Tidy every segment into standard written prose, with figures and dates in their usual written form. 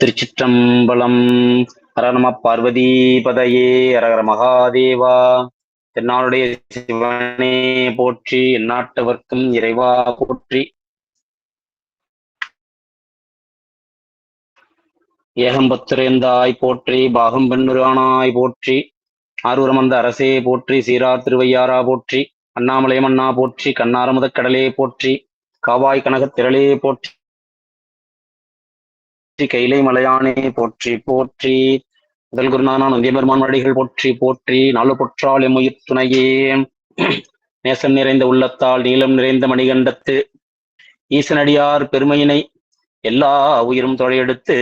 திருச்சிற்றம்பலம். ஹர நம பார்வதி பதையே, அரகர மகாதேவா. தென்னாளுடைய சிவனே போற்றி, எந்நாட்டவர்க்கும் இறைவா போற்றி. ஏகம்பத்துரேந்தாய் போற்றி, பாகம் பெண்ணுரானாய் போற்றி. ஆரூரமந்த அரசே போற்றி, சீரார் திருவையாரா போற்றி. அண்ணாமலை மன்னா போற்றி, கண்ணாரமுதக் கடலே போற்றி. காவாய் கனகத் திரளே போற்றி, கைலை மலையானே போற்றி போற்றி. முதல் குருநானா நந்தியபெருமான் மடிகள் போற்றி போற்றி. நாலு பொற்றால் எம்முயிர் துணையே, நேசம் நிறைந்த உள்ளத்தால் நீளம் நிறைந்த மணிகண்டத்து ஈசனடியார் பெருமையினை எல்லா உயிரும் தொழையெடுத்து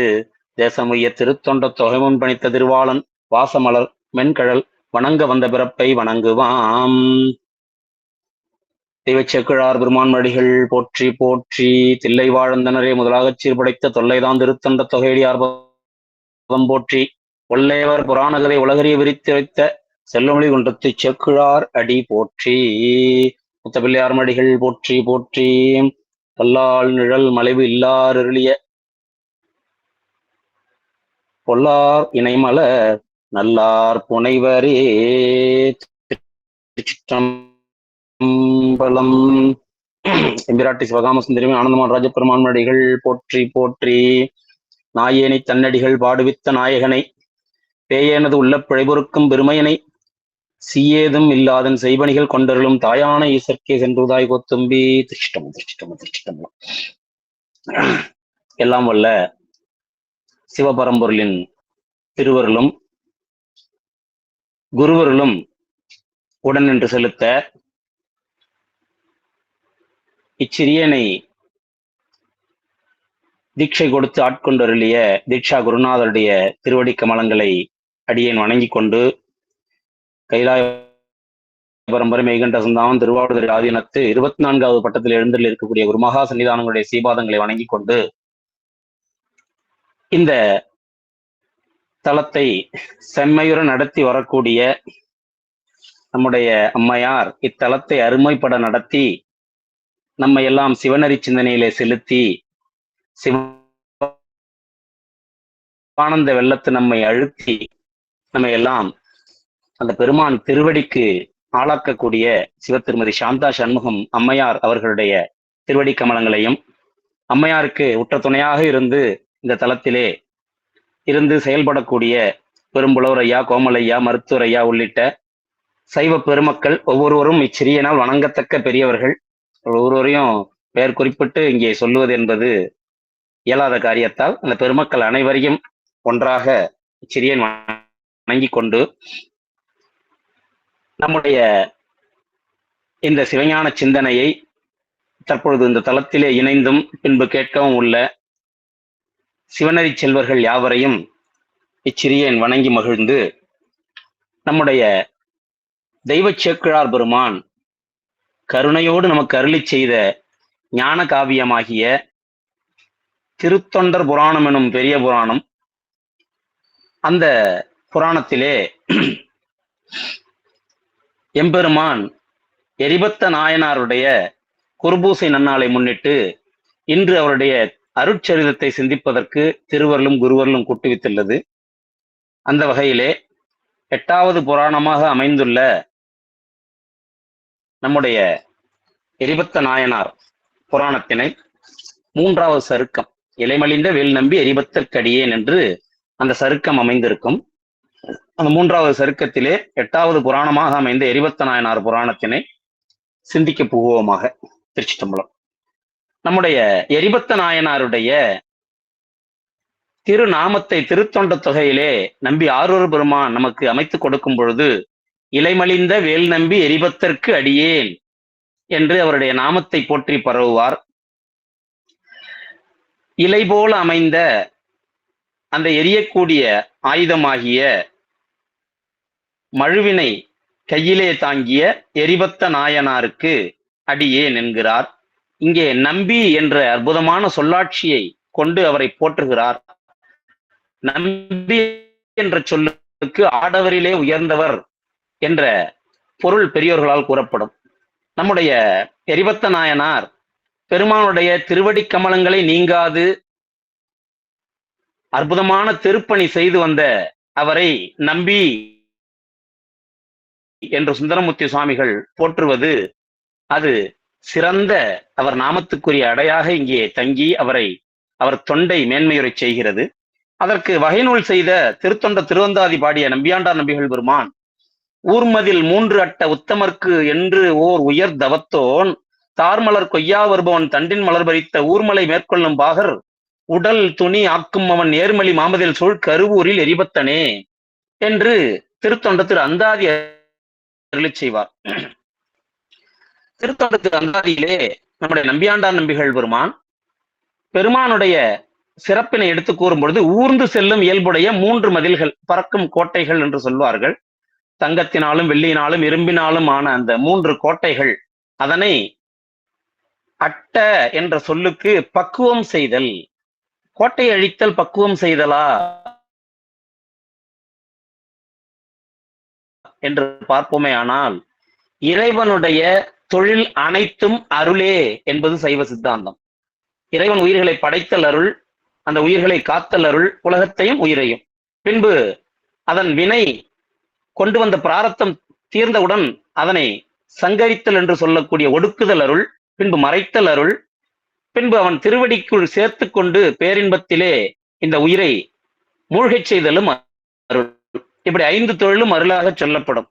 தேசமுய்ய திருத்தொண்ட தொகைமுன் பணித்த திருவாளன் வாசமலர் மென்கழல் வணங்க வந்த பிறப்பை வணங்குவாம். தெய்வச்செக்கிழார் பெருமான் மடிகள் போற்றி போற்றி. தில்லை வாழ்ந்தனரே முதலாகச் சீர்படைத்த தொல்லைதான் திருத்தொண்ட தொகையடியார் பதம் போற்றி. ஒல்லையவர் புராணகரை உலகறிய விரித்து வைத்த செல்வமொழி குன்றத்து செக்கிழார் அடி போற்றி. முத்தபிள்ளையார் மடிகள் போற்றி போற்றி. கல்லால் நிழல் மலைவு இல்லார் இருளிய பொல்லார் இணைமல நல்லார் புனைவரே. பலம் எம்பிராட்டி சிவகாம சுந்தரமே ஆனந்தமான் ராஜபெருமான் மடிகள் போற்றி போற்றி. நாயேனை தன்னடிகள் பாடுவித்த நாயகனை, பேயேனது உள்ள பிழைபொறுக்கும் பெருமையனை, சீயேதும் இல்லாதன் செய்பணிகள் கொண்டருளும் தாயான ஈசற்கே சென்றுதாய் கொத்தும்பி. திருஷ்டம் திருஷ்டம் திருஷ்டம். எல்லாம் வல்ல சிவபரம்பொருளின் திருவருளும் குருவருளும் உடன் நின்று செலுத்த இச்சிறியனை தீட்சை கொடுத்து ஆட்கொண்டருளிய தீட்சா குருநாதருடைய திருவடி கமலங்களை அடியேன் வணங்கிக் கொண்டு, கைலாய பரம்பரை மெய்கண்ட சந்தானம் திருவாவூர் ஆதீனத்து 24வது பட்டத்தில் எழுந்தரில் இருக்கக்கூடிய குருமகா சன்னிதானங்களுடைய சீபாதங்களை வணங்கிக் கொண்டு, இந்த தலத்தை செம்மையுற நடத்தி வரக்கூடிய நம்முடைய அம்மையார் இத்தலத்தை அருமைப்பட நடத்தி நம்ம எல்லாம் சிவனறி சிந்தனையிலே செலுத்தி சிவானந்த வெள்ளத்தை நம்மை அழுத்தி நம்ம எல்லாம் அந்த பெருமான் திருவடிக்கு ஆளாக்கக்கூடிய சிவத்திருமதி சாந்தா சண்முகம் அம்மையார் அவர்களுடைய திருவடி கமலங்களையும், அம்மையாருக்கு உற்ற துணையாக இருந்து இந்த தலத்திலே இருந்து செயல்படக்கூடிய பெரும்புலவர் ஐயா, கோமலையா, மருத்துவர் ஐயா உள்ளிட்ட சைவ பெருமக்கள் ஒவ்வொருவரும் இச்சிறியனால் வணங்கத்தக்க பெரியவர்கள். ஒவ்வொருவரையும் பெயர் குறிப்பிட்டு இங்கே சொல்லுவது என்பது இயலாத காரியத்தால் அந்த பெருமக்கள் அனைவரையும் ஒன்றாக இச்சிறியன் வணங்கிக் கொண்டு, நம்முடைய இந்த சிவஞான சிந்தனையை தற்பொழுது இந்த தளத்திலே இணைந்தும் பின்பு கேட்கவும் உள்ள சிவனறி செல்வர்கள் யாவரையும் இச்சிறியன் வணங்கி மகிழ்ந்து, நம்முடைய தெய்வ சேக்கிழார் பெருமான் கருணையோடு நமக்கு அருளி செய்த ஞான காவியமாகிய திருத்தொண்டர் புராணம் எனும் பெரிய புராணம், அந்த புராணத்திலே எம்பெருமான் எரிபத்த நாயனாருடைய குருபூசை நன்னாளை முன்னிட்டு இன்று அவருடைய அருட்சரிதத்தை சிந்திப்பதற்கு திருவருளும் குருவருளும் கூட்டுவித்துள்ளது. அந்த வகையிலே 8வது புராணமாக அமைந்துள்ள நம்முடைய எரிபத்த நாயனார் புராணத்தினை 3வது சருக்கம் இலைமலிந்த வேல் நம்பி எரிபத்தற்கடியேன் என்று அந்த சருக்கம் அமைந்திருக்கும். அந்த 3வது சருக்கத்திலே 8வது புராணமாக அமைந்த எரிபத்த நாயனார் புராணத்தினை சிந்திக்க புகுவோமாக. திருச்சிற்றம்பலம். நம்முடைய எரிபத்த நாயனாருடைய திருநாமத்தை திருத்தொண்ட தொகையிலே நம்பி ஆரூர் பெருமான் நமக்கு அமைத்து கொடுக்கும் பொழுது, இலைமலிந்த வேல் நம்பி எரிபத்தற்கு அடியேன் என்று அவருடைய நாமத்தை போற்றி பரவுவார். இலை போல அமைந்த அந்த எரியக்கூடிய ஆயுதமாகிய மழுவினை கையிலே தாங்கிய எரிபத்த நாயனாருக்கு அடியேன் என்கிறார். இங்கே நம்பி என்ற அற்புதமான சொல்லாட்சியை கொண்டு அவரை போற்றுகிறார். நம்பி என்ற சொல்லுக்கு ஆடவரிலே உயர்ந்தவர் என்ற பொருள் பெரியோர்களால் கூறப்படும். நம்முடைய எரிபத்த நாயனார் பெருமானுடைய திருவடி கமலங்களை நீங்காது அற்புதமான திருப்பணி செய்து வந்த அவரை நம்பி என்று சுந்தரமூர்த்தி சுவாமிகள் போற்றுவது அது சிறந்த அவர் நாமத்துக்குரிய அடையாக இங்கே தங்கி அவர் தொண்டை மேன்மையுறை செய்கிறது. அதற்கு வகைநூல் செய்த திருத்தொண்ட திருவந்தாதி பாடிய நம்பியாண்டார் நம்பிகள் பெருமான் ஊர்மதில் 3 அட்ட உத்தமர்க்கு என்று ஓர் உயர் தவத்தோன் தார்மலர் கொய்யா வருபவன் தண்டின் மலர் பறித்த ஊர்மலை மேற்கொள்ளும் பாகர் உடல் துணி ஆக்கும் அவன் நேர்மலி மாமதில் சூழ் கருவூரில் எரிபத்தனே என்று திருத்தொண்ட திரு அந்தாதி அருளி செய்வார். திருத்தொண்ட திரு அந்தாதியிலே நம்முடைய நம்பியாண்டார் நம்பிகள் பெருமானுடைய சிறப்பினை எடுத்து கூறும் பொழுது ஊர்ந்து செல்லும் இயல்புடைய 3 மதில்கள், பறக்கும் கோட்டைகள் என்று சொல்வார்கள். தங்கத்தினாலும் வெள்ளியினாலும் இரும்பினாலும் ஆன அந்த 3 கோட்டைகள், அதனை அட்ட என்ற சொல்லுக்கு பக்குவம் செய்தல், கோட்டை அழித்தல் பக்குவம் செய்தலா என்று பார்ப்போமே. ஆனால் இறைவனுடைய தொழில் அனைத்தும் அருளே என்பது சைவ சித்தாந்தம். இறைவன் உயிர்களை படைத்தல் அருள், அந்த உயிர்களை காத்தல் அருள், உலகத்தையும் உயிரையும். பின்பு அதன் வினை கொண்டு வந்த பிராரத்தம் தீர்ந்தவுடன் அதனை சங்கரித்தல் என்று சொல்லக்கூடிய ஒடுக்குதல் அருள், பின்பு மறைத்தல் அருள், பின்பு அவன் திருவடிக்குள் சேர்த்து கொண்டு பேரின்பத்திலே இந்த உயிரை மூழ்கச் செய்தலும் அருள். இப்படி 5 தொழிலும் அருளாக சொல்லப்படும்.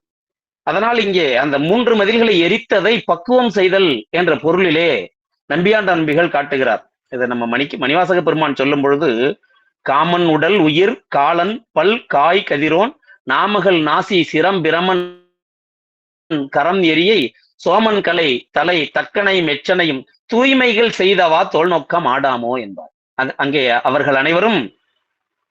அதனால் இங்கே அந்த 3 மதில்களை எரித்ததை பக்குவம் செய்தல் என்ற பொருளிலே நம்பியாண்ட நம்பிகள் காட்டுகிறார். இதை நம்ம மணிவாசக பெருமான் சொல்லும் பொழுது, காமன் உடல் உயிர் காலன் பல் காய் கதிரோன் நாமகள் நாசி சிரம் பிரமன் கரம் எரியை சோமன் கலை தலை தக்கனை மெச்சனையும் தூய்மைகள் செய்தவா தோல் நோக்கம் ஆடாமோ என்பார். அங்கே அவர்கள் அனைவரும்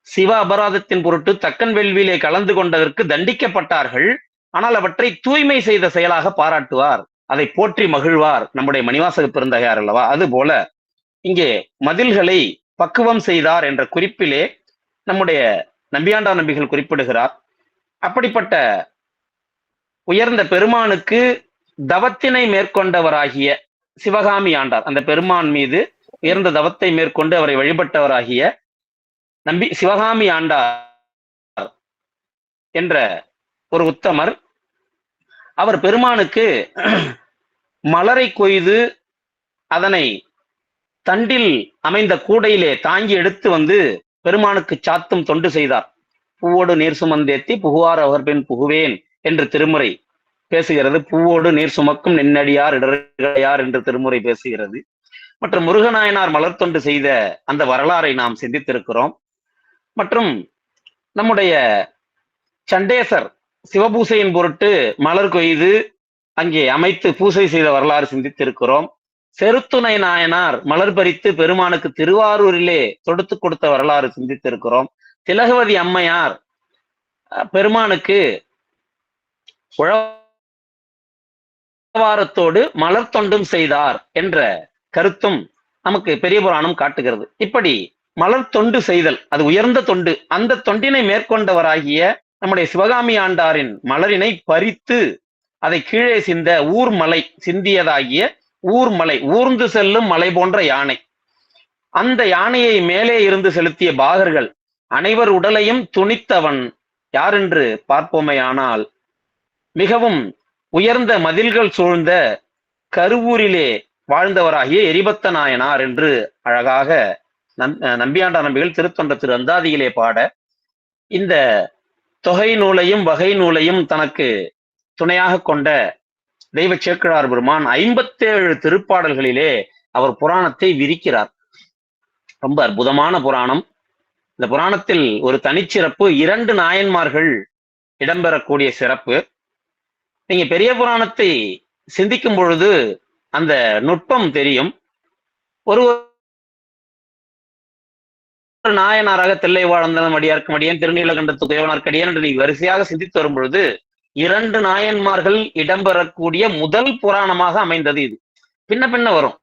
சிவ அபராதத்தின் பொருட்டு தக்கன் வேள்வியிலே கலந்து கொண்டதற்கு தண்டிக்கப்பட்டார்கள். ஆனால் அவற்றை தூய்மை செய்த செயலாக பாராட்டுவார், அதை போற்றி மகிழ்வார் நம்முடைய மணிவாசக பெருந்தகையார் அல்லவா. அதுபோல இங்கே மதில்களை பக்குவம் செய்தார் என்ற குறிப்பிலே நம்முடைய நம்பியாண்டார் நம்பிகள் குறிப்பிடுகிறார். அப்படிப்பட்ட உயர்ந்த பெருமானுக்கு தவத்தினை மேற்கொண்டவராகிய சிவகாமி ஆண்டார், அந்த பெருமான் மீது உயர்ந்த தவத்தை மேற்கொண்டு அவரை வழிபட்டவராகிய சிவகாமி ஆண்டார் என்ற ஒரு உத்தமர், அவர் பெருமானுக்கு மலரை கொய்து அதனை தண்டில் அமைந்த கூடையிலே தாங்கி எடுத்து வந்து பெருமானுக்கு சாத்தும் தொண்டு செய்தார். பூவோடு நீர் சுமந்தேத்தி புகுவார் அவர் பின் புகுவேன் என்று திருமுறை பேசுகிறது. பூவோடு நீர் சுமக்கும் நின்னடியார் இடர்களையார் என்று திருமுறை பேசுகிறது. மற்றும் முருகநாயனார் மலர் தொண்டு செய்த அந்த வரலாறை நாம் சிந்தித்திருக்கிறோம். மற்றும் நம்முடைய சண்டேசர் சிவபூசையின் பொருட்டு மலர் கொய்து அங்கே அமைத்து பூசை செய்த வரலாறு சிந்தித்திருக்கிறோம். செருத்துணை நாயனார் மலர் பறித்து பெருமானுக்கு திருவாரூரிலே தொடுத்து கொடுத்த வரலாறு சிந்தித்திருக்கிறோம். திலகவதி அம்மையார் பெருமானுக்கு உழவாரத்தோடு மலர் தொண்டும் செய்தார் என்ற கருத்தும் நமக்கு பெரிய புராணம் காட்டுகிறது. இப்படி மலர் தொண்டு செய்தல் அது உயர்ந்த தொண்டு. அந்த தொண்டினை மேற்கொண்டவராகிய நம்முடைய சிவகாமி ஆண்டாரின் மலரினை பறித்து அதை கீழே சிந்த ஊர்மலை சிந்தியதாகிய ஊர்மலை, ஊர்ந்து செல்லும் மலை போன்ற யானை, அந்த யானையை மேலே இருந்து செலுத்திய பாகர்கள் அனைவர் உடலையும் துணித்தவன் யார் என்று பார்ப்போமையானால், மிகவும் உயர்ந்த மதில்கள் சூழ்ந்த கருவூரிலே வாழ்ந்தவராகிய எரிபத்த நாயனார் என்று அழகாக நம்பியாண்டார் நம்பிகள் திருத்தொண்ட திரு அந்தாதியிலே பாட, இந்த தொகை நூலையும் வகை நூலையும் தனக்கு துணையாக கொண்ட தெய்வ சேக்கிழார் பெருமான் 57 திருப்பாடல்களிலே அவர் புராணத்தை விரிக்கிறார். ரொம்ப அற்புதமான புராணம். இந்த புராணத்தில் ஒரு தனிச்சிறப்பு, 2 நாயன்மார்கள் இடம்பெறக்கூடிய சிறப்பு. நீங்க பெரிய புராணத்தை சிந்திக்கும் பொழுது அந்த நுட்பம் தெரியும். ஒரு நாயனாராக தில்லை வாழ்ந்தன மடியார்க்கு மடியன் திருநீலகண்டத்து தேவனார்க்கடியன் என்று நீங்க வரிசையாக சிந்தித்து வரும் பொழுது 2 நாயன்மார்கள் இடம்பெறக்கூடிய முதல் புராணமாக அமைந்தது இது. பின்ன வரும்,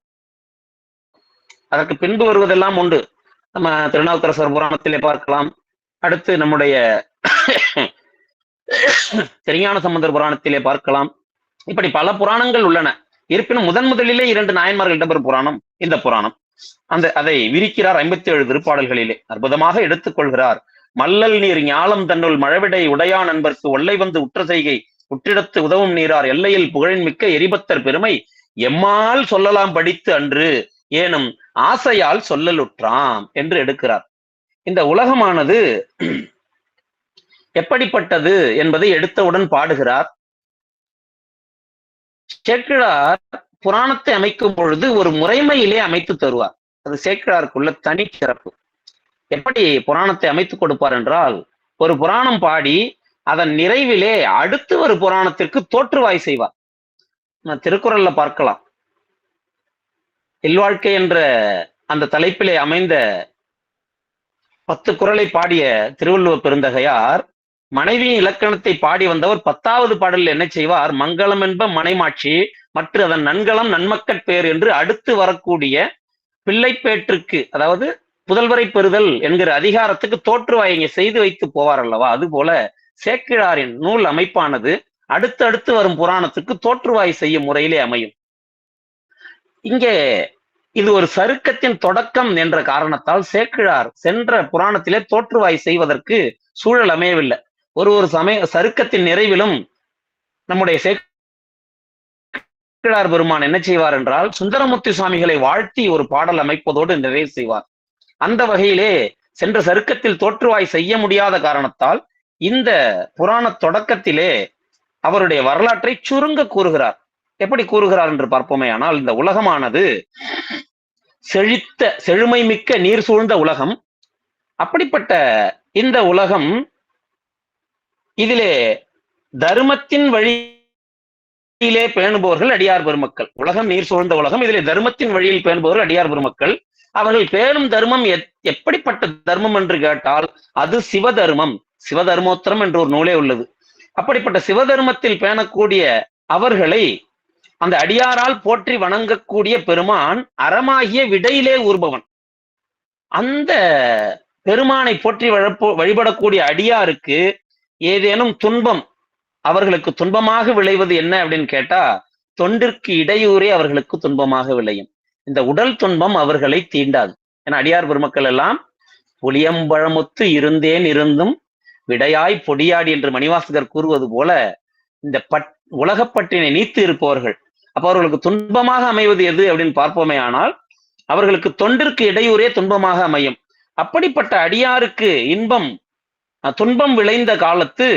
அதற்கு பின்பு வருவதெல்லாம் உண்டு. நம்ம திருநாவுக்கரசர் புராணத்திலே பார்க்கலாம், அடுத்து நம்முடைய திருஞான சம்பந்தர் புராணத்திலே பார்க்கலாம். இப்படி பல புராணங்கள் உள்ளன. இருப்பினும் முதலிலே 2 நாயன்மார்கள் இடம்பெறும் புராணம் இந்த புராணம். அதை விரிக்கிறார் 57 திருப்பாடல்களிலே அற்புதமாக எடுத்துக்கொள்கிறார். மல்லல் நீர் ஞாலம் தன்னுள் மழவிடை உடையா நண்பர்க்கு ஒல்லை வந்து உற்ற செய்கை உற்றிடத்து உதவும் நீரார் எல்லையில் புகழின் மிக்க எரிபத்தர் பெருமை எம்மால் சொல்லலாம் படித்து அன்று ஏனும் ஆசையால் சொல்லலுற்றாம் என்று எடுக்கிறார். இந்த உலகமானது எப்படிப்பட்டது என்பதை எடுத்தவுடன் பாடுகிறார். சேக்கிழார் புராணத்தை அமைக்கும் பொழுது ஒரு முறைமையிலே அமைத்து தருவார். அது சேக்கிழாருக்குள்ள தனி சிறப்பு. எப்படி புராணத்தை அமைத்துக் கொடுப்பார் என்றால், ஒரு புராணம் பாடி அதன் நிறைவிலே அடுத்து ஒரு புராணத்திற்கு தோற்றுவாய் செய்வார். திருக்குறள்ல பார்க்கலாம். இல்வாழ்க்கை என்ற அந்த தலைப்பிலே அமைந்த 10 குறளை பாடிய திருவள்ளுவர் பெருந்தகையார் மனைவியின் இலக்கணத்தை பாடி வந்தவர் 10வது பாடலில் என்ன செய்வார்? மங்களம் என்ப மனைமாட்சி மற்றும் அதன் நன்கலம் நன்மக்கட்பேர் என்று அடுத்து வரக்கூடிய பிள்ளைப்பேற்றுக்கு, அதாவது புதல்வரை பெறுதல் என்கிற அதிகாரத்துக்கு தோற்றுவாய் இங்கே செய்து வைத்து போவார் அல்லவா? அதுபோல சேக்கிழாரின் நூல் அமைப்பானது அடுத்தடுத்து வரும் புராணத்துக்கு தோற்றுவாய் செய்யும் முறையிலே அமையும். இங்கே இது ஒரு சருக்கத்தின் தொடக்கம் என்ற காரணத்தால் சேக்கிழார் சென்ற புராணத்திலே தோற்றுவாய் செய்வதற்கு சூழல் அமையவில்லை. ஒரு சருக்கத்தின் நிறைவிலும் நம்முடைய சேக்கிழார் பெருமான் என்ன செய்வார் என்றால், சுந்தரமூர்த்தி சுவாமிகளை வாழ்த்தி ஒரு பாடல் அமைப்பதோடு நிறைவு செய்வார். அந்த வகையிலே சென்ற சருக்கத்தில் தோற்றுவாய் செய்ய முடியாத காரணத்தால் இந்த புராண தொடக்கத்திலே அவருடைய வரலாற்றை சுருங்க கூறுகிறார். எப்படி கூறுகிறார் என்று பார்ப்போமே ஆனால், இந்த உலகமானது செழுமை மிக்க நீர் சூழ்ந்த உலகம். அப்படிப்பட்ட இந்த உலகம், இதிலே தர்மத்தின் வழியிலே பேணுபவர்கள் அடியார் பெருமக்கள். உலகம் நீர் சூழ்ந்த உலகம், இதிலே தர்மத்தின் வழியில் பேணுபவர்கள் அடியார் பெருமக்கள். அவர்கள் பேணும் தர்மம் எப்படிப்பட்ட தர்மம் என்று கேட்டால் அது சிவதர்மம். சிவதர்மோத்திரம் என்று ஒரு நூலே உள்ளது. அப்படிப்பட்ட சிவதர்மத்தில் பேணக்கூடிய அவர்களை அந்த அடியாரால் போற்றி வணங்கக்கூடிய பெருமான் அறமாகிய விடையிலே ஊர்பவன். அந்த பெருமானை போற்றி வழிபடக்கூடிய அடியாருக்கு ஏதேனும் துன்பம் அவர்களுக்கு துன்பமாக விளைவது என்ன அப்படின்னு கேட்டா, தொண்டிற்கு இடையூறே அவர்களுக்கு துன்பமாக விளையும். இந்த உடல் துன்பம் அவர்களை தீண்டாது. ஏன்னா அடியார் பெருமக்கள் எல்லாம் புளியம்பழமுத்து இருந்தேன் இருந்தும் விடையாய் பொடியாடி என்று மணிவாசகர் கூறுவது போல இந்த உலகப்பற்றினை நீத்து இருப்பவர்கள். அப்ப அவர்களுக்கு துன்பமாக அமைவது எது அப்படின்னு பார்ப்போமே ஆனால், அவர்களுக்கு தொண்டிற்கு இடையூறே துன்பமாக அமையும். அப்படிப்பட்ட அடியாருக்கு துன்பம் விளைந்த காலத்து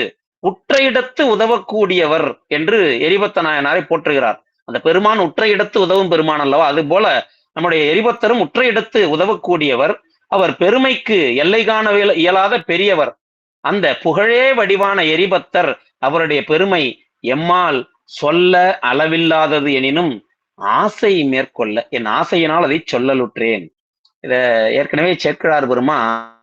உற்ற இடத்து உதவக்கூடியவர் என்று எரிபத்த நாயனாரை போற்றுகிறார். அந்த பெருமான் உற்ற இடத்து உதவும் பெருமான் அல்லவா? அது போல நம்முடைய எரிபத்தரும் உற்ற இடத்து உதவக்கூடியவர். அவர் பெருமைக்கு எல்லை காண இயலாத பெரியவர். அந்த புகழே வடிவான எரிபத்தர் அவருடைய பெருமை எம்மால் சொல்ல அளவில்லாதது எனினும் ஆசை மேற்கொள்ள என் ஆசையினால் அதை சொல்லலுற்றேன். இத ஏற்கனவே சேக்கிழார் பெருமான்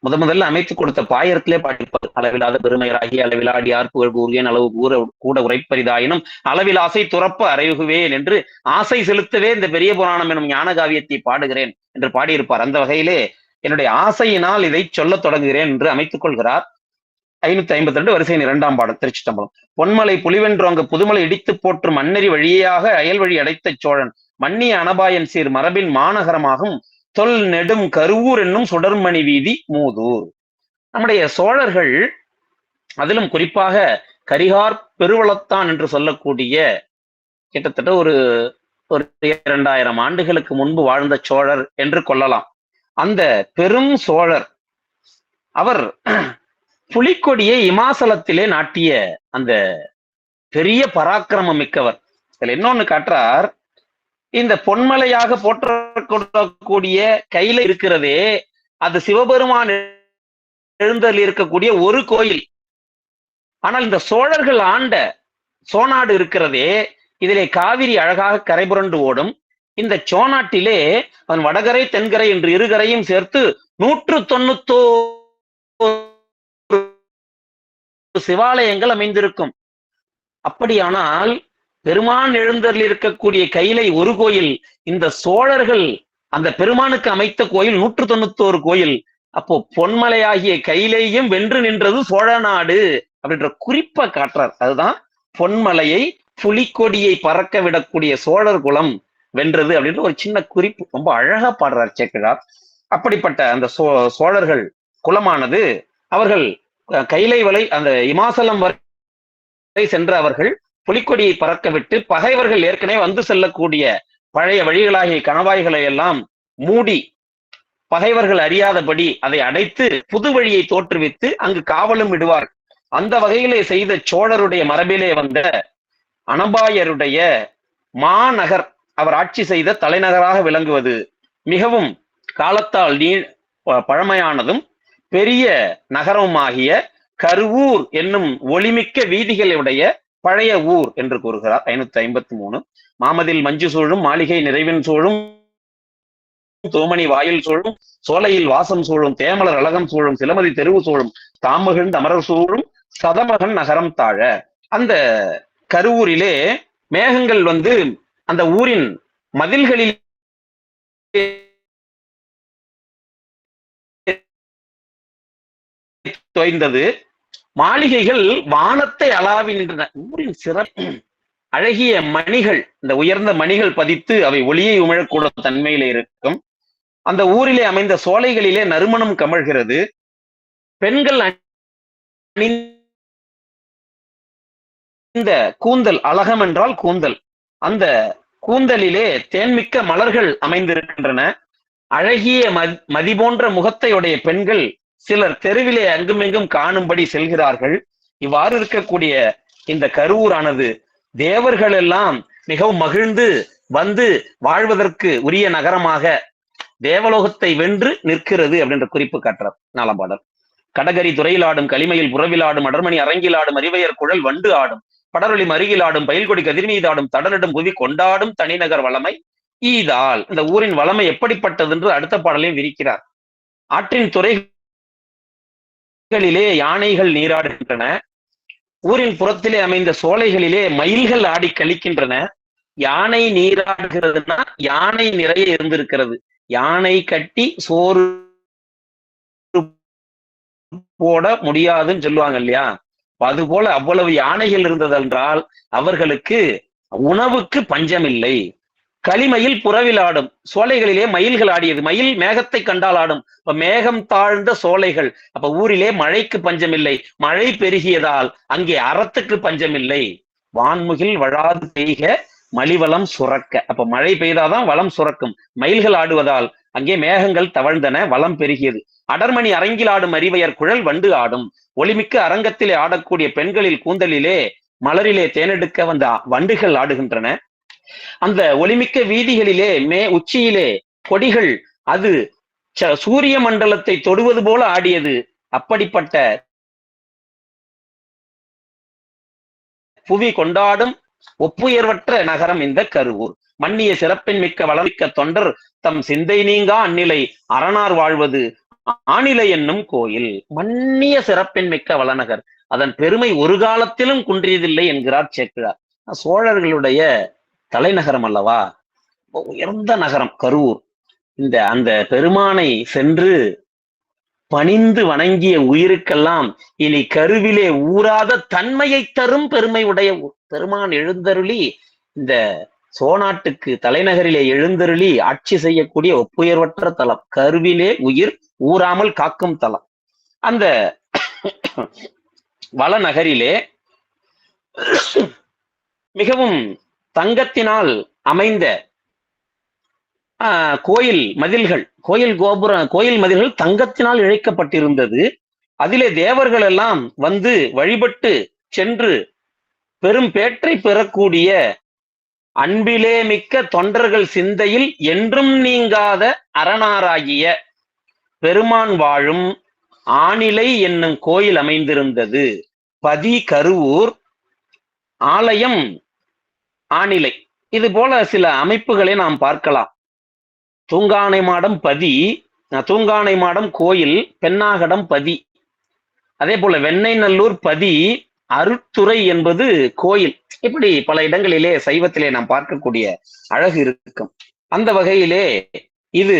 முதல்ல அமைத்து கொடுத்த பாயிரத்திலே பாடிப்பார். அளவிலாத பெருமையராகி அளவிலாடியார் புகழ் கூறியன் அளவு கூட உரைப்பரிதாயினும் அளவில் ஆசை துறப்ப அறையுகுவேன் என்று ஆசை செலுத்தவே இந்த பெரிய புராணம் எனும் ஞான காவியத்தை பாடுகிறேன் என்று பாடியிருப்பார். அந்த வகையிலே என்னுடைய ஆசையினால் இதை சொல்ல தொடங்குகிறேன் என்று அமைத்துக் கொள்கிறார். 552 வரிசையின் 2ஆம் பாடல் திருச்சிட்டம்பலம். பொன்மலை புலிவென்றோங்க புதுமலை இடித்து போற்றும் மண்ணெறி வழியாக அயல் வழி அடைத்த சோழன் மன்னிய அனபாயன் சீர் மரபின் மாநகரமாகும் தொல் நெடும் கருவூர் என்னும் சுடர்மணி வீதி மூதூர். நம்முடைய சோழர்கள், அதிலும் குறிப்பாக கரிகார் பெருவளத்தான் என்று சொல்லக்கூடிய கிட்டத்தட்ட ஒரு 2000 ஆண்டுகளுக்கு முன்பு வாழ்ந்த சோழர் என்று கொள்ளலாம். அந்த பெரும் சோழர் அவர் புலிக்கொடியை இமாசலத்திலே நாட்டிய அந்த பெரிய பராக்கிரமம் மிக்கவர். இதுல இன்னொன்னு காட்டுறார். இந்த பொன்மலையாக போற்றக்கூடிய கையில இருக்கிறதே, அது சிவபெருமான் எழுந்தருளி இருக்கக்கூடிய ஒரு கோயில். ஆனால் இந்த சோழர்கள் ஆண்ட சோநாடு இருக்கிறதே, இதிலே காவிரி அழகாக கரைபுரண்டு ஓடும். இந்த சோநாட்டிலே அவன் வடகரை தென்கரை என்று இருகரையும் சேர்த்து 191 சிவாலயங்கள் அமைந்திருக்கும். அப்படியானால் பெருமான் எழுந்தருளி இருக்கக்கூடிய கையிலை ஒரு கோயில், இந்த சோழர்கள் அந்த பெருமானுக்கு அமைத்த கோயில் 191 கோயில். அப்போ பொன்மலையாகிய கையிலையும் வென்று நின்றது சோழ நாடு அப்படின்ற குறிப்பை காட்டுறார். அதுதான் பொன்மலையை புலிக்கொடியை பறக்க விடக்கூடிய சோழர் குலம் வென்றது அப்படின்ற ஒரு சின்ன குறிப்பு ரொம்ப அழகா பாடுறார் சேக்கிழார். அப்படிப்பட்ட அந்த சோழர்கள் குலமானது அவர்கள் கைலை வலை அந்த இமாசலம் வரை சென்ற அவர்கள் புலிக்கொடியை பறக்க விட்டு பகைவர்கள் ஏற்கனவே வந்து செல்லக்கூடிய பழைய வழிகளாகிய கணவாய்களை எல்லாம் மூடி பகைவர்கள் அறியாதபடி அதை அடைத்து புது வழியை தோற்றுவித்து அங்கு காவலும் விடுவார். அந்த வகையிலே செய்த சோழருடைய மரபிலே வந்த அனபாயருடைய மாநகர் அவர் ஆட்சி செய்த தலைநகராக விளங்குவது மிகவும் காலத்தால் பழமையானதும் பெரிய நகரமாகிய கருவூர் என்னும் ஒளிமிக்க வீதிகளுடைய பழைய ஊர் என்று கூறுகிறார். 553 மாமதில் மஞ்சு சூழும் மாளிகை நிறைவின் சூழும் தோமணி வாயில் சூழும் சோலையில் வாசம் சூழும் தேமலர் அழகம் சூழும் சிலமதி தெருவு சூழும் தாமகிழ்ந்த அமரர் சூழும் சதமகன் நகரம் தாழ. அந்த கருவூரிலே மேகங்கள் வந்து அந்த ஊரின் மதில்களில் தோய்ந்தது. மாளிகைகள் வானத்தை அளாவி நின்றன. ஊரின் சிறப்பு அழகிய மணிகள், இந்த உயர்ந்த மணிகள் பதித்து அவை ஒளியை உமிழக்கூட தன்மையில இருக்கும். அந்த ஊரிலே அமைந்த சோலைகளிலே நறுமணம் கமழ்கிறது. பெண்கள் இந்த கூந்தல், அழகம் என்றால் கூந்தல், அந்த கூந்தலிலே தேன்மிக்க மலர்கள் அமைந்திருக்கின்றன. அழகிய மதி போன்ற முகத்தையுடைய பெண்கள் சிலர் தெருவிலே அங்குமெங்கும் காணும்படி செல்கிறார்கள். இவ்வாறு இருக்கக்கூடிய இந்த கருவூரானது தேவர்கள் எல்லாம் மிகவும் மகிழ்ந்து வந்து வாழ்வதற்கு உரிய நகரமாக தேவலோகத்தை வென்று நிற்கிறது அப்படின்ற குறிப்பு காட்டுறார் 4ஆம் பாடல். கடகரி துறையிலாடும் களிமையில் புறவிலாடும் அடர்மணி அரங்கிலாடும் அறிவையர் குழல் வண்டு ஆடும் படரொளி மருகிலாடும் பயில்கொடி கதிர்மீதாடும் தடலிடும் புவி கொண்டாடும் தனிநகர் வளமை ஈதால். இந்த ஊரின் வளமை எப்படிப்பட்டது என்று அடுத்த பாடலையும் விரிக்கிறார். ஆற்றின் துறைகளிலே யானைகள் நீராடுகின்றன. ஊரின் புறத்திலே அமைந்த சோலைகளிலே மயில்கள் ஆடி கழிக்கின்றன. யானை நீராடுகிறதுனா யானை நிறைய இருந்திருக்கிறது. யானை கட்டி சோறு போட முடியாதுன்னு சொல்லுவாங்க இல்லையா, அதுபோல அவ்வளவு யானைகள் இருந்தது என்றால் அவர்களுக்கு உணவுக்கு பஞ்சமில்லை. களிமயில் புறவில் ஆடும், சோலைகளிலே மயில்கள் ஆடியது. மயில் மேகத்தை கண்டால் ஆடும். இப்ப மேகம் தாழ்ந்த சோலைகள், அப்ப ஊரிலே மழைக்கு பஞ்சமில்லை. மழை பெருகியதால் அங்கே அறத்துக்கு பஞ்சமில்லை. வான்முகில் வழாது பெய்க மலிவளம் சுரக்க, அப்ப மழை பெய்தாதான் வளம் சுரக்கும். மயில்கள் ஆடுவதால் அங்கே மேகங்கள் தவழ்ந்தன, வளம் பெருகியது. அடர்மணி அரங்கில் ஆடும் அறிவையர் குழல் வண்டு ஆடும், ஒளிமிக்க அரங்கத்திலே ஆடக்கூடிய பெண்களில் கூந்தலிலே மலரிலே தேனெடுக்க வந்த வண்டுகள் ஆடுகின்றன. அந்த ஒளிமிக்க வீதிகளிலே உச்சியிலே கொடிகள் அது சூரிய மண்டலத்தை தொடுவது போல ஆடியது. அப்படிப்பட்ட புவி கொண்டாடும் ஒப்புயர்வற்ற நகரம் இந்த கருவூர். மன்னிய சிறப்பின் மிக்க வளமிக்க தொண்டர் தம் சிந்தை நீங்கா அந்நிலை அரணார் வாழ்வது ஆணிலை என்னும் கோயில். மன்னிய சிறப்பின் மிக்க வளநகர், அதன் பெருமை ஒரு காலத்திலும் குன்றியதில்லை என்கிறார் சேக்கிழார். சோழர்களுடைய தலைநகரம் அல்லவா, உயர்ந்த நகரம் கருவூர். அந்த பெருமானை சென்று பணிந்து வணங்கிய உயிருக்கெல்லாம் இனி கருவிலே ஊராத தன்மையை தரும் பெருமை உடைய பெருமான் எழுந்தருளி இந்த சோநாட்டுக்கு தலைநகரிலே எழுந்தருளி ஆட்சி செய்யக்கூடிய ஒப்புயர்வற்ற தலம், கருவிலே உயிர் ஊறாமல் காக்கும் தலம். அந்த வளநகரிலே மிகவும் தங்கத்தினால் அமைந்த கோயில் மதில்கள், கோயில் மதில்கள் தங்கத்தினால் இழைக்கப்பட்டிருந்தது. அதிலே தேவர்கள் எல்லாம் வந்து வழிபட்டு சென்று பெரும் பேற்றை பெறக்கூடிய அன்பிலே மிக்க தொண்டர்கள் சிந்தையில் என்றும் நீங்காத அரணாராகிய பெருமான் வாழும் ஆணிலை என்னும் கோயில் அமைந்திருந்தது. பதி கருவூர், ஆலயம் ஆணிலை. இது போல சில அமைப்புகளை நாம் பார்க்கலாம். தூங்கானை மாடம் பதி, தூங்கானை மாடம் கோயில், பெண்ணாகடம் பதி. அதே போல வெண்ணை நல்லூர் பதி, அருட்துறை என்பது கோயில். இப்படி பல இடங்களிலே சைவத்திலே நாம் பார்க்கக்கூடிய அழகு இருக்கும். அந்த வகையிலே இது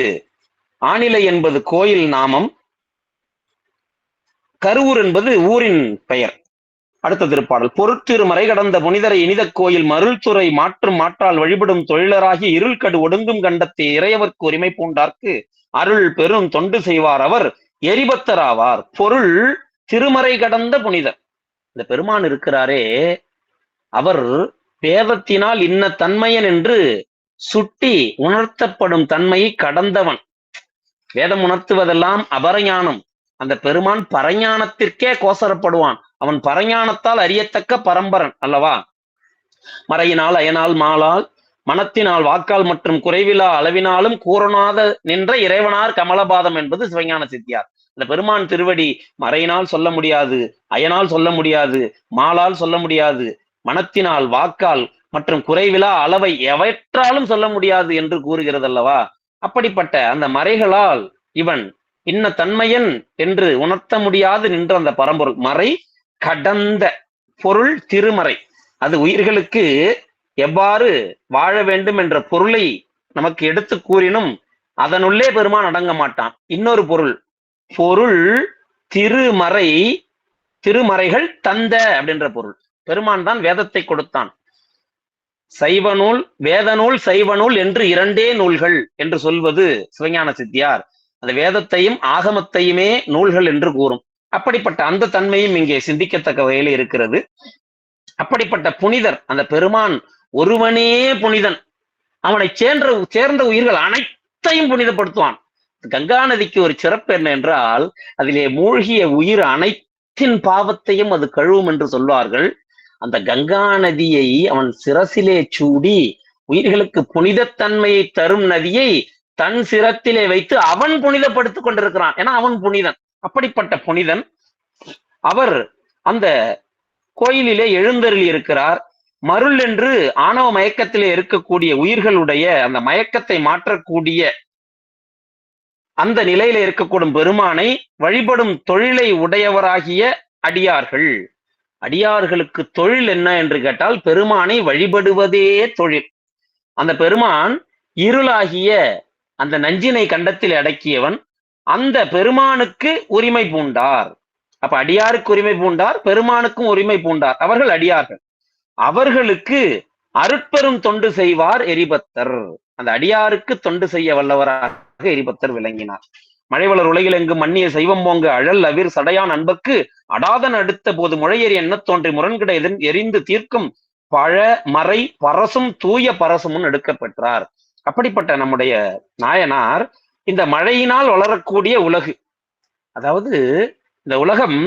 ஆணிலை என்பது கோயில் நாமம், கருவூர் என்பது ஊரின் பெயர். அடுத்த திருப்பாடல். பொருட்திருமறை கடந்த புனிதரை இனித கோயில் மருள்துறை மாற்றும் மாற்றால் வழிபடும் தொழிலராகி இருள் கடு ஒடுங்கும் கண்டத்தை இறையவர்க்கு உரிமை பூண்டார்க்கு அருள் பெரும் தொண்டு செய்வார் அவர் எரிபத்தராவார். பொருள் திருமறை கடந்த புனிதர். இந்த பெருமான் இருக்கிறாரே, அவர் வேதத்தினால் இன்ன தன்மையன் என்று சுட்டி உணர்த்தப்படும் தன்மையை கடந்தவன். வேதம் உணர்த்துவதெல்லாம் அபரஞானம். அந்த பெருமான் பரஞானத்திற்கே கோசரப்படுவான். அவன் பரஞானத்தால் அறியத்தக்க பரம்பரன் அல்லவா. மறையினால் அயனால் மாலால் மனத்தினால் வாக்கால் மற்றும் குறைவிலா அளவினாலும் கூறனாத நின்ற இறைவனார் கமலபாதம் என்பது சிவஞான சித்தியார். இந்த பெருமான் திருவடி மறையினால் சொல்ல முடியாது, அயனால் சொல்ல முடியாது, மாலால் சொல்ல முடியாது, மனத்தினால் வாக்கால் மற்றும் குறைவிலா அளவை எவற்றாலும் சொல்ல முடியாது என்று கூறுகிறது அல்லவா. அப்படிப்பட்ட அந்த மறைகளால் இவன் இன்ன தன்மையன் என்று உணர்த்த முடியாது நின்ற அந்த பரம்பொருள். மறை கடந்த பொருள் திருமறை. அது உயிர்களுக்கு எவ்வாறு வாழ வேண்டும் என்ற பொருளை நமக்கு எடுத்து கூறினும் அதனுள்ளே பெருமான் அடங்க மாட்டான். இன்னொரு பொருள், பொருள் திருமறை, திருமறைகள் தந்த அப்படின்ற பொருள். பெருமான் தான் வேதத்தை கொடுத்தான். சைவ நூல், வேத நூல், சைவ நூல் என்று இரண்டே நூல்கள் என்று சொல்வது சிவஞான சித்தியார். அந்த வேதத்தையும் ஆகமத்தையுமே நூல்கள் என்று கூறும். அப்படிப்பட்ட அந்த தன்மையும் இங்கே சிந்திக்கத்தக்க வகையில் இருக்கிறது. அப்படிப்பட்ட புனிதர் அந்த பெருமான் ஒருவனே புனிதன். அவனை சேர்ந்த உயிர்கள் அனைத்தையும் புனிதப்படுத்துவான். கங்கா நதிக்கு ஒரு சிறப்பு என்ன என்றால், அதிலே மூழ்கிய உயிர் அனைத்தின் பாவத்தையும் அது கழுவும் என்று சொல்வார்கள். அந்த கங்கா நதியை அவன் சிரசிலே சூடி உயிர்களுக்கு புனிதத்தன்மையை தரும் நதியை தன் சிரத்திலே வைத்து அவன் புனிதப்படுத்திக் கொண்டிருக்கிறான். ஏன்னா அவன் புனிதன். அப்படிப்பட்ட புனிதன் அவர் அந்த கோயிலிலே எழுந்தருளி இருக்கிறார். மருள் என்று ஆணவ மயக்கத்திலே இருக்கக்கூடிய உயிர்களுடைய அந்த மயக்கத்தை மாற்றக்கூடிய அந்த நிலையில இருக்கக்கூடும் பெருமானை வழிபடும் தொழிலை உடையவராகிய அடியார்கள். அடியார்களுக்கு தொழில் என்ன என்று கேட்டால் பெருமானை வழிபடுவதே தொழில். அந்த பெருமான் இருளாகிய அந்த நஞ்சினை கண்டத்தில் அடக்கியவன். அந்த பெருமானுக்கு உரிமை பூண்டார். அப்ப அடியாருக்கு உரிமை பூண்டார், பெருமானுக்கும் உரிமை பூண்டார். அவர்கள் அடியார்கள். அவர்களுக்கு அருட்பெரும் தொண்டு செய்வார் எரிபத்தர். அந்த அடியாருக்கு தொண்டு செய்ய வல்லவராக எரிபத்தர் விளங்கினார். மழைவளர் உலகில் எங்கும் மன்னிய செய்வம் போங்க அழல் அவிர் சடையான் அன்பர்க்கு அடாதன் அடுத்த போது முழையேறி என்ன தோன்றி முரண்கிட எரிந்து தீர்க்கும் பழ மறை பரசும் தூய பரசுமுன் எடுக்கப்பெற்றார். அப்படிப்பட்ட நம்முடைய நாயனார் இந்த மழையினால் வளரக்கூடிய உலகு, அதாவது இந்த உலகம்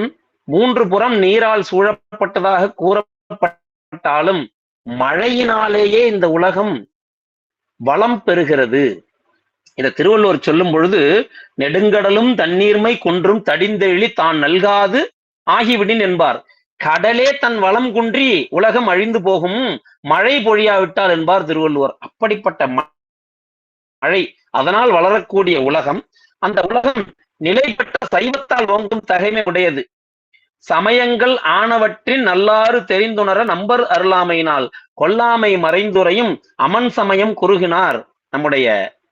3 புறம் நீரால் சூழப்பட்டதாக கூறப்பட்டாலும் மழையினாலேயே இந்த உலகம் வளம் பெறுகிறது. இந்த திருவள்ளுவர் சொல்லும் பொழுது, நெடுங்கடலும் தண்ணீர்மை குன்றும் தடிந்தெழி தான் நல்காது ஆகிவிடின் என்பார். கடலே தன் வளம் குன்றி உலகம் அழிந்து போகும், மழை பொழியாவிட்டால் என்பார் திருவள்ளுவர். அப்படிப்பட்ட மழை, அதனால் வளரக்கூடிய உலகம், அந்த உலகம் நிலை பெற்ற சைவத்தால் ஓங்கும் தகைமை உடையது. சமயங்கள் ஆனவற்றின் நல்லாறு தெரிந்துணர நம்பர் அருளாமையினால் கொல்லாமை மறைந்துரையும் அமன் சமயம் குறுகினார் நம்முடைய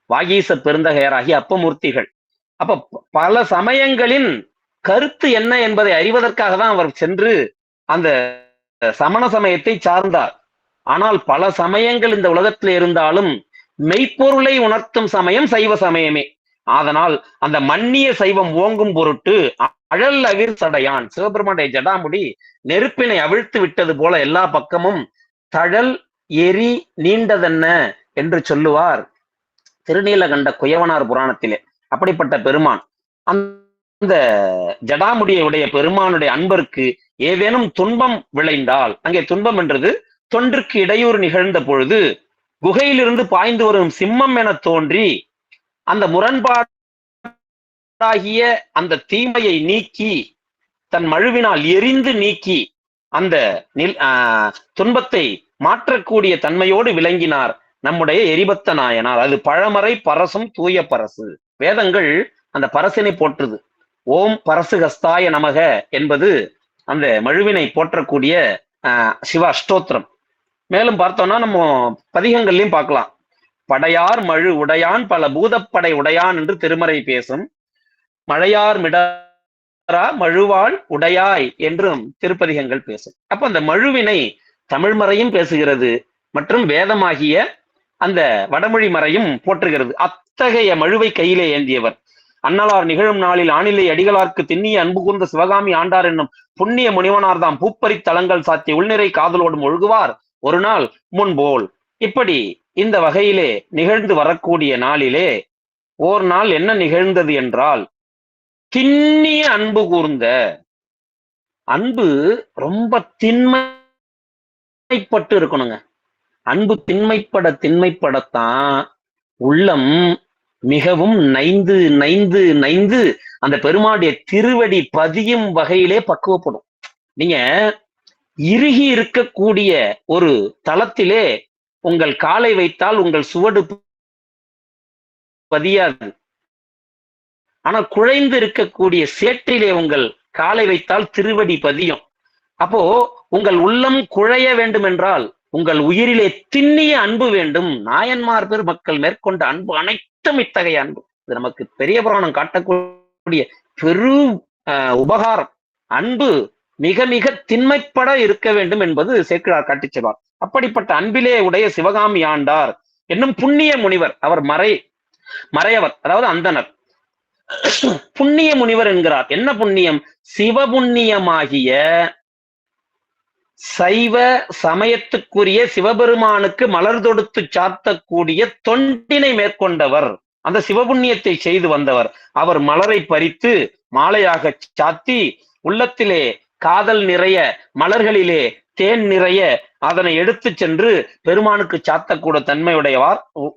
வாகீச பெருந்தகையராகிய அப்பமூர்த்திகள். அப்ப பல சமயங்களின் கருத்து என்ன என்பதை அறிவதற்காக தான் அவர் சென்று அந்த சமண சமயத்தை சார்ந்தார். ஆனால் பல சமயங்கள் இந்த உலகத்தில் இருந்தாலும் மெய்ப்பொருளை உணர்த்தும் சமயம் சைவ சமயமே. அதனால் அந்த மன்னிய சைவம் ஓங்கும் பொருட்டு அழல் அவிர் சடையான், சிவபெருமானுடைய ஜடாமுடி நெருப்பினை அவிழ்த்து விட்டது போல எல்லா பக்கமும் தழல் எரி நீண்டதென்ன என்று சொல்லுவார் திருநீலகண்ட குயவனார் புராணத்திலே. அப்படிப்பட்ட பெருமான், அந்த ஜடாமுடியை உடைய பெருமானுடைய அன்பருக்கு ஏதேனும் துன்பம் விளைந்தால், அங்கே துன்பம் என்றது தொன்றுக்கு இடையூறு நிகழ்ந்த பொழுது குகையிலிருந்து பாய்ந்து வரும் சிம்மம் என தோன்றி அந்த முரண்பாடாகிய அந்த தீமையை நீக்கி தன் மழுவினால் எரிந்து நீக்கி அந்த துன்பத்தை மாற்றக்கூடிய தன்மையோடு விளங்கினார் நம்முடைய எரிபத்த நாயனார். அது பழமறை பரசும் தூய பரசு. வேதங்கள் அந்த பரசினை போற்றுது. ஓம் பரசு ஹஸ்தாய நமக என்பது அந்த மழுவினை போற்றக்கூடிய சிவ அஷ்டோத்திரம். மேலும் பார்த்தோம்னா நம்ம பதிகங்கள்லையும் பார்க்கலாம். படையார் மழு உடையான் பல பூதப்படை உடையான் என்று திருமறை பேசும். மழையார் மிட மழுவாள் உடையாய் என்றும் திருப்பதிகங்கள் பேசும். அப்ப அந்த மழுவினை தமிழ் மறையும் பேசுகிறது மற்றும் வேதமாகிய அந்த வடமொழி மறையும் போற்றுகிறது. அத்தகைய மழுவை கையிலே ஏந்தியவர். அன்னலார் நிகழும் நாளில் ஆணிலை அடிகளார்க்கு திண்ணிய அன்பு கூர்ந்த சிவகாமி ஆண்டார் என்னும் புண்ணிய முனிவனார் தாம் பூப்பறி தலங்கள் சாத்தி உள்நிறை காதலோடும் ஒழுகுவார் ஒரு நாள் முன்போல். இப்படி இந்த வகையிலே நிகழ்ந்து வரக்கூடிய நாளிலே ஓர் நாள் என்ன நிகழ்ந்தது என்றால், திண்ணிய அன்பு கூர்ந்த அன்பு ரொம்ப திண்மைப்பட்டு இருக்கணுங்க. அன்பு திண்மைப்படத்தான் உள்ளம் மிகவும் நைந்து நைந்து நைந்து அந்த பெருமாளுடைய திருவடி பதியும் வகையிலே பக்குவப்படும். நீங்க இறுகி இருக்கக்கூடிய ஒரு தளத்திலே உங்கள் காலை வைத்தால் உங்கள் சுவடு பதியாது. ஆனா குழைந்து இருக்கக்கூடிய சேற்றிலே உங்கள் காலை வைத்தால் திருவடி பதியும். அப்போ உங்கள் உள்ளம் குழைய வேண்டும் என்றால் உங்கள் உயிரிலே திண்ணிய அன்பு வேண்டும். நாயன்மார் பெருமக்கள் மேற்கொண்ட அன்பு அனைத்தும் இத்தகைய அன்பு. இது நமக்கு பெரிய புராணம் காட்டக்கூடிய பெரும் உபகாரம். அன்பு மிக மிக திண்மைப்பட இருக்க வேண்டும் என்பது சேக்கிழார் காட்டிச் செல்வார். அப்படிப்பட்ட அன்பிலே உடைய சிவகாமி ஆண்டார் என்னும் புண்ணிய முனிவர். அவர் மறையவர், அதாவது அந்தனர். புண்ணிய முனிவர் என்கிறார். என்ன புண்ணியம்? சிவபுண்ணியமாகிய சைவ சமயத்துக்குரிய சிவபெருமானுக்கு மலர் தொடுத்து சாத்தக்கூடிய தொண்டினை மேற்கொண்டவர். அந்த சிவபுண்ணியத்தை செய்து வந்தவர். அவர் மலரை பறித்து மாலையாக சாத்தி உள்ளத்திலே காதல் நிறைய, மலர்களிலே தேன் நிறைய அதனை எடுத்து சென்று பெருமானுக்கு சாத்தக்கூட தன்மை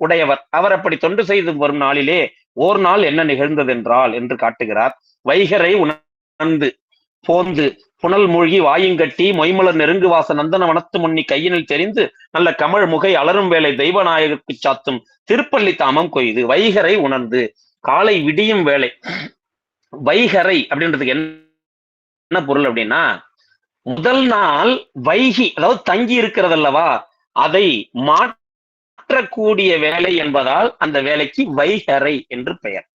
உடையவர். அவர் அப்படி தொண்டு செய்து வரும் நாளிலே ஓர் நாள் என்ன நிகழ்ந்தது என்றால் என்று காட்டுகிறார். வைகரை உணர்ந்து போந்து புனல் மூழ்கி வாயுங்கட்டி மொய்மலர் நெருங்கு வாச நந்தன வனத்து முன்னி கையினில் தெரிந்து நல்ல கமழ் முகை அலரும் வேலை தெய்வநாயகருக்கு சாத்தும் திருப்பள்ளி தாமம் கொய்து. வைகரை உணர்ந்து, காலை விடியும் வேலை. வைகரை அப்படின்றதுக்கு என்ன பொருள் அப்படின்னா, முதல் நாள் வைகி, அதாவது தங்கி இருக்கிறது அல்லவா, அதை மாற்றக்கூடிய வேலை என்பதால் அந்த வேலைக்கு வைகரை என்று பெயர்.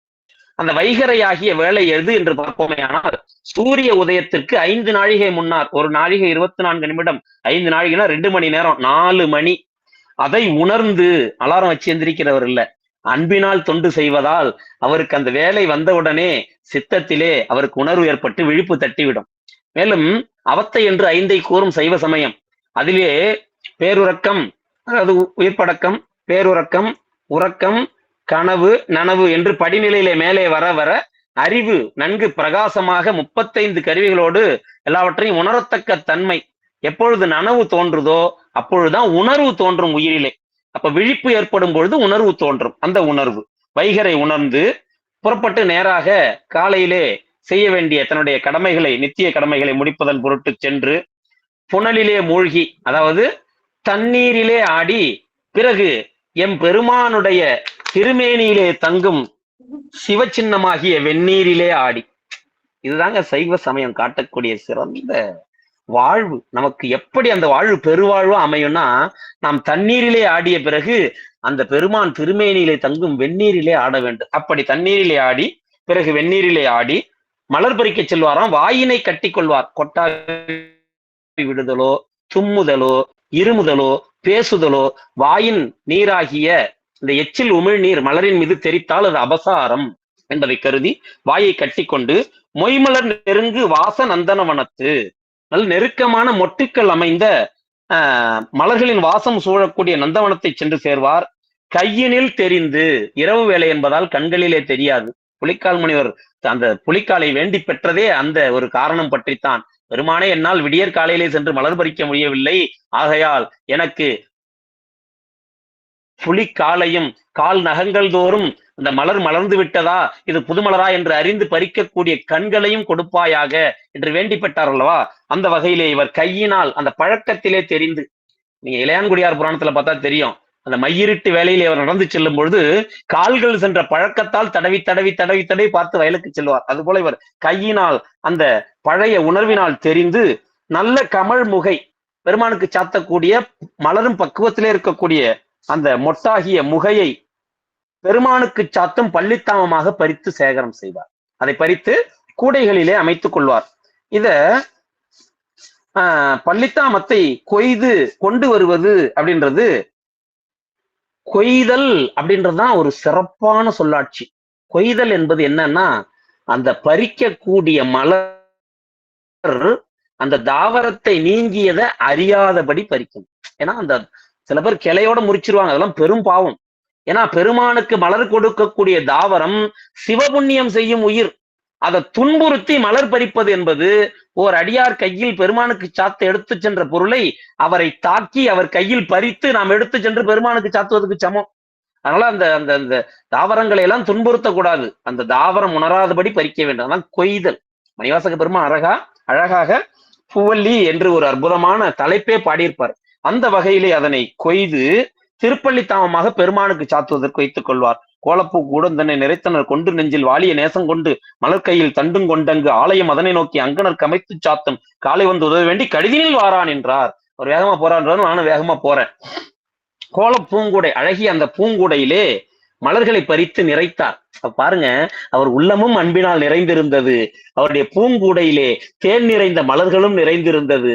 அந்த வைகரை ஆகிய வேலை எது என்று பார்ப்போமே ஆனால், சூரிய உதயத்திற்கு 5 நாழிகை முன்னார், ஒரு நாழிகை 24 நிமிடம், 5 நாழிகைனா 2 மணி நேரம், 4 மணி. அதை உணர்ந்து, அலாரம் வச்சு எந்திரிக்கிறவர் இல்ல, அன்பினால் தொண்டு செய்வதால் அவருக்கு அந்த வேலை வந்தவுடனே சித்தத்திலே அவருக்கு உணர்வு ஏற்பட்டு விழிப்பு தட்டிவிடும். மேலும் அவத்தை என்று 5ஐ கூறும் சைவ சமயம். அதிலே பேருறக்கம், அதாவது உயிர்ப்படக்கம், பேருறக்கம், உறக்கம், கனவு, நனவு என்று படிநிலையிலே மேலே வர வர அறிவு நன்கு பிரகாசமாக 35 கருவிகளோடு எல்லாவற்றையும் உணரத்தக்க தன்மை. எப்பொழுது நனவு தோன்றுதோ அப்பொழுதுதான் உணர்வு தோன்றும் உயிரிலே. அப்ப விழிப்பு ஏற்படும் பொழுது உணர்வு தோன்றும். அந்த உணர்வு வைகரை உணர்ந்து புறப்பட்டு நேராக காலையிலே செய்ய வேண்டிய தன்னுடைய கடமைகளை, நித்திய கடமைகளை முடிப்பதன் பொருட்டு சென்று புனலிலே மூழ்கி, அதாவது தண்ணீரிலே ஆடி, பிறகு எம் பெருமானுடைய திருமேனியிலே தங்கும் சிவச்சின்னமாகிய வெந்நீரிலே ஆடி. இதுதாங்க சைவ சமயம் காட்டக்கூடிய சிறந்த வாழ்வு. நமக்கு எப்படி அந்த வாழ்வு பெருவாழ்வு அமையும்னா, நாம் தண்ணீரிலே ஆடிய பிறகு அந்த பெருமான் திருமேனியிலே தங்கும் வெந்நீரிலே ஆட வேண்டும். அப்படி தண்ணீரிலே ஆடி பிறகு வெந்நீரிலே ஆடி மலர் பறிக்க செல்வாராம். வாயினை கட்டி கொள்வார். கொட்டாவி விடுதலோ, தும்முதலோ, இருமுதலோ, பேசுதலோ, வாயின் நீராகிய இந்த எச்சில் உமிழ்நீர் மலரின் மீது தெரித்தால் அது அபசாரம் என்பதை கருதி வாயை கட்டி கொண்டு மொய்மலர் நெருங்கு வாச நந்தனவனத்து, நல்ல நெருக்கமான மொட்டுக்கள் அமைந்த மலர்களின் வாசம் சூழக்கூடிய நந்தவனத்தை சென்று சேர்வார். கையினில் தெரிந்து, இரவு வேலை என்பதால் கண்களிலே தெரியாது. புலிக்கால் முனிவர் அந்த புலிக்காலை வேண்டி பெற்றதே அந்த ஒரு காரணம் பற்றித்தான். பெருமானே, என்னால் விடியற் காலையிலே சென்று மலர் பறிக்க முடியவில்லை, ஆகையால் எனக்கு புலிக்காலையும் கால் நகங்கள் தோறும் இந்த மலர் மலர்ந்து விட்டதா, இது புதுமலரா என்று அறிந்து பறிக்கக்கூடிய கண்களையும் கொடுப்பாயாக என்று வேண்டி பெற்றார் அல்லவா. அந்த வகையிலே இவர் கையினால் அந்த பழக்கத்திலே தெரிந்து, நீங்க இளையான்குடியார் புராணத்துல பார்த்தா தெரியும், அந்த மையிருட்டு வேலையில் அவர் நடந்து செல்லும் பொழுது கால்கள் சென்ற பழக்கத்தால் தடவி தடவி தடவி தடவி பார்த்து வயலுக்கு செல்வார். அதுபோல இவர் கையினால் அந்த பழைய உணர்வினால் தெரிந்து நல்ல கமழ் முகை, பெருமானுக்கு சாத்தக்கூடிய மலரும் பக்குவத்திலே இருக்கக்கூடிய அந்த மொட்டாகிய முகையை பெருமானுக்கு சாத்தும் பள்ளித்தாமமாக பறித்து சேகரம் செய்வார். அதை பறித்து கூடைகளிலே அமைத்துக் கொள்வார். இத பள்ளித்தாமத்தை கொய்து கொண்டு வருவது அப்படின்றது, கொய்தல் அப்படின்றதுதான் ஒரு சிறப்பான சொல்லாட்சி. கொய்தல் என்பது என்னன்னா, அந்த பறிக்கக்கூடிய மலர் அந்த தாவரத்தை நீங்கியதை அறியாதபடி பறிக்கும். ஏன்னா அந்த சில பேர் கிளையோட முறிச்சிருவாங்க, அதெல்லாம் பெரும் பாவம். ஏன்னா பெருமானுக்கு மலர் கொடுக்கக்கூடிய தாவரம் சிவபுண்ணியம் செய்யும் உயிர். அதை துன்புறுத்தி மலர் பறிப்பது என்பது ஓர் அடியார் கையில் பெருமானுக்கு சாத்த எடுத்து சென்ற பொருளை அவரை தாக்கி அவர் கையில் பறித்து நாம் எடுத்து சென்று பெருமானுக்கு சாத்துவதற்கு சமம். அதனால அந்த அந்த அந்த தாவரங்களை எல்லாம் துன்புறுத்தக்கூடாது, அந்த தாவரம் உணராதபடி பறிக்க வேண்டும். அதான் கொய்தல். மணிவாசக பெருமான் அழகாக பூவல்லி என்று ஒரு அற்புதமான தலைப்பே பாடியிருப்பார். அந்த வகையிலே அதனை கொய்து திருப்பள்ளி தாமமாக பெருமானுக்கு சாத்துவதற்கு வைத்துக் கொள்வார். கோலப்பூ கூட தன்னை நிறைத்தனர் கொண்டு நெஞ்சில் வாலிய நேசம் கொண்டு மலர் கையில் தண்டும் கொண்டங்கு ஆலயம் அதனை நோக்கி அங்கனர் கமைத்து சாத்தும் காலை வந்து உதவ வேண்டி கடிதினில் வாரான் என்றார். அவர் வேகமா போறான்றாரு, நானும் வேகமா போறேன். கோல பூங்கூடை, அழகிய அந்த பூங்கூடையிலே மலர்களை பறித்து நிறைத்தார். பாருங்க, அவர் உள்ளமும் அன்பினால் நிறைந்திருந்தது. அவருடைய பூங்கூடையிலே தேன் நிறைந்த மலர்களும் நிறைந்திருந்தது.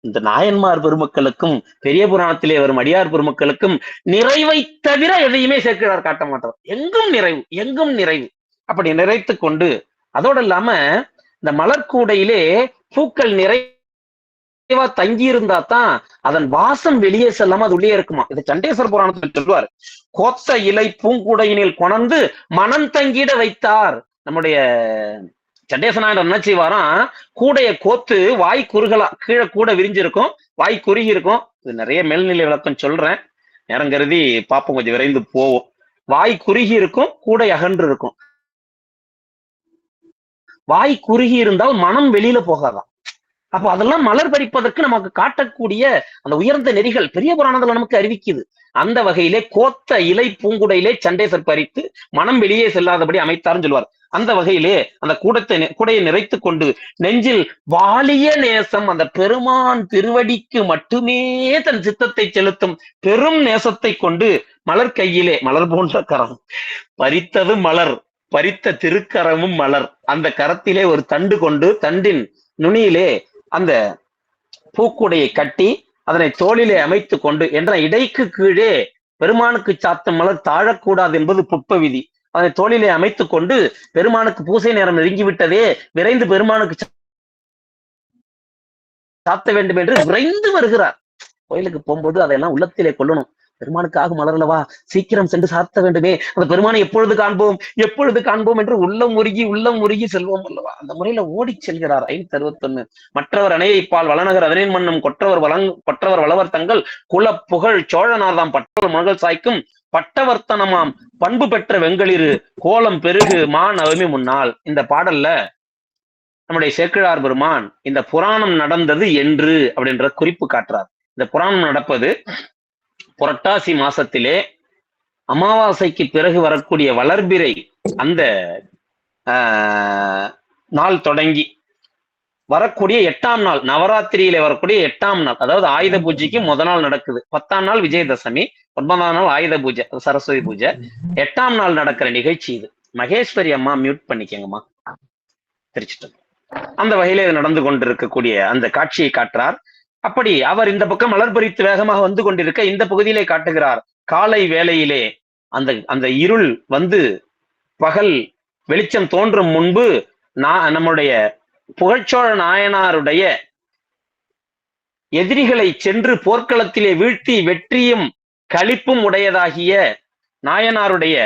இந்த நாயன்மார் பெருமக்களுக்கும் பெரிய புராணத்திலே வரும் அடியார் பெருமக்களுக்கும் நிறைவை தவிர எதையுமே சேர்க்கிறார், காட்ட மாட்டார். எங்கும் நிறைவு, எங்கும் நிறைவு. அப்படி நிறைத்து கொண்டு, அதோடு இல்லாம இந்த மலர்கூடையிலே பூக்கள் நிறைவா தங்கி இருந்தா தான் அதன் வாசம் வெளியே செல்லாம அது உள்ளே இருக்குமா. இது சண்டேஸ்வர புராணத்தில் சொல்வார். கோத்த இலை பூங்கூடையினில் கொணர்ந்து மனம் தங்கிட வைத்தார். நம்முடைய சண்டேசனார் என்ன செய்வாராம், கூடைய கோத்து வாய் குறுகலா, கீழே கூட விரிஞ்சிருக்கும், வாய் குறுகி இருக்கும். இது நிறைய மேல்நிலை விளக்கம் சொல்றேன், நேரம் கருதி பார்ப்போம், கொஞ்சம் விரைந்து போவோம். வாய் குறுகி இருக்கும், கூடை அகன்று இருக்கும். வாய் குறுகி இருந்தால் மனம் வெளியில போகாதான். அப்போ அதெல்லாம் மலர் பறிப்பதற்கு நமக்கு காட்டக்கூடிய அந்த உயர்ந்த நெறிகள் பெரிய புராணத்துல நமக்கு அறிவிக்குது. அந்த வகையிலே கோத்த இலை பூங்குடையிலே சண்டேசர் பறித்து மனம் வெளியே செல்லாதபடி அமைத்தார்னு சொல்லுவார். அந்த வகையிலே அந்த கூடையை நிறைத்து கொண்டு நெஞ்சில் வாலிய நேசம், அந்த பெருமான் திருவடிக்கு மட்டுமே தன் சித்தத்தை செலுத்தும் பெரும் நேசத்தை கொண்டு மலர் கையிலே, மலர் போன்ற கரம், பறித்தது மலர், பறித்த திருக்கரமும் மலர், அந்த கரத்திலே ஒரு தண்டு கொண்டு தண்டின் நுனியிலே அந்த பூக்கூடையை கட்டி அதனை தோளிலே அமைத்து கொண்டு, என்ற இடைக்கு கீழே பெருமானுக்கு சாத்தும் மலர் தாழக்கூடாது என்பது புட்ப விதி. அதை தோளிலே அமைத்துக் கொண்டு பெருமானுக்கு பூசை நேரம் நெருங்கிவிட்டதே, விரைந்து பெருமானுக்கு சாத்த வேண்டும் என்று விரைந்து வருகிறார். கோயிலுக்கு போகும்போது அதையெல்லாம் உள்ளத்திலே கொள்ளணும். பெருமானுக்காக மலர்லவா, சீக்கிரம் சென்று சாத்த வேண்டுமே, அந்த பெருமானை எப்பொழுது காண்போம் என்று உள்ளம் உருகி செல்வோம் அல்லவா. அந்த முறையில ஓடி செல்கிறார். 561. மற்றவர் அணையைப்பால் வளநகர் அதனின் மன்னும் கொற்றவர் வளவர் தங்கள் குல புகழ் சோழனார்தாம் பற்றவர் மகள் சாய்க்கும் பட்டவர்த்தனமாம் பண்பு பெற்ற வெங்களிரு கோலம் பெருகு மான் அவமி முன்னால். இந்த பாடல்ல நம்முடைய சேக்கிழார் பெருமான் இந்த புராணம் நடந்தது என்று அப்படின்ற குறிப்பு காட்டுறார். இந்த புராணம் நடப்பது புரட்டாசி மாசத்திலே அமாவாசைக்கு பிறகு வரக்கூடிய வளர்பிறை அந்த நாள் தொடங்கி வரக்கூடிய 8ஆம் நாள், நவராத்திரியில வரக்கூடிய 8ஆம் நாள், அதாவது ஆயுத பூஜைக்கு முதல் நாள் நடக்குது. 10ஆம் நாள் விஜயதசமி, 9ஆம் நாள் ஆயுத பூஜை, சரஸ்வதி பூஜை. 8ஆம் நாள் நடக்கிற நிகழ்ச்சி இது. மகேஸ்வரி அம்மா மியூட் பண்ணிக்கங்கம்மா, தெரிச்சுட்டு. அந்த வகையில இது நடந்து கொண்டிருக்கக்கூடிய அந்த காட்சியை காட்டுறார். அப்படி அவர் இந்த பக்கம் மலர் பறித்து வேகமாக வந்து கொண்டிருக்க இந்த பகுதியிலே காட்டுகிறார். காலை வேளையிலே அந்த இருள் வந்து பகல் வெளிச்சம் தோன்றும் முன்பு நம்முடைய புகழ்ச்சோழ நாயனாருடைய எதிரிகளை சென்று போர்க்களத்திலே வீழ்த்தி வெற்றியும் களிப்பும் உடையதாகிய நாயனாருடைய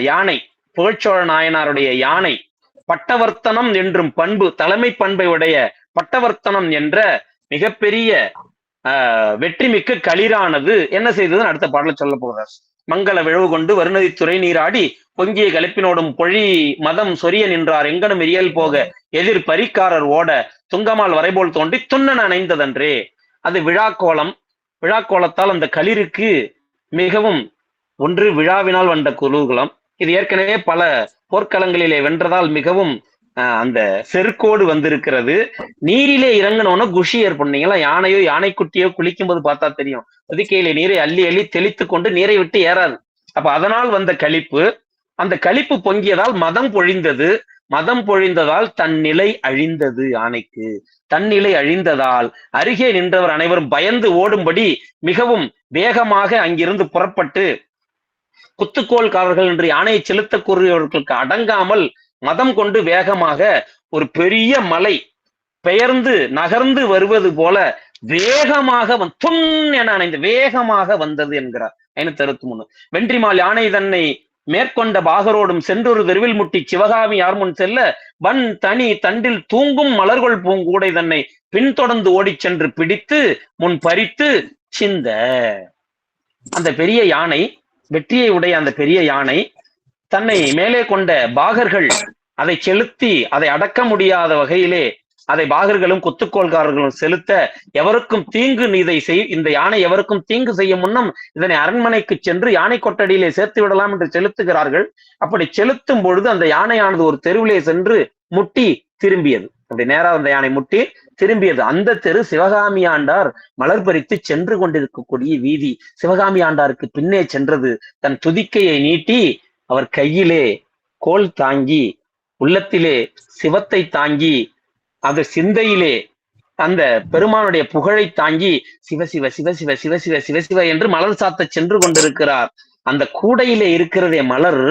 யானை, புகழ்ச்சோழ நாயனாருடைய யானை பட்டவர்த்தனம் என்றும் பண்பு, தலைமை பண்பை உடைய பட்டவர்த்தனம் என்ற மிகப்பெரிய வெற்றி மிக்க களிரானது என்ன செய்ததுன்னு அடுத்த பாடல சொல்ல போகிறார். மங்கள விழவு கொண்டு வருணதி துறை நீராடி பொங்கிய கலப்பினோடும் பொழி மதம் சொரிய நின்றார் எங்கனும் எரியல் போக எதிர் பரிக்காரர் ஓட துங்கமால் வரைபோல் தோன்றி துண்ணன் அணைந்ததன்றே. அது விழாக்கோலம். விழாக்கோலத்தால் அந்த களிருக்கு மிகவும் ஒன்று விழாவினால் வந்த குலூகலம். இது ஏற்கனவே பல போர்க்களங்களிலே வென்றதால் மிகவும் அந்த செருக்கோடு வந்திருக்கிறது. நீரிலே இறங்கினோன்னா குஷி ஏற்படுனீங்களா, யானையோ யானைக்குட்டியோ குளிக்கும் போது பார்த்தா தெரியும், புதுக்கையிலே நீரை அள்ளி அள்ளி தெளித்து கொண்டு நீரை விட்டு ஏறாது. அப்ப அதனால் வந்த களிப்பு. அந்த களிப்பு பொங்கியதால் மதம் பொழிந்தது. மதம் பொழிந்ததால் தன் நிலை அழிந்தது. யானைக்கு தன் நிலை அழிந்ததால் அருகே நின்றவர் அனைவரும் பயந்து ஓடும்படி மிகவும் வேகமாக அங்கிருந்து புறப்பட்டு, குத்துக்கோள்காரர்கள் என்று யானையை செலுத்தக்கூடியவர்களுக்கு அடங்காமல் மதம் கொண்டு வேகமாக ஒரு பெரிய மலை பெயர்ந்து நகர்ந்து வருவது போல வேகமாக துன் என அணைந்து வேகமாக வந்தது என்கிறார் 563. வென்றிமால் யானை தன்னை மேற்கொண்ட பாகரோடும் சென்றொரு தெருவில் முட்டி சிவகாமி யார் முன் செல்ல வன் தனி தண்டில் தூங்கும் மலர்கொள் பூங்கூடை தன்னை பின்தொடர்ந்து ஓடிச் சென்று பிடித்து முன் பறித்து சிந்த. அந்த பெரிய யானை, வெற்றியை உடைய அந்த பெரிய யானை தன்னை மேலே கொண்ட பாகர்கள் அதை செலுத்தி அதை அடக்க முடியாத வகையிலே அதை பாகர்களும் குத்துக்கோள்காரர்களும் செலுத்த, எவருக்கும் தீங்கு இந்த யானை எவருக்கும் தீங்கு செய்யும் முன்னம் இதனை அரண்மனைக்கு சென்று யானை கொட்டடியிலே சேர்த்து விடலாம் என்று செலுத்துகிறார்கள். அப்படி செலுத்தும் பொழுது அந்த யானையானது ஒரு தெருவிலே சென்று முட்டி திரும்பியது. அப்படி நேரா அந்த யானை முட்டி திரும்பியது. அந்த தெரு சிவகாமி ஆண்டார் மலர் பறித்து சென்று கொண்டிருக்கக்கூடிய வீதி. சிவகாமி ஆண்டாருக்கு பின்னே சென்றது. தன் துதிக்கையை நீட்டி அவர் கையிலே கோல் தாங்கி, உள்ளத்திலே சிவத்தை தாங்கி, அது சிந்தையிலே அந்த பெருமானுடைய புகழை தாங்கி சிவ சிவ சிவ சிவ சிவ சிவ சிவ சிவ என்று மலர் சாத்த சென்று கொண்டிருக்கிறார். அந்த கூடையிலே இருக்கிறதே மலர்,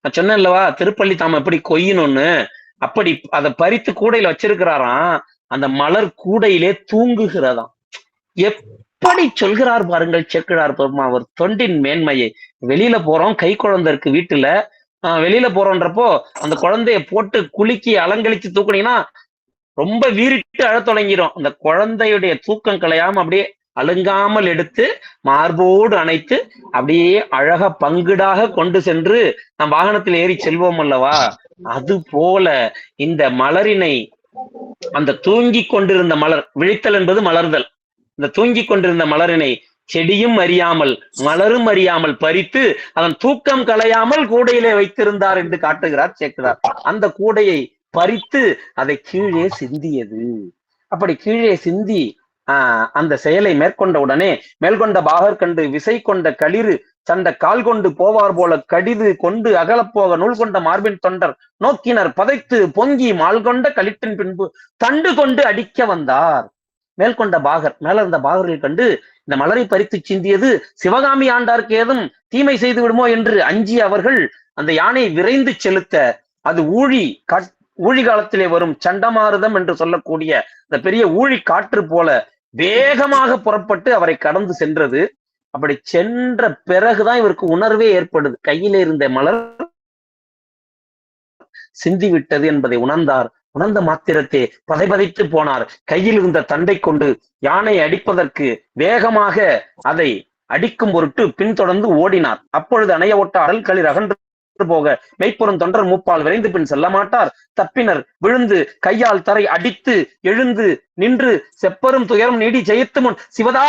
நான் சொன்னேன் அல்லவா திருப்பள்ளி தாம எப்படி கொய்யணும்னு, அப்படி அதை பறித்து கூடையில வச்சிருக்கிறாராம். அந்த மலர் கூடையிலே தூங்குகிறதாம். எப்படி சொல்கிறார் பாருங்கள் சேக்கிழார் பெருமா அவர் தொண்டின் மேன்மையை. வெளியில போறோம், கை குழந்தை இருக்கு வீட்டுல, வெளியில போறோன்றப்போ அந்த குழந்தைய போட்டு குலுக்கி அலங்கழிச்சு தூக்குனீங்கன்னா ரொம்ப வீறிட்டு அழத் தொடங்கிடும். அந்த குழந்தையுடைய தூக்கம் கலையாம அப்படியே அழுங்காமல் எடுத்து மார்போடு அணைத்து அப்படியே அழக பங்குடாக கொண்டு சென்று நம் வாகனத்தில் ஏறி செல்வோம் அல்லவா, அது போல இந்த மலரினை, அந்த தூங்கி கொண்டிருந்த மலர், விழித்தல் என்பது மலர்தல், இந்த தூங்கி கொண்டிருந்த மலரினை செடியும் அறியாமல் மலரும் அறியாமல் பறித்து அதன் தூக்கம் கலையாமல் கூடையிலே வைத்திருந்தார் என்று காட்டுகிறார் சேக்கிழார். அந்த கூடையை பறித்து அதை கீழே சிந்தியது. அப்படி கீழே சிந்தி அந்த செயலை மேற்கொண்ட உடனே மேல்கொண்ட பாகர் கண்டு விசை கொண்ட களிறு சண்ட கால் கொண்டு போவார் போல கடிது கொண்டு அகலப்போக நூல் கொண்ட மார்பின் தொண்டர் நோக்கினர் பதைத்து பொங்கி மால் கொண்ட களிற்றின் பின்பு தண்டு கொண்டு அடிக்க வந்தார். மேல்கொண்ட பாகர், மேல இருந்த பாகர்கள் கண்டு இந்த மலரை பறித்து சிந்தியது சிவகாமி ஆண்டாருக்கு ஏதும் தீமை செய்து விடுமோ என்று அஞ்சி அவர்கள் அந்த யானை விரைந்து செலுத்த, அது ஊழி காலத்திலே வரும் சண்டமாருதம் என்று சொல்லக்கூடிய இந்த பெரிய ஊழி காற்று போல வேகமாக புறப்பட்டு அவரை கடந்து சென்றது. அப்படி சென்ற பிறகுதான் இவருக்கு உணர்வே ஏற்படுது. கையிலே இருந்த மலர் சிந்தி விட்டது என்பதை உணர்ந்தார். உணர்ந்த மாத்திரத்தே பதைபதைத்து போனார். கையில் இருந்த தண்டை கொண்டு யானை அடிப்பதற்கு வேகமாக அதை அடிக்கும் பொருட்டு பின்தொடர்ந்து ஓடினார். அப்பொழுது அணைய ஒட்ட அடல்களில் அகன்று போக மெய்ப்பொருள் தொண்டர் மூப்பால் விரைந்து பின் செல்ல மாட்டார். தப்பினர் விழுந்து கையால் தரை அடித்து எழுந்து நின்று செப்பரும் துயரம் நீடி ஜெயித்து முன் சிவதா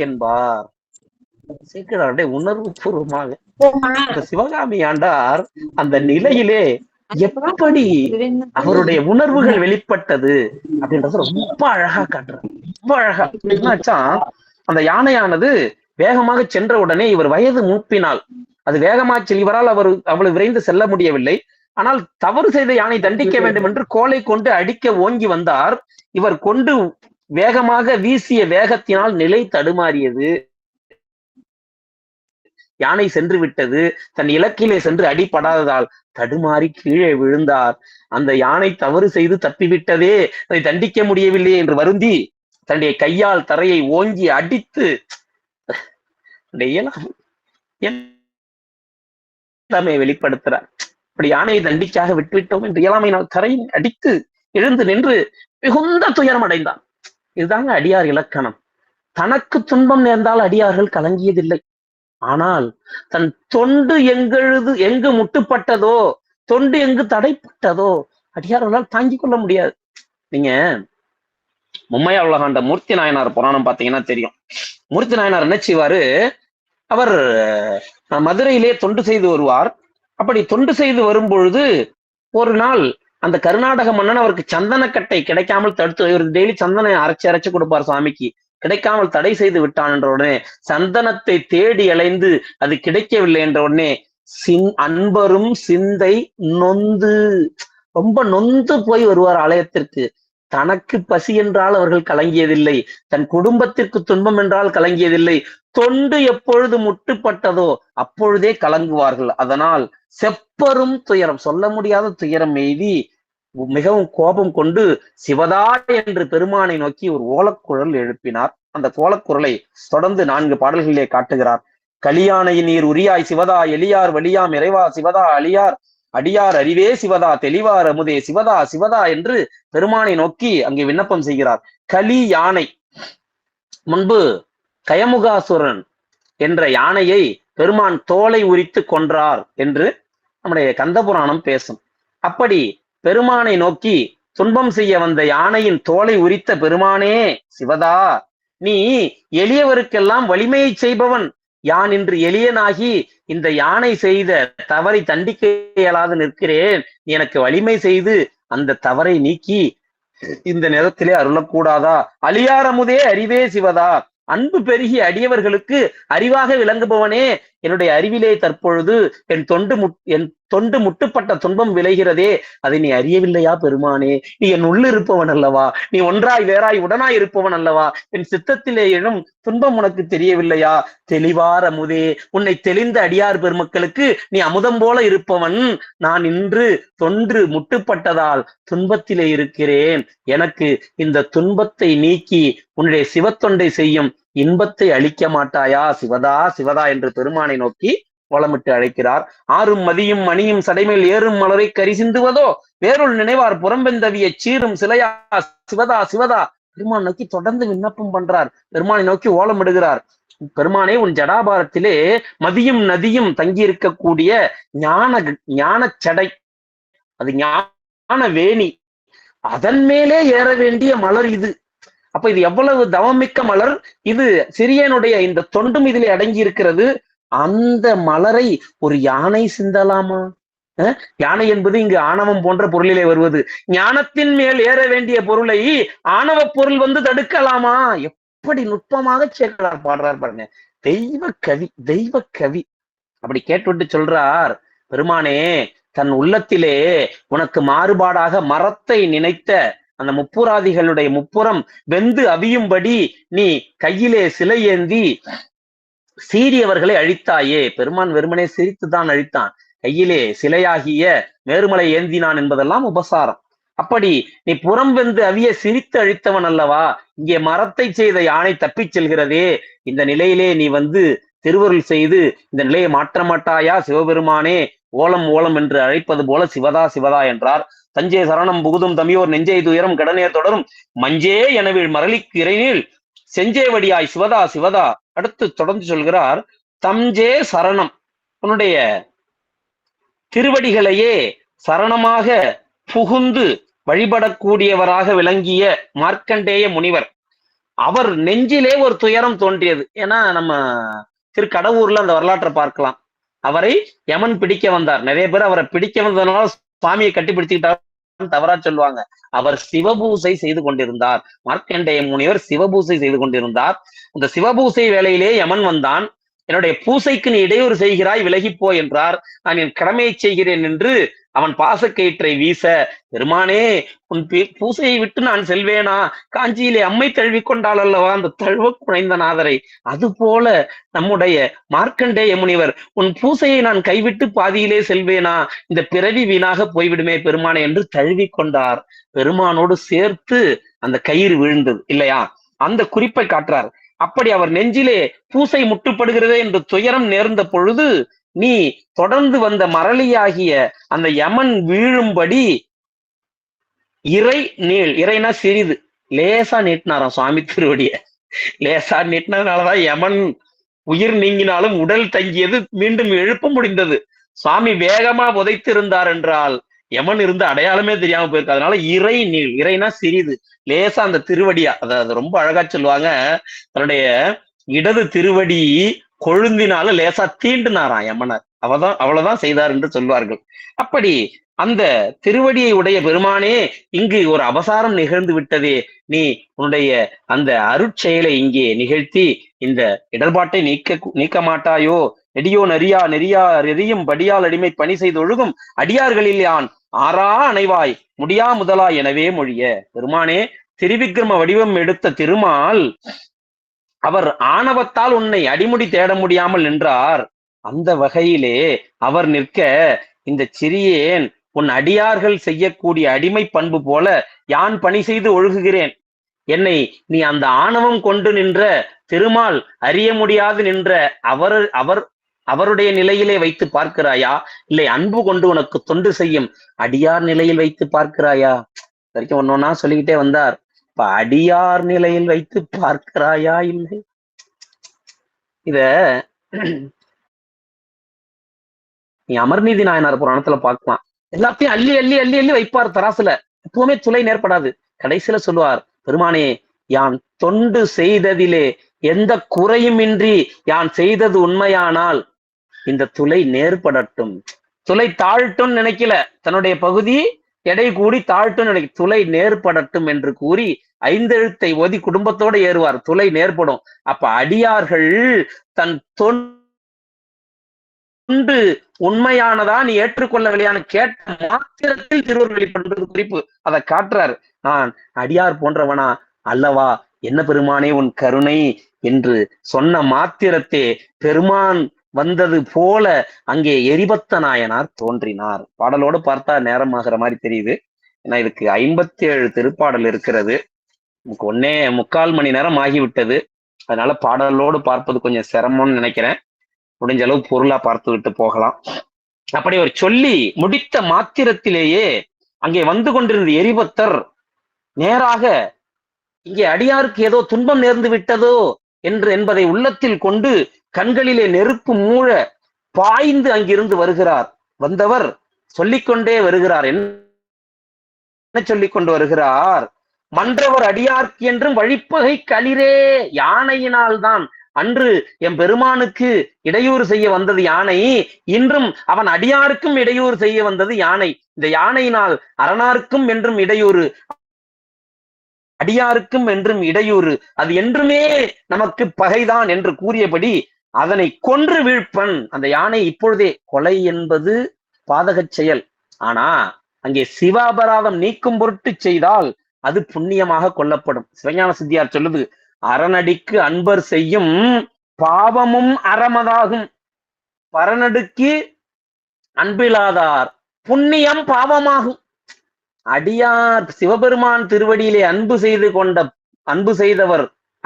என்பார். சேக்கிழாருடைய உணர்வு பூர்வமாக சிவகாமி ஆண்டார் அந்த நிலையிலே எப்படி அவருடைய உணர்வுகள் வெளிப்பட்டது அப்படின்றது ரொம்ப அழகா காட்டுறார். ரொம்ப அழகா என்னாச்சா, அந்த யானையானது வேகமாக சென்ற உடனே இவர் வயது மூப்பினால் அது வேகமாக செல்வரால் அவ்வளவு விரைந்து செல்ல முடியவில்லை. ஆனால் தவறு செய்த யானை தண்டிக்க வேண்டும் என்று கோலை கொண்டு அடிக்க ஓங்கி வந்தார். இவர் கொண்டு வேகமாக வீசிய வேகத்தினால் நிலை தடுமாறியது. யானை சென்று விட்டது. தன் இலக்கிலே சென்று அடிபடாததால் தடுமாறி கீழே விழுந்தார். அந்த யானை தவறு செய்து தப்பிவிட்டதே, அதை தண்டிக்க முடியவில்லை என்று வருந்தி தன்னுடைய கையால் தரையை ஓங்கி அடித்து வெளிப்படுத்துறார். அப்படி யானையை தண்டிக்காக விட்டுவிட்டோம் என்று இயலாமையினால் தரையை அடித்து எழுந்து நின்று மிகுந்த துயரம் அடைந்தார். இதுதாங்க அடியார் இலக்கணம். தனக்கு துன்பம் நேர்ந்தால் அடியார்கள் கலங்கியதில்லை. ஆனால் தன் தொண்டு எங்கு முட்டுப்பட்டதோ, தொண்டு எங்கு தடைப்பட்டதோ அடியார்களால் தாங்கிக் கொள்ள முடியாது. நீங்க மும்மையா உலகாண்ட மூர்த்தி நாயனார் புராணம் பார்த்தீங்கன்னா தெரியும். மூர்த்தி நாயனார் என்ன செய்வாரு, அவர் மதுரையிலே தொண்டு செய்து வருவார். அப்படி தொண்டு செய்து வரும் பொழுது ஒரு நாள் அந்த கர்நாடக மன்னன் அவருக்கு சந்தனக்கட்டை கிடைக்காமல் தடுத்து, இவர் டெய்லி சந்தனை அரைச்சு கொடுப்பார் சாமிக்கு, கிடைக்காமல் தடை செய்து விட்டான் என்ற உடனே சந்தனத்தை தேடி அலைந்து அது கிடைக்கவில்லை என்ற உடனே அன்பரும் சிந்தை நொந்து, ரொம்ப நொந்து போய் வருவார் ஆலயத்திற்கு. தனக்கு பசி என்றால் அவர்கள் கலங்கியதில்லை, தன் குடும்பத்திற்கு துன்பம் என்றால் கலங்கியதில்லை. தொண்டு எப்பொழுது முட்டுப்பட்டதோ அப்பொழுதே கலங்குவார்கள். அதனால் செப்பரும் துயரம், சொல்ல முடியாத துயரம் எய்தி மிகவும் கோபம் கொண்டு சிவதா என்று பெருமானை நோக்கி ஒரு ஓலக்குரல் எழுப்பினார். அந்த கோலக்குரலை தொடர்ந்து 4 பாடல்களிலே காட்டுகிறார். கலியானையின் நீர் உரியாய் சிவதா, எளியார் வலியாம் இறைவா சிவதா, அழியார் அடியார் அறிவே சிவதா, தெளிவார் அமுதே சிவதா சிவதா என்று பெருமானை நோக்கி அங்கே விண்ணப்பம் செய்கிறார். கலி யானை, முன்பு கயமுகாசுரன் என்ற யானையை பெருமான் தோலை உரித்து கொன்றார் என்று நம்முடைய கந்தபுராணம் பேசும். அப்படி பெருமானை நோக்கி துன்பம் செய்ய வந்த யானையின் தோலை உரித்த பெருமானே சிவதா, நீ எளியவருக்கெல்லாம் வலிமையை செய்பவன், யான் இன்று எளியனாகி இந்த யானை செய்த தவறை தண்டிக்க இயலாது நிற்கிறேன். எனக்கு வலிமை செய்து அந்த தவறை நீக்கி இந்த நேரத்திலே அருளக்கூடாதா? அழியாரமுதே அறிவே சிவதா, அன்பு பெருகி அடியவர்களுக்கு அறிவாக விளங்குபவனே, என்னுடைய அறிவிலே தற்பொழுது என் தொண்டு முட்டுப்பட்ட துன்பம் விளைகிறதே, அதை நீ அறியவில்லையா பெருமானே? நீ என் உள்ளிருப்பவன் அல்லவா? நீ ஒன்றாய் வேறாய் உடனாய் இருப்பவன் அல்லவா? என் சித்தத்திலே எனும் துன்பம் உனக்கு தெரியவில்லையா? தெளிவார் அமுதே, உன்னை தெளிந்த அடியார் பெருமக்களுக்கு நீ அமுதம் போல இருப்பவன். நான் இன்று தொன்று முட்டுப்பட்டதால் துன்பத்திலே இருக்கிறேன். எனக்கு இந்த துன்பத்தை நீக்கி உன்னுடைய சிவத்தொண்டை செய்யும் இன்பத்தை அளிக்க மாட்டாயா சிவதா சிவதா என்று பெருமானை நோக்கி கோலமிட்டு அழைக்கிறார். ஆறும் மதியும் மணியும் சடைமேல் ஏறும் மலரை கரி சிந்துவதோ, வேருள் நினைவார் புறம்பெந்தவிய சீரும் சிலையா சிவதா சிவதா. பெருமான் நோக்கி தொடர்ந்து விண்ணப்பம் பண்றார், பெருமானை நோக்கி ஓலமிடுகிறார். பெருமானே, உன் ஜடாபாரத்திலே மதியும் நதியும் தங்கி இருக்கக்கூடிய ஞான சடை, அது ஞான வேணி, அதன் மேலே ஏற வேண்டிய மலர் இது. அப்ப இது எவ்வளவு தவமிக்க மலர்! இது சிறியனுடைய இந்த தொண்டும் இதிலே அடங்கி இருக்கிறது. அந்த மலரை ஒரு யானை சிந்தலாமா? யானை என்பது இங்கு ஆணவம் போன்ற பொருளிலே வருவது. ஞானத்தின் மேல் ஏற வேண்டிய பொருளை ஆணவ பொருள் வந்து தடுக்கலாமா? எப்படி நுட்பமாக சேர்க்கிறார், பாடுறார் பாருங்க. தெய்வ கவி, தெய்வ கவி. அப்படி கேட்டுவிட்டு சொல்றார், பெருமானே, தன் உள்ளத்திலே உனக்கு மாறுபாடாக மரத்தை நினைத்த அந்த முப்புராதிகளுடைய முப்புறம் வெந்து அவியும்படி நீ கையிலே சிலை ஏந்தி சீரியவர்களை அழித்தாயே. பெருமான் வெறுமனே சிரித்துதான் அழித்தான், கையிலே சிலையாகிய மேருமலை ஏந்தினான் என்பதெல்லாம் உபசாரம். அப்படி நீ புறம் வெந்து அவிய சிரித்து அழித்தவன் அல்லவா? இங்கே மரத்தை செய்த யானை தப்பிச் செல்கிறதே, இந்த நிலையிலே நீ வந்து திருவருள் செய்து இந்த நிலையை மாற்ற மாட்டாயா சிவபெருமானே? ஓலம் ஓலம் என்று அழைப்பது போல சிவதா சிவதா என்றார். தஞ்சே சரணம் புகுதும் தமியோர் நெஞ்சே துயரம் கடனேர் தொடரும் மஞ்சே எனவே மரளிக்கு இறைநீள் செஞ்சே வடியாய் சிவதா சிவதா. அடுத்து தொடர்ந்து சொல்கிறார், தஞ்சே சரணம், உன்னுடைய திருவடிகளையே சரணமாக புகுந்து வழிபடக்கூடியவராக விளங்கிய மார்க்கண்டேய முனிவர், அவர் நெஞ்சிலே ஒரு துயரம் தோன்றியது. ஏன்னா நம்ம திருக்கடவுர்ல அந்த வரலாற்றை பார்க்கலாம். அவரை யமன் பிடிக்க வந்தார். நிறைய பேர் அவரை பிடிக்க வந்ததுனால சுவாமியை கட்டி பிடிச்சுக்கிட்டார் தவறா சொல்லுவாங்க. அவர் சிவபூசை செய்து கொண்டிருந்தார். மார்க்கண்டேய முனிவர் சிவபூசை செய்து கொண்டிருந்தார். அந்த சிவபூசை வேளையிலே யமன் வந்தான். என்னுடைய பூசைக்கு நீ இடையூறு செய்கிறாய், விலகிப்போ என்றார். நான் என் கடமையை செய்கிறேன் என்று அவன் பாசக்கயிற்றை வீச, பெருமானே, உன் பூசையை விட்டு நான் செல்வேனா? காஞ்சியிலே அம்மை தழுவி கொண்டாள் அல்லவா அந்த தழுவ குழைந்த நாதரை, அது போல நம்முடைய மார்க்கண்டேய முனிவர், உன் பூசையை நான் கைவிட்டு பாதியிலே செல்வேனா? இந்த பிறவி வீணாக போய்விடுமே பெருமானே என்று தழுவி கொண்டார். பெருமானோடு சேர்த்து அந்த கயிறு விழுந்தது இல்லையா? அந்த குறிப்பை காட்டுறார். அப்படி அவர் நெஞ்சிலே பூசை முட்டுப்படுகிறதே என்று துயரம் நேர்ந்த பொழுது, நீ தொடர்ந்து வந்த மரளியாகிய அந்த யமன் வீழும்படி இறை நீள், இறைனா சிறிது, லேசா நீட்டினாராம் சுவாமி திருவடிய. லேசா நீட்டினதுனாலதான் யமன் உயிர் நீங்கினாலும் உடல் தங்கியது, மீண்டும் எழுப்ப முடிந்தது. சுவாமி வேகமா உதைத்திருந்தார் என்றால் யமன் இருந்த அடையாளமே தெரியாம போயிருக்கு. அதனால இறை நீள், இறைனா சிறிது, லேசா அந்த திருவடியா, அதாவது ரொம்ப அழகா சொல்லுவாங்க, தன்னுடைய இடது திருவடி கொழுந்தினால லேசா தீண்டுனாராம் யமனர். அவ்வளவுதான் செய்தார் என்று சொல்வார்கள். அப்படி அந்த திருவடியை உடைய பெருமானே, இங்கு ஒரு அபசாரம் நிகழ்ந்து விட்டதே, நீ உன்னுடைய அந்த அருட்செயலை இங்கே நிகழ்த்தி இந்த இடர்பாட்டை நீக்க மாட்டாயோ? நெடியோ நெறியா எரியும் படியால் அடிமை பணி செய்து ஒழுகும் அடியார்களில் யான் ஆறா அணைவாய் முடியா முதலா எனவே மொழிய. பெருமானே, திரிவிக்ரம வடிவம் எடுத்த திருமால் அவர் ஆணவத்தால் உன்னை அடிமுடி தேட முடியாமல் நின்றார். அந்த வகையிலே அவர் நிற்க, இந்த சிறியேன் உன் அடியார்கள் செய்யக்கூடிய அடிமை பண்பு போல யான் பணி செய்து ஒழுகுகிறேன். என்னை நீ அந்த ஆணவம் கொண்டு நின்ற திருமால் அறிய முடியாது நின்ற அவருடைய நிலையிலே வைத்து பார்க்கிறாயா, இல்லை அன்பு கொண்டு உனக்கு தொண்டு செய்யும் அடியார் நிலையில் வைத்து பார்க்கிறாயா? வரைக்கும் ஒன்னொன்னா சொல்லிக்கிட்டே வந்தார். இப்ப அடியார் நிலையில் வைத்து பார்க்கிறாயா? இல்லை. இத நீ அமர்நீதி நாயனார் புராணத்துல பார்க்கலாம். எல்லாத்தையும் அள்ளி அள்ளி அள்ளி அள்ளி வைப்பார் தராசுல. எப்பவுமே துளை நேர்படாது. கடைசியில சொல்லுவார், பெருமானே, யான் தொண்டு செய்ததிலே எந்த குறையுமின்றி யான் செய்தது உண்மையானால் இந்த துளை நேர்படட்டும். துளை தாழ்ட்டும் நினைக்கல, தன்னுடைய பகுதி எடை கூடி தாழ்ட்டும் நினைக்க, துளை நேர்படட்டும் என்று கூறி 5 எழுத்தை ஓதி குடும்பத்தோடு ஏறுவார். துளை நேர்படும். அப்ப அடியார்கள் தன் தொண்டு உண்மையானதா நீ ஏற்றுக்கொள்ளவில்லையான்னு கேட்ட மாத்திரத்தில் திருவருள் வெளிப்படுறது குறிப்பு. அதை காட்டுறார். நான் அடியார் போன்றவனா அல்லவா, என்ன பெருமானே உன் கருணை என்று சொன்ன மாத்திரத்தே பெருமான் வந்தது போல அங்கே எரிபத்த நாயனார் தோன்றினார். பாடலோடு பார்த்தா நேரமாகிற மாதிரி தெரியுது. ஏன்னா இதுக்கு 57 திருப்பாடல் இருக்கிறது. நமக்கு 1.25 மணி நேரம் ஆகிவிட்டது. அதனால பாடலோடு பார்ப்பது கொஞ்சம் சிரமம்னு நினைக்கிறேன். முடிஞ்ச அளவு பொருளா பார்த்து விட்டு போகலாம். அப்படி அவர் சொல்லி முடித்த மாத்திரத்திலேயே அங்கே வந்து கொண்டிருந்த எரிபத்தர் நேராக இங்கே அடியாருக்கு ஏதோ துன்பம் நேர்ந்து விட்டதோ என்பதை உள்ளத்தில் கொண்டு கண்களிலே நெருப்பு மூழ பாய்ந்து அங்கிருந்து வருகிறார். வந்தவர் சொல்லிக்கொண்டே வருகிறார். என்ன சொல்லிக் கொண்டு வருகிறார்? மன்றவர் அடியார்க்கு என்றும் வழிப்பகை களிரே. யானையினால் தான் அன்று எம் பெருமானுக்கு இடையூறு செய்ய வந்தது யானை, இன்றும் அவன் அடியாருக்கும் இடையூறு செய்ய வந்தது யானை. இந்த யானையினால் அரணாருக்கும் என்றும் இடையூறு, அடியாருக்கும் என்றும் இடையூறு, அது என்றுமே நமக்கு பகைதான் என்று கூறியபடி அதனை கொன்று வீழ்ப்பன். அந்த யானை இப்பொழுதே, கொலை என்பது பாதகச் செயல், ஆனா அங்கே சிவாபராதம் நீக்கும் பொருட்டு செய்தால் அது புண்ணியமாக கொல்லப்படும். சிவஞான சித்தியார் சொல்லுது, அரணடிக்கு அன்பர் செய்யும் பாவமும் அறமதாகும், பரநடுக்கு அன்பிலாதார் புண்ணியம் பாவமாகும். அடியார் சிவபெருமான் திருவடியிலே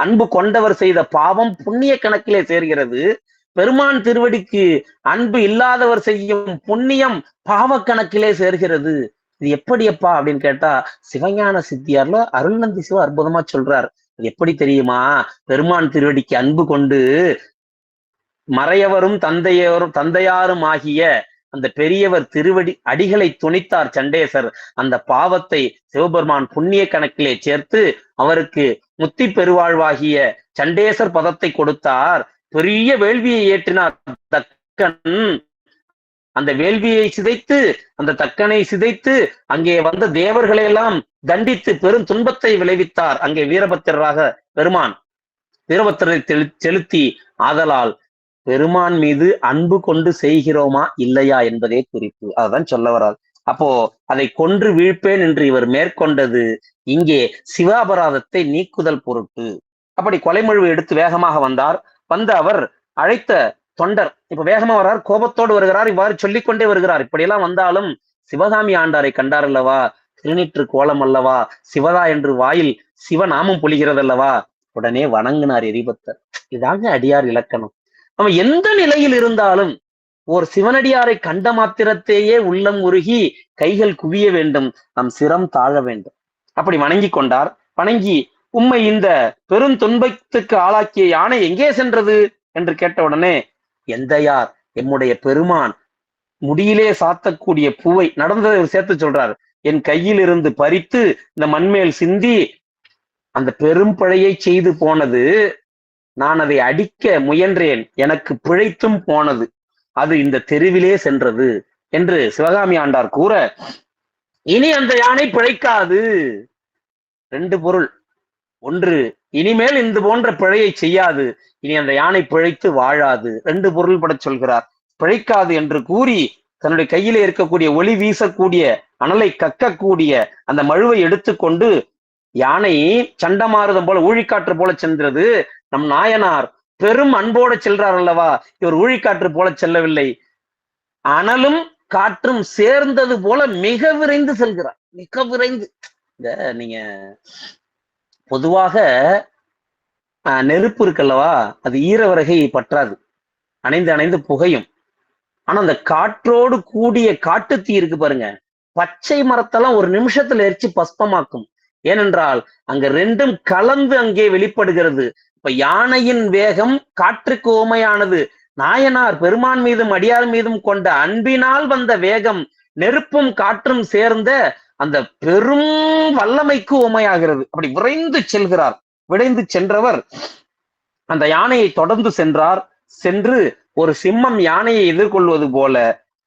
அன்பு கொண்டவர் செய்த பாவம் புண்ணிய கணக்கிலே சேர்கிறது. பெருமான் திருவடிக்கு அன்பு இல்லாதவர் செய்யும் புண்ணியம் பாவ கணக்கிலே சேர்கிறது. இது எப்படியப்பா அப்படின்னு கேட்டா, சிவஞான சித்தியார்ல அருள்நந்தி சிவ அற்புதமா சொல்றார். அது எப்படி தெரியுமா? பெருமான் திருவடிக்கு அன்பு கொண்டு மறையவரும் தந்தையாரும் ஆகிய அந்த பெரியவர் திருவடி அடிகளை துணித்தார் சண்டேசர். அந்த பாவத்தை சிவபெருமான் புண்ணிய கணக்கிலே சேர்த்து அவருக்கு முத்தி பெருவாழ்வாகிய சண்டேசர் பதத்தை கொடுத்தார். பெரிய வேள்வியை ஏற்றினார் தக்கன். அந்த வேள்வியை சிதைத்து, அந்த தக்கனை சிதைத்து அங்கே வந்த தேவர்களை எல்லாம் தண்டித்து பெரும் துன்பத்தை விளைவித்தார். அங்கே வீரபத்திரராக பெருமான் வீரபத்திரரை செலுத்தி, ஆதலால் பெருமான் மீது அன்பு கொண்டு செய்கிறோமா இல்லையா என்பதே குறிப்பு. அதுதான் சொல்ல வராது. அப்போ அதை கொன்று வீழ்ப்பேன் என்று இவர் மேற்கொண்டது இங்கே சிவாபராதத்தை நீக்குதல் பொருட்டு. அப்படி கொலைமொழிவு எடுத்து வேகமாக வந்தார். வந்த அவர் அழைத்த தொண்டர் இப்ப வேகமா வர்றார், கோபத்தோடு வருகிறார், இவ்வாறு சொல்லிக்கொண்டே வருகிறார். இப்படியெல்லாம் வந்தாலும் சிவகாமி ஆண்டாரை கண்டார் அல்லவா, திருநீற்று கோலம் அல்லவா, சிவதா என்று வாயில் சிவநாமம் பொழிகிறது அல்லவா, உடனே வணங்கினார் எரிபத்தர். இதாங்க அடியார் இலக்கணம். நம்ம எந்த நிலையில் இருந்தாலும் ஒரு சிவனடியாரை கண்ட மாத்திரத்தையே உள்ளம் உருகி கைகள் குவிய வேண்டும், நம் சிரம் தாழ வேண்டும். அப்படி வணங்கி கொண்டார். வணங்கி, உம்மை இந்த பெரும் துன்பத்துக்கு ஆளாக்கிய யானை எங்கே சென்றது என்று கேட்ட உடனே, எந்தையார் எம்முடைய பெருமான் முடியிலே சாத்தக்கூடிய பூவை நடந்ததை சேர்த்து சொல்றார். என் கையில் இருந்து பறித்து இந்த மண்மேல் சிந்தி அந்த பெரும் பழையை செய்து போனது. நான் அதை அடிக்க முயன்றேன், எனக்கு பிழைத்தும் போனது. அது இந்த தெருவிலே சென்றது என்று சிவகாமி ஆண்டார் கூற, இனி அந்த யானை பிழைக்காது. ரெண்டு பொருள். ஒன்று, இனிமேல் இந்த போன்ற பிழையை செய்யாது, இனி அந்த யானை பிழைத்து வாழாது. ரெண்டு பொருள் பட சொல்கிறார். பிழைக்காது என்று கூறி தன்னுடைய கையிலே இருக்கக்கூடிய ஒளி வீசக்கூடிய அனலை கக்கக்கூடிய அந்த மழுவை எடுத்துக்கொண்டு யானை சண்டமாறுதம் போல ஊழிக்காற்று போல சென்றது. நம் நாயனார் பெரும் அன்போட செல்றார் அல்லவா, இவர் ஊழிக்காற்று போல செல்லவில்லை, அனலும் காற்றும் சேர்ந்தது போல மிக விரைந்து செல்கிறார். மிக விரைந்து. இந்த நீங்க பொதுவாக நெருப்பு இருக்குல்லவா, அது ஈரவரகை பற்றாது, அணைந்து அணைந்து புகையும். ஆனா அந்த காற்றோடு கூடிய காட்டுத்தீ இருக்கு பாருங்க, பச்சை மரத்தெல்லாம் ஒரு நிமிஷத்துல எரிச்சு பஸ்பமாக்கும். ஏனென்றால் அங்க ரெண்டும் கலந்து அங்கே வெளிப்படுகிறது. இப்ப யானையின் வேகம் காற்றுக்கு உவமையானது. நாயனார் பெருமான் மீதும் அடியார் மீதும் கொண்ட அன்பினால் வந்த வேகம் நெருப்பும் காற்றும் சேர்ந்த அந்த பெரும் வல்லமைக்கு உவமையாகிறது. அப்படி விரைந்து செல்கிறார். விரைந்து சென்றவர் அந்த யானையை தொடர்ந்து சென்றார். சென்று ஒரு சிம்மம் யானையை எதிர்கொள்வது போல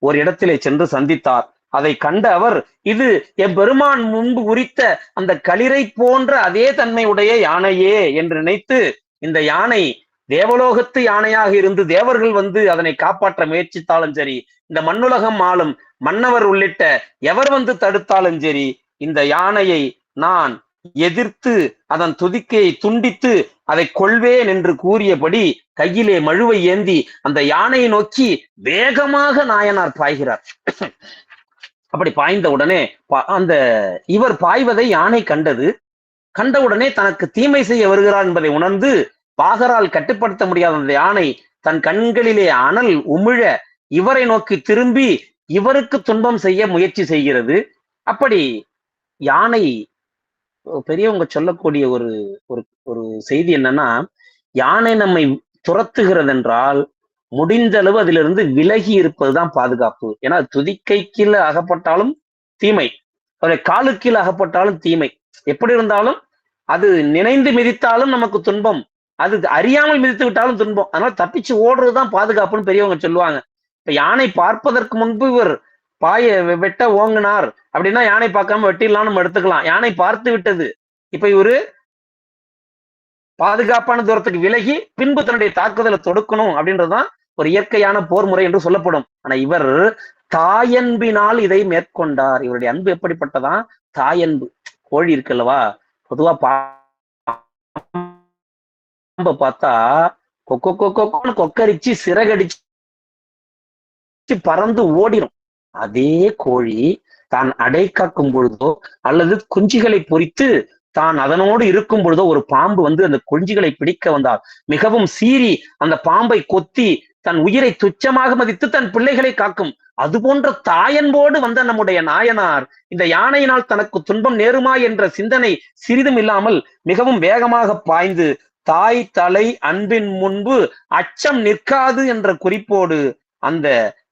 ஒரு இடத்திலே சென்று சந்தித்தார். அதை கண்ட அவர், இது என் பெருமான் முன்பு உரித்த அந்த களிரை போன்ற அதே தன்மை உடைய யானையே என்று நினைத்து, இந்த யானை தேவலோகத்து யானையாக இருந்து தேவர்கள் வந்து அதனை காப்பாற்ற முயற்சித்தாலும் சரி, இந்த மண்ணுலகம் ஆளும் மன்னவர் உள்ளிட்ட எவர் வந்து தடுத்தாலும் சரி, இந்த யானையை நான் எதிர்த்து அதன் துதிக்கையை துண்டித்து அதை கொள்வேன் என்று கூறியபடி கையிலே மழுவை ஏந்தி அந்த யானையை நோக்கி வேகமாக நாயனார் பாய்கிறார். அப்படி பாய்ந்த உடனே அந்த இவர் பாய்வதை யானை கண்டது. கண்டவுடனே தனக்கு தீமை செய்ய வருகிறார் என்பதை உணர்ந்து பாகரால் கட்டுப்படுத்த முடியாத அந்த யானை தன் கண்களிலே அனல் உமிழ இவரை நோக்கி திரும்பி இவருக்கு துன்பம் செய்ய முயற்சி செய்கிறது. அப்படி யானை, பெரியவங்க சொல்லக்கூடிய ஒரு ஒரு செய்தி என்னன்னா, யானை நம்மை துரத்துகிறது என்றால் முடிந்த அளவு அதிலிருந்து விலகி இருப்பதுதான் பாதுகாப்பு. ஏன்னா துதிக்கை கீழே அகப்பட்டாலும் தீமை, அவருடைய காலு கீழே அகப்பட்டாலும் தீமை. எப்படி இருந்தாலும் அது நினைந்து மிதித்தாலும் நமக்கு துன்பம், அது அறியாமல் மிதித்து விட்டாலும் துன்பம். அதனால தப்பிச்சு ஓடுறதுதான் பாதுகாப்புன்னு பெரியவங்க சொல்லுவாங்க. இப்ப யானை பார்ப்பதற்கு முன்பு இவர் வெட்ட ஓங்கினார் அப்படின்னா யானை பார்க்காம வெட்டிடலாம் நம்ம எடுத்துக்கலாம். யானை பார்த்து விட்டது. இப்ப இவரு பாதுகாப்பான தூரத்துக்கு விலகி பின்பு தன்னுடைய தாக்குதலை தொடுக்கணும் அப்படின்றதுதான் ஒரு இயற்கையான போர் முறை என்று சொல்லப்படும். ஆனா இவர் தாயன்பினால் இதை மேற்கொண்டார். இவருடைய அன்பு எப்படிப்பட்டதான்? தாயன்பு. கோழி இருக்குல்லவா, பொதுவா பாம்பை பார்த்தா கொக்கோ கொக்கோன்னு கொக்கரிச்சு சிறகடிச்சு பறந்து ஓடிடும். அதே கோழி தான் அடை காக்கும் பொழுதோ அல்லது குஞ்சுகளை பொறித்து தான் அதனோடு இருக்கும் பொழுதோ ஒரு பாம்பு வந்து அந்த குஞ்சுகளை பிடிக்க வந்தால் மிகவும் சீறி அந்த பாம்பை கொத்தி தன் உயிரை துச்சமாக மதித்து தன் பிள்ளைகளை காக்கும். அது போன்ற தாயன்போடு வந்த நம்முடைய நாயனார் இந்த யானையினால் தனக்கு துன்பம் நேருமா என்ற சிந்தனை சிறிதும் இல்லாமல் மிகவும் வேகமாக பாய்ந்து தாய் தலை அன்பின் முன்பு அச்சம் நிற்காது என்ற குறிப்போடு அந்த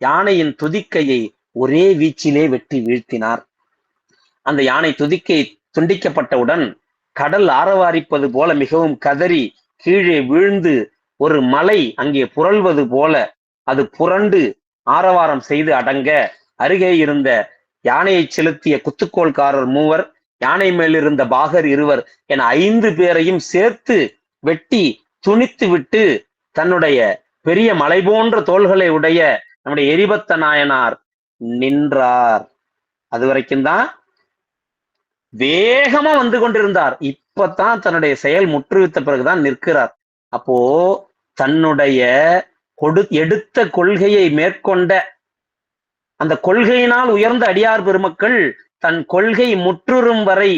யானையின் துதிக்கையை ஒரே வீச்சிலே வெட்டி வீழ்த்தினார். அந்த யானை துதிக்கை துண்டிக்கப்பட்டவுடன் கடல் ஆரவாரிப்பது போல மிகவும் கதறி கீழே வீழ்ந்து ஒரு மலை அங்கே புரள்வது போல அது புரண்டு ஆரவாரம் செய்து அடங்க, அருகே இருந்த யானையை செலுத்திய குத்துக்கோள்காரர் 3, யானை மேலிருந்த பாகர் 2 என 5 பேரையும் சேர்த்து வெட்டி துணித்து விட்டு தன்னுடைய பெரிய மலை போன்ற தோள்களை உடைய நம்முடைய எரிபத்த நாயனார் நின்றார். அது வரைக்கும் தான் வேகமா வந்து கொண்டிருந்தார். இப்பதான் தன்னுடைய செயல் முற்றுவித்த பிறகுதான் நிற்கிறார். அப்போ தன்னுடைய எடுத்த கொள்கையை மேற்கொண்ட அந்த கொள்கையினால் உயர்ந்த அடியார் பெருமக்கள் தன் கொள்கை முற்றுறும் வரை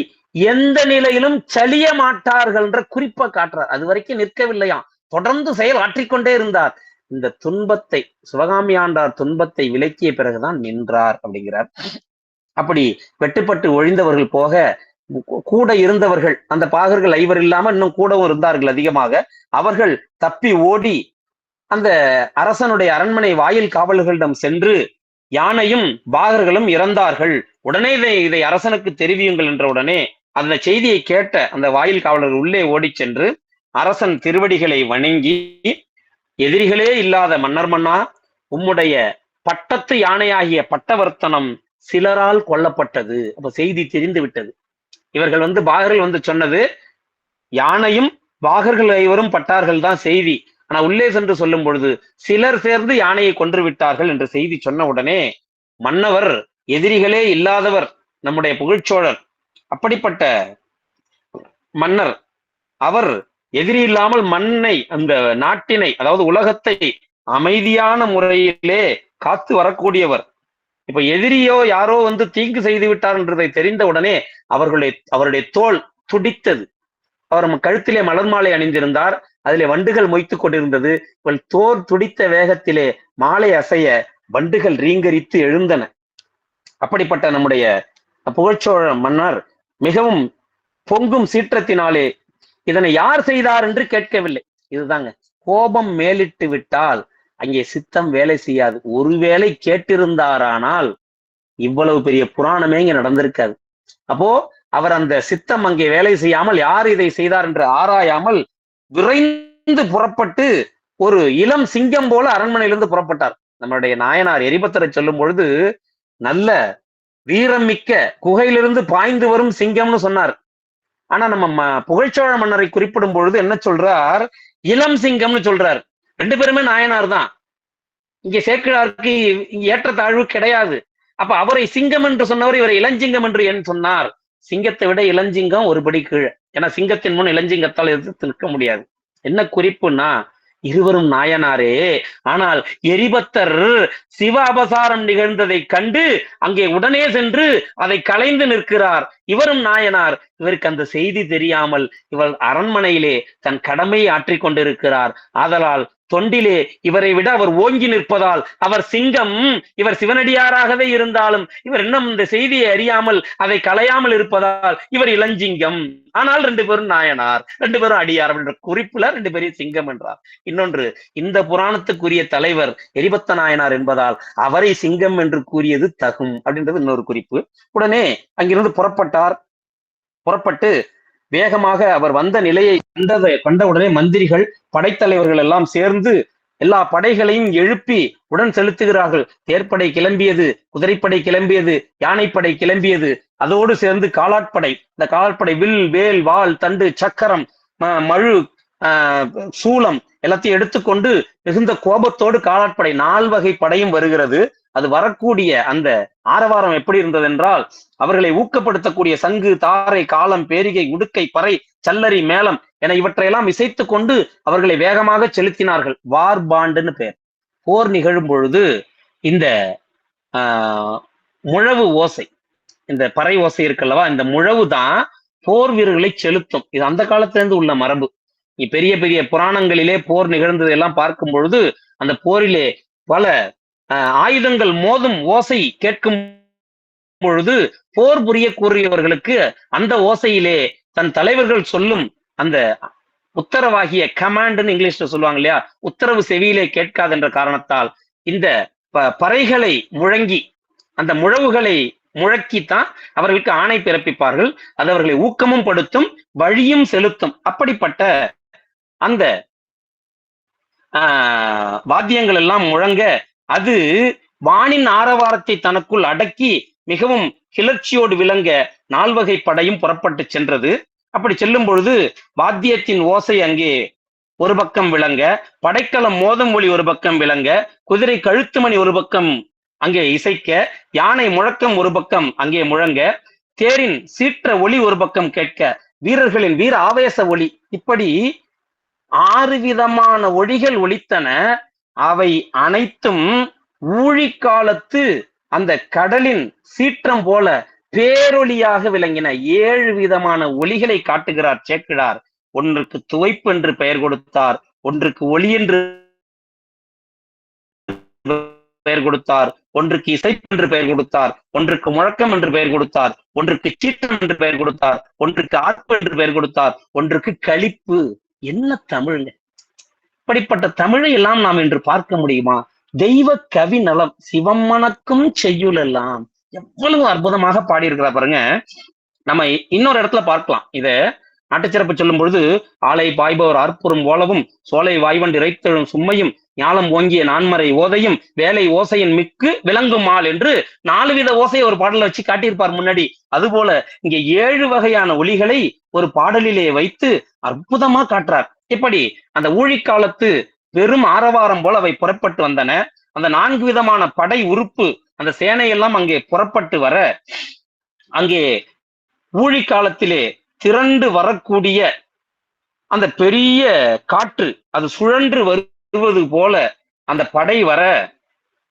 எந்த நிலையிலும் சலிய மாட்டார்கள் என்ற குறிப்பை காட்டுறார். அது வரைக்கும் நிற்கவில்லையாம், தொடர்ந்து செயல் ஆற்றிக்கொண்டே இருந்தார். இந்த துன்பத்தை, சிவகாமி ஆண்டார் துன்பத்தை விலக்கிய பிறகுதான் நின்றார் அப்படிங்கிறார். அப்படி வெட்டுப்பட்டு ஒழிந்தவர்கள் போக கூட இருந்தவர்கள், அந்த பாகர்கள் 5 இல்லாம இன்னும் கூடவும் இருந்தார்கள் அதிகமாக. அவர்கள் தப்பி ஓடி அந்த அரசனுடைய அரண்மனை வாயில் காவலர்களிடம் சென்று யானையும் பாகர்களும் இறந்தார்கள், உடனே இதை அரசனுக்கு தெரிவியுங்கள் என்ற உடனே அந்த செய்தியை கேட்ட அந்த வாயில் காவலர்கள் உள்ளே ஓடி சென்று அரசன் திருவடிகளை வணங்கி, எதிரிகளே இல்லாத மன்னர் மன்னா, உம்முடைய பட்டத்து யானையாகிய பட்டவர்த்தனம் சிலரால் கொல்லப்பட்டது. அப்ப செய்தி தெரிந்து விட்டது. இவர்கள் பாகர்கள் சொன்னது யானையும் பாகர்கள் ஐவரும் பட்டார்கள் தான் செய்தி. ஆனா உள்ளே சென்று சொல்லும் பொழுது சிலர் சேர்ந்து யானையை கொன்று விட்டார்கள் என்ற செய்தி சொன்ன உடனே மன்னவர் எதிரிகளே இல்லாதவர் நம்முடைய புகழ்ச்சோழர், அப்படிப்பட்ட மன்னர், அவர் எதிரி இல்லாமல் மண்ணை, அந்த நாட்டினை, அதாவது உலகத்தை அமைதியான முறையிலே காத்து வரக்கூடியவர். இப்ப எதிரியோ யாரோ தீங்கு செய்து விட்டார் என்றதை தெரிந்த உடனே அவருடைய தோல் துடித்தது. அவர் கழுத்திலே மலர் மாலை அணிந்திருந்தார், அதிலே வண்டுகள் மொய்த்து கொண்டிருந்தது. தோல் துடித்த வேகத்திலே மாலை அசைய வண்டுகள் ரீங்கரித்து எழுந்தன. அப்படிப்பட்ட நம்முடைய புகழ்ச்சோழ மன்னர் மிகவும் பொங்கும் சீற்றத்தினாலே இதனை யார் செய்தார் என்று கேட்கவில்லை. இதுதாங்க, கோபம் மேலிட்டு விட்டால் அங்கே சித்தம் வேலை செய்யாது. ஒருவேளை கேட்டிருந்தாரானால் இவ்வளவு பெரிய புராணமே இங்க நடந்திருக்காது. அப்போ அவர் அந்த சித்தம் அங்கே வேலை செய்யாமல் யார் இதை செய்தார் என்று ஆராயாமல் விரைந்து புறப்பட்டு ஒரு இளம் சிங்கம் போல அரண்மனையிலிருந்து புறப்பட்டார். நம்மளுடைய நாயனார் எரிபத்தரை சொல்லும் பொழுது நல்ல வீரம் மிக்க குகையிலிருந்து பாய்ந்து வரும் சிங்கம்னு சொன்னார். ஆனா நம்ம புகழ்ச்சோழ மன்னரை குறிப்பிடும் பொழுது என்ன சொல்றார்? இளம் சிங்கம்னு சொல்றார். ரெண்டு பேருமே நாயனார் தான். இங்க சேக்கிழாருக்கு ஏற்றத்தாழ்வு கிடையாது. அப்ப அவரை சிங்கம் என்று சொன்னவர் இவரை இளஞ்சிங்கம் என்று ஏன் சொன்னார்? சிங்கத்தை விட இளஞ்சிங்கம் ஒருபடி கீழே. ஏன்னா சிங்கத்தின் முன் இளஞ்சிங்கத்தால் எதிர்த்து நிற்க முடியாது. என்ன குறிப்புன்னா, இருவரும் நாயனாரே. ஆனால் எரிபத்தர் சிவ அபசாரம் நிகழ்ந்ததை கண்டு அங்கே உடனே சென்று அதை களைந்து நிற்கிறார். இவரும் நாயனார். இவருக்கு அந்த செய்தி தெரியாமல் இவர் அரண்மனையிலே தன் கடமையை ஆற்றிக் கொண்டிருக்கிறார். ஆதலால் தொண்டிலே இவரை விட அவர் ஓங்கி நிற்பதால் அவர் சிங்கம். இவர் சிவனடியாராகவே இருந்தாலும் இவர் இன்னும் இந்த செய்தியை அறியாமல் அதை களையாமல் இருப்பதால் இவர் இளஞ்சிங்கம். ஆனால் ரெண்டு பேரும் நாயனார், ரெண்டு பேரும் அடியார் என்ற குறிப்புல ரெண்டு பேரும் சிங்கம் என்றார். இன்னொன்று, இந்த புராணத்துக்குரிய தலைவர் எரிபத்த நாயனார் என்பதால் அவரை சிங்கம் என்று கூறியது தகும் அப்படின்றது இன்னொரு குறிப்பு. உடனே அங்கிருந்து புறப்பட்டு வேகமாக அவர் வந்த நிலையை கண்டவுடனே மந்திரிகள், படைத்தலைவர்கள் எல்லாம் சேர்ந்து எல்லா படைகளையும் எழுப்பி உடன் செலுத்துகிறார்கள். தேர்ப்படை கிளம்பியது, குதிரைப்படை கிளம்பியது, யானைப்படை கிளம்பியது. அதோடு சேர்ந்து காலாட்படை. இந்த காலாட்படை வில், வேல், வாள், தண்டு, சக்கரம், மழு, சூலம் எல்லாத்தையும் எடுத்துக்கொண்டு மிகுந்த கோபத்தோடு காலாட்படை 4 வகை படையும் வருகிறது. அது வரக்கூடிய அந்த ஆரவாரம் எப்படி இருந்தது என்றால், அவர்களை ஊக்கப்படுத்தக்கூடிய சங்கு, தாரை, காலம், பேரிகை, உடுக்கை, பறை, சல்லரி, மேளம் என இவற்றையெல்லாம் இசைத்து கொண்டு அவர்களை வேகமாக செலுத்தினார்கள். வார் பாண்டுன்னு பேர். போர் நிகழும் பொழுது இந்த முழவு ஓசை, இந்த பறை ஓசை இருக்கல்லவா, இந்த முழவு தான் போர் வீரர்களை செலுத்தும். இது அந்த காலத்திலிருந்து உள்ள மரபு. பெரிய பெரிய புராணங்களிலே போர் நிகழ்ந்தது எல்லாம் பார்க்கும் பொழுது அந்த போரிலே பல ஆயுதங்கள் மோதும் ஓசை கேட்கும் பொழுது போர் புரியக்கூடியவர்களுக்கு அந்த ஓசையிலே தன் தலைவர்கள் சொல்லும் அந்த உத்தரவாகிய கமாண்ட்னு இங்கிலீஷ்ல சொல்லுவாங்க இல்லையா, உத்தரவு செவியிலே கேட்காது என்ற காரணத்தால் இந்த பறைகளை முழங்கி, அந்த முழவுகளை முழக்கித்தான் அவர்களுக்கு ஆணை பிறப்பிப்பார்கள். அது அவர்களை ஊக்கமும் படுத்தும், வழியும் செலுத்தும். அப்படிப்பட்ட அந்த வாத்தியங்கள் எல்லாம் முழங்க அது வானின் ஆரவாரத்தை தனக்குள் அடக்கி மிகவும் கிளர்ச்சியோடு விளங்க 4 வகை படையும் புறப்பட்டு சென்றது. அப்படி செல்லும் பொழுது வாத்தியத்தின் ஓசை அங்கே ஒரு பக்கம் விளங்க, படைக்கலம் மோதம் ஒளி ஒரு பக்கம் விளங்க, குதிரை கழுத்துமணி ஒரு பக்கம் அங்கே இசைக்க, யானை முழக்கம் ஒரு பக்கம் அங்கே முழங்க, தேரின் சீற்ற ஒளி ஒரு பக்கம் கேட்க, வீரர்களின் வீர ஆவேச ஒளி, இப்படி 6 விதமான ஒளிகள் ஒலித்தன. அவை அனைத்தும் ஊழிக்காலத்து அந்த கடலின் சீற்றம் போல பேரொளியாக விளங்கின. 7 விதமான ஒளிகளை காட்டுகிறார் சேக்கிழார். ஒன்றுக்கு துவைப்பு என்று பெயர் கொடுத்தார், ஒன்றுக்கு ஒளி என்று பெயர் கொடுத்தார், ஒன்றுக்கு இசைப்பு என்று பெயர் கொடுத்தார், ஒன்றுக்கு முழக்கம் என்று பெயர் கொடுத்தார், ஒன்றுக்கு சீற்றம் என்று பெயர் கொடுத்தார், ஒன்றுக்கு ஆர்ப்பு என்று பெயர் கொடுத்தார், ஒன்றுக்கு களிப்பு. என்ன தமிழ்ங்க! இப்படிப்பட்ட தமிழை எல்லாம் நாம் இன்று பார்க்க முடியுமா? தெய்வ கவி நலம் சிவம் மணக்கும் செய்யுள் எல்லாம் எவ்வளவு அற்புதமாக பாடியிருக்கிறார் பாருங்க. நம்ம இன்னொரு இடத்துல பார்க்கலாம். இத நாட்டுச்சிறப்பு சொல்லும் பொழுது, ஆலை பாய்பவர் ஆர்ப்புறும் ஓலவும் சோலை வாய்வண்டு இறைத்தெழும் சும்மையும் ஞாலம் ஓங்கிய நான்மறை ஓதையும் வேலை ஓசையின் மிக்கு விளங்கும் மால் என்று 4 வித ஓசையை ஒரு பாடல வச்சு காட்டியிருப்பார் முன்னாடி. அதுபோல இங்க 7 வகையான ஒலிகளை ஒரு பாடலிலே வைத்து அற்புதமா காட்டுறார். இப்படி அந்த ஊழிக்காலத்து பெரும் ஆரவாரம் போல அவை புறப்பட்டு வந்தன. அந்த 4 விதமான படை உறுப்பு அந்த சேனையெல்லாம் அங்கே புறப்பட்டு வர, அங்கே ஊழிக்காலத்திலே திரண்டு வரக்கூடிய அந்த பெரிய காற்று அது சுழன்று வருவது போல அந்த படை வர,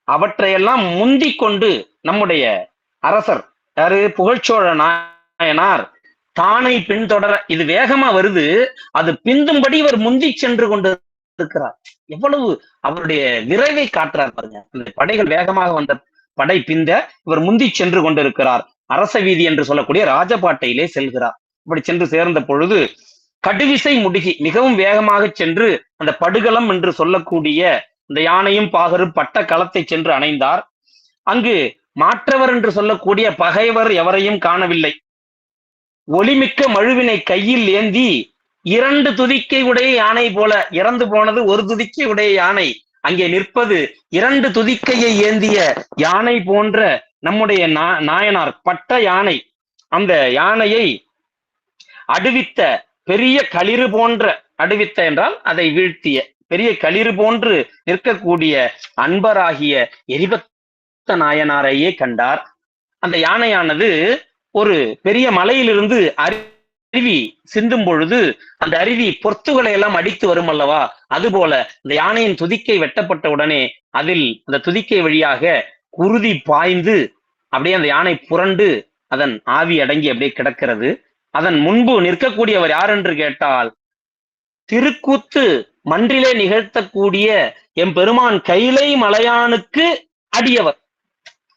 அவற்றையெல்லாம் முந்தி கொண்டு நம்முடைய அரசர் யாரு, புகழ்ச்சோழ நாயனார் தானை பின்தொடர, இது வேகமா வருது, அது பிந்தும்படி இவர் முந்தி சென்று கொண்டு இருக்கிறார். எவ்வளவு அவருடைய விரைவை காட்டுறார் பாருங்க. அந்த படைகள் வேகமாக வந்த படை பிந்த இவர் முந்தி சென்று கொண்டிருக்கிறார். அரச வீதி என்று சொல்லக்கூடிய ராஜபாட்டையிலே செல்கிறார். இப்படி சென்று சேர்ந்த பொழுது கடுவிசை முடுகி மிகவும் வேகமாக சென்று அந்த படுகளம் என்று சொல்லக்கூடிய இந்த யானையும் பாகரும் பட்ட களத்தை சென்று அணைந்தார். அங்கு மாற்றவர் என்று சொல்லக்கூடிய பகைவர் எவரையும் காணவில்லை. ஒளிமிக்க மழுவினை கையில் ஏந்தி 2 துதிக்கை உடைய யானை போல, இறந்து போனது ஒரு துதிக்கை உடைய யானை, அங்கே நிற்பது 2 துதிக்கையை ஏந்திய யானை போன்ற நம்முடைய நாயனார் பட்ட யானை. அந்த யானையை அடுவித்த பெரிய களிறு போன்ற, அடுவித்த என்றால் அதை வீழ்த்திய பெரிய களிறு போன்று நிற்கக்கூடிய அன்பராகிய எரிபத்த நாயனாரையே கண்டார். அந்த யானையானது ஒரு பெரிய மலையிலிருந்து அருவி சிந்தும் பொழுது அந்த அருவி பொத்துகளை எல்லாம் அடித்து வரும் அல்லவா, அதுபோல இந்த யானையின் துதிக்கை வெட்டப்பட்ட உடனே அதில் அந்த துதிக்கை வழியாக குருதி பாய்ந்து அப்படியே அந்த யானை புரண்டு அதன் ஆவி அடங்கி அப்படியே கிடக்கிறது. அதன் முன்பு நிற்கக்கூடியவர் யார் என்று கேட்டால், திருக்கூத்து மன்றிலே நிகழ்த்தக்கூடிய எம்பெருமான் கைலை மலையானுக்கு அடியவர்.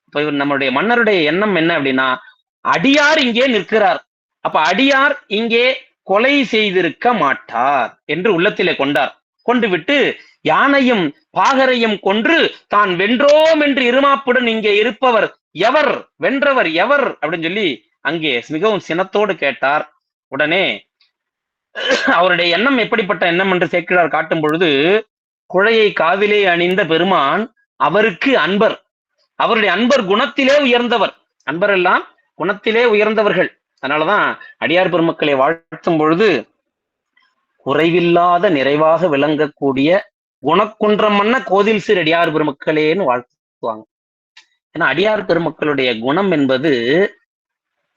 இப்ப இவர் நம்மளுடைய மன்னருடைய எண்ணம் என்ன அப்படின்னா, அடியார் இங்கே நிற்கிறார், அப்ப அடியார் இங்கே கொலை செய்திருக்க மாட்டார் என்று உள்ளத்திலே கொண்டார். கொண்டு விட்டு யானையும் பாகரையும் கொன்று தான் வென்றோம் என்று இருமாப்புடன் இங்கே இருப்பவர் எவர், வென்றவர் எவர் அப்படின்னு சொல்லி அங்கே மிகவும் சினத்தோடு கேட்டார். உடனே அவருடைய எண்ணம் எப்படிப்பட்ட எண்ணம் என்று சேக்கிழார் காட்டும் பொழுது, குழையை காவிலே அணிந்த பெருமான் அவருக்கு அன்பர், அவருடைய அன்பர் குணத்திலே உயர்ந்தவர், அன்பர் எல்லாம் குணத்திலே உயர்ந்தவர்கள். அதனாலதான் அடியார் பெருமக்களை வாழ்த்தும் பொழுது குறைவில்லாத நிறைவாக விளங்கக்கூடிய குணக்குன்றம் மன்ன கோதில் சிறு அடியார் பெருமக்களேன்னு வாழ்த்துவாங்க. ஏன்னா அடியார் பெருமக்களுடைய குணம் என்பது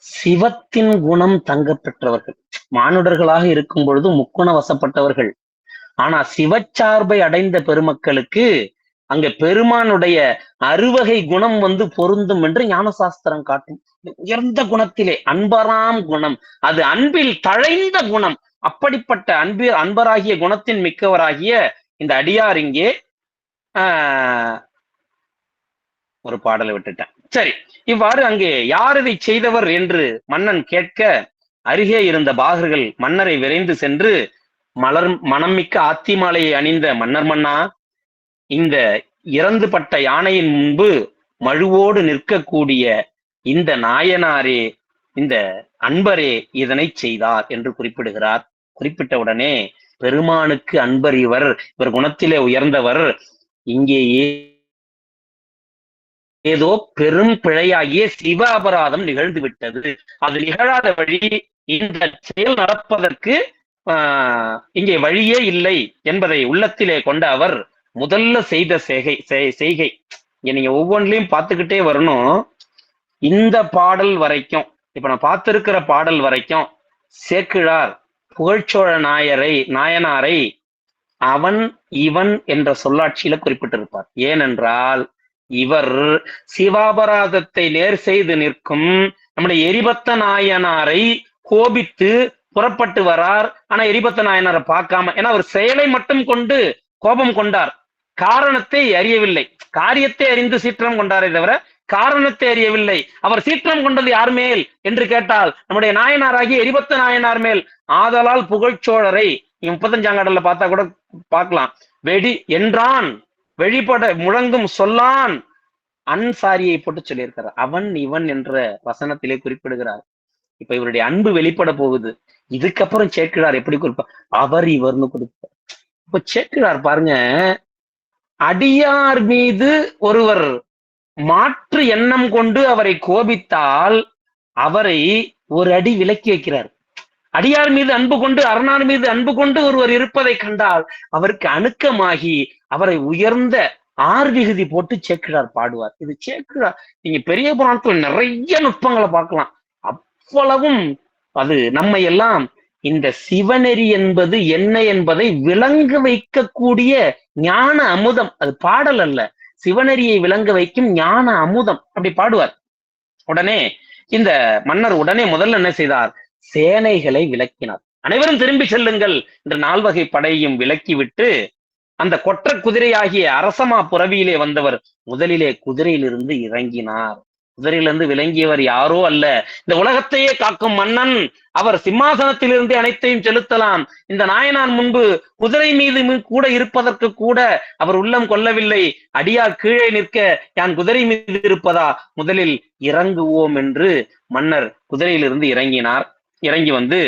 சிவத்தின் குணம் தங்க பெற்றவர்கள். மானுடர்களாக இருக்கும் பொழுது முக்குண வசப்பட்டவர்கள். ஆனா சிவச்சார்பை அடைந்த பெருமக்களுக்கு அங்க பெருமானுடைய அறுவகை குணம் பொருந்தும் என்று ஞானசாஸ்திரம் காட்டும். உயர்ந்த குணத்திலே அன்பராம் குணம், அது அன்பில் தழைந்த குணம். அப்படிப்பட்ட அன்பராகிய குணத்தின் மிக்கவராகிய இந்த அடியார் இங்கே ஒரு பாடலை விட்டுட்டேன். சரி, இவ்வாறு அங்கே யார் இதை செய்தவர் என்று மன்னன் கேட்க, அருகே இருந்த பாகர்கள் மன்னரை விரைந்து சென்று, மனம் மிக்க ஆத்தி மாலையை அணிந்த மன்னர் மன்னா, இந்த இறந்து பட்ட யானையின் முன்பு மழுவோடு நிற்கக்கூடிய இந்த நாயனாரே, இந்த அன்பரே இதனை செய்தார் என்று குறிப்பிடுகிறார். குறிப்பிட்ட உடனே பெருமானுக்கு அன்பர் இவர், இவர் குணத்திலே உயர்ந்தவர், இங்கேயே ஏதோ பெரும் பிழையாகிய சிவ அபராதம் நிகழ்ந்து விட்டது, அது நிகழாத வழி, இந்த செயல் நடப்பதற்கு இங்கே வழியே இல்லை என்பதை உள்ளத்திலே கொண்ட அவர் முதல்ல செய்த செய்கை நீங்க ஒவ்வொன்றிலையும் பார்த்துக்கிட்டே வரணும். இந்த பாடல் வரைக்கும், இப்ப நான் பார்த்திருக்கிற பாடல் வரைக்கும் சேக்கிழார் புகழ்ச்சோழ நாயனாரை அவன் இவன் என்ற சொல்லாட்சியில குறிப்பிட்டிருப்பார். ஏனென்றால் இவர் சிவாபராதத்தை நேர் செய்து நிற்கும் நம்முடைய எரிபத்த நாயனாரை கோபித்து புறப்பட்டு வரார். ஆனா எரிபத்த நாயனாரை பார்க்காம, ஏன்னா அவர் செயலை மட்டும் கொண்டு கோபம் கொண்டார், காரணத்தை அறியவில்லை. காரியத்தை அறிந்து சீற்றம் கொண்டாரே தவிர காரணத்தை அறியவில்லை. அவர் சீற்றம் கொண்டது யார் மேல் என்று கேட்டால் நம்முடைய நாயனாராகிய எரிபத்த நாயனார் மேல். ஆதலால் புகழ்ச்சோழரை 35ஆம் கடல்ல பார்த்தா கூட பார்க்கலாம். வெடி என்றான் வெளிப்பட முழங்கும் சொல்லான் அன்சாரியை போட்டு சொல்லியிருக்கிறார். அவன் இவன் என்ற வசனத்திலே குறிப்பிடுகிறார். இப்ப இவருடைய அன்பு வெளிப்பட போகுது. இதுக்கப்புறம் சேக்கிழார் எப்படி குறிப்பார், அவர் இவர்னு குறிப்பார். இப்ப சேக்கிழார் பாருங்க, அடியார் மீது ஒருவர் மாற்று எண்ணம் கொண்டு அவரை கோபித்தால் அவரை ஒரு அடி விலக்கி வைக்கிறார். அடியார் மீது அன்பு கொண்டு அரணார் மீது அன்பு கொண்டு ஒருவர் இருப்பதை கண்டால் அவருக்கு அணுக்கமாகி அவரை உயர்ந்த ஆர்விகுதி போட்டு சேக்கிழார் பாடுவார். இது சேக்கிழார் நீங்க பெரிய புராணத்துல நிறைய நுட்பங்களை பார்க்கலாம். அவ்வளவும் அது நம்மை எல்லாம் இந்த சிவநெறி என்பது என்ன என்பதை விளங்க வைக்கக்கூடிய ஞான அமுதம். அது பாடல் அல்ல, சிவநெறியை விளங்க வைக்கும் ஞான அமுதம். அப்படி பாடுவார். உடனே இந்த மன்னர் உடனே முதல்ல என்ன செய்தார்? சேனைகளை விலக்கினார். அனைவரும் திரும்பி செல்லுங்கள் என்று 4 வகை படையையும் விலக்கிவிட்டு அந்த கொற்ற குதிரையாகிய அரசமா புறவியிலே வந்தவர் முதலிலே குதிரையிலிருந்து இறங்கினார். குதிரையிலிருந்து விளங்கியவர் யாரோ அல்ல, இந்த உலகத்தையே காக்கும் மன்னன். அவர் சிம்மாசனத்திலிருந்து அனைத்தையும் செலுத்தலாம். இந்த நாயனார் முன்பு குதிரை மீது கூட இருப்பதற்கு கூட அவர் உள்ளம் கொள்ளவில்லை. அடியார் கீழே நிற்க யான் குதிரை மீது இருப்பதா, முதலில் இறங்குவோம் என்று மன்னர் குதிரையிலிருந்து இறங்கினார். இறங்கி வந்து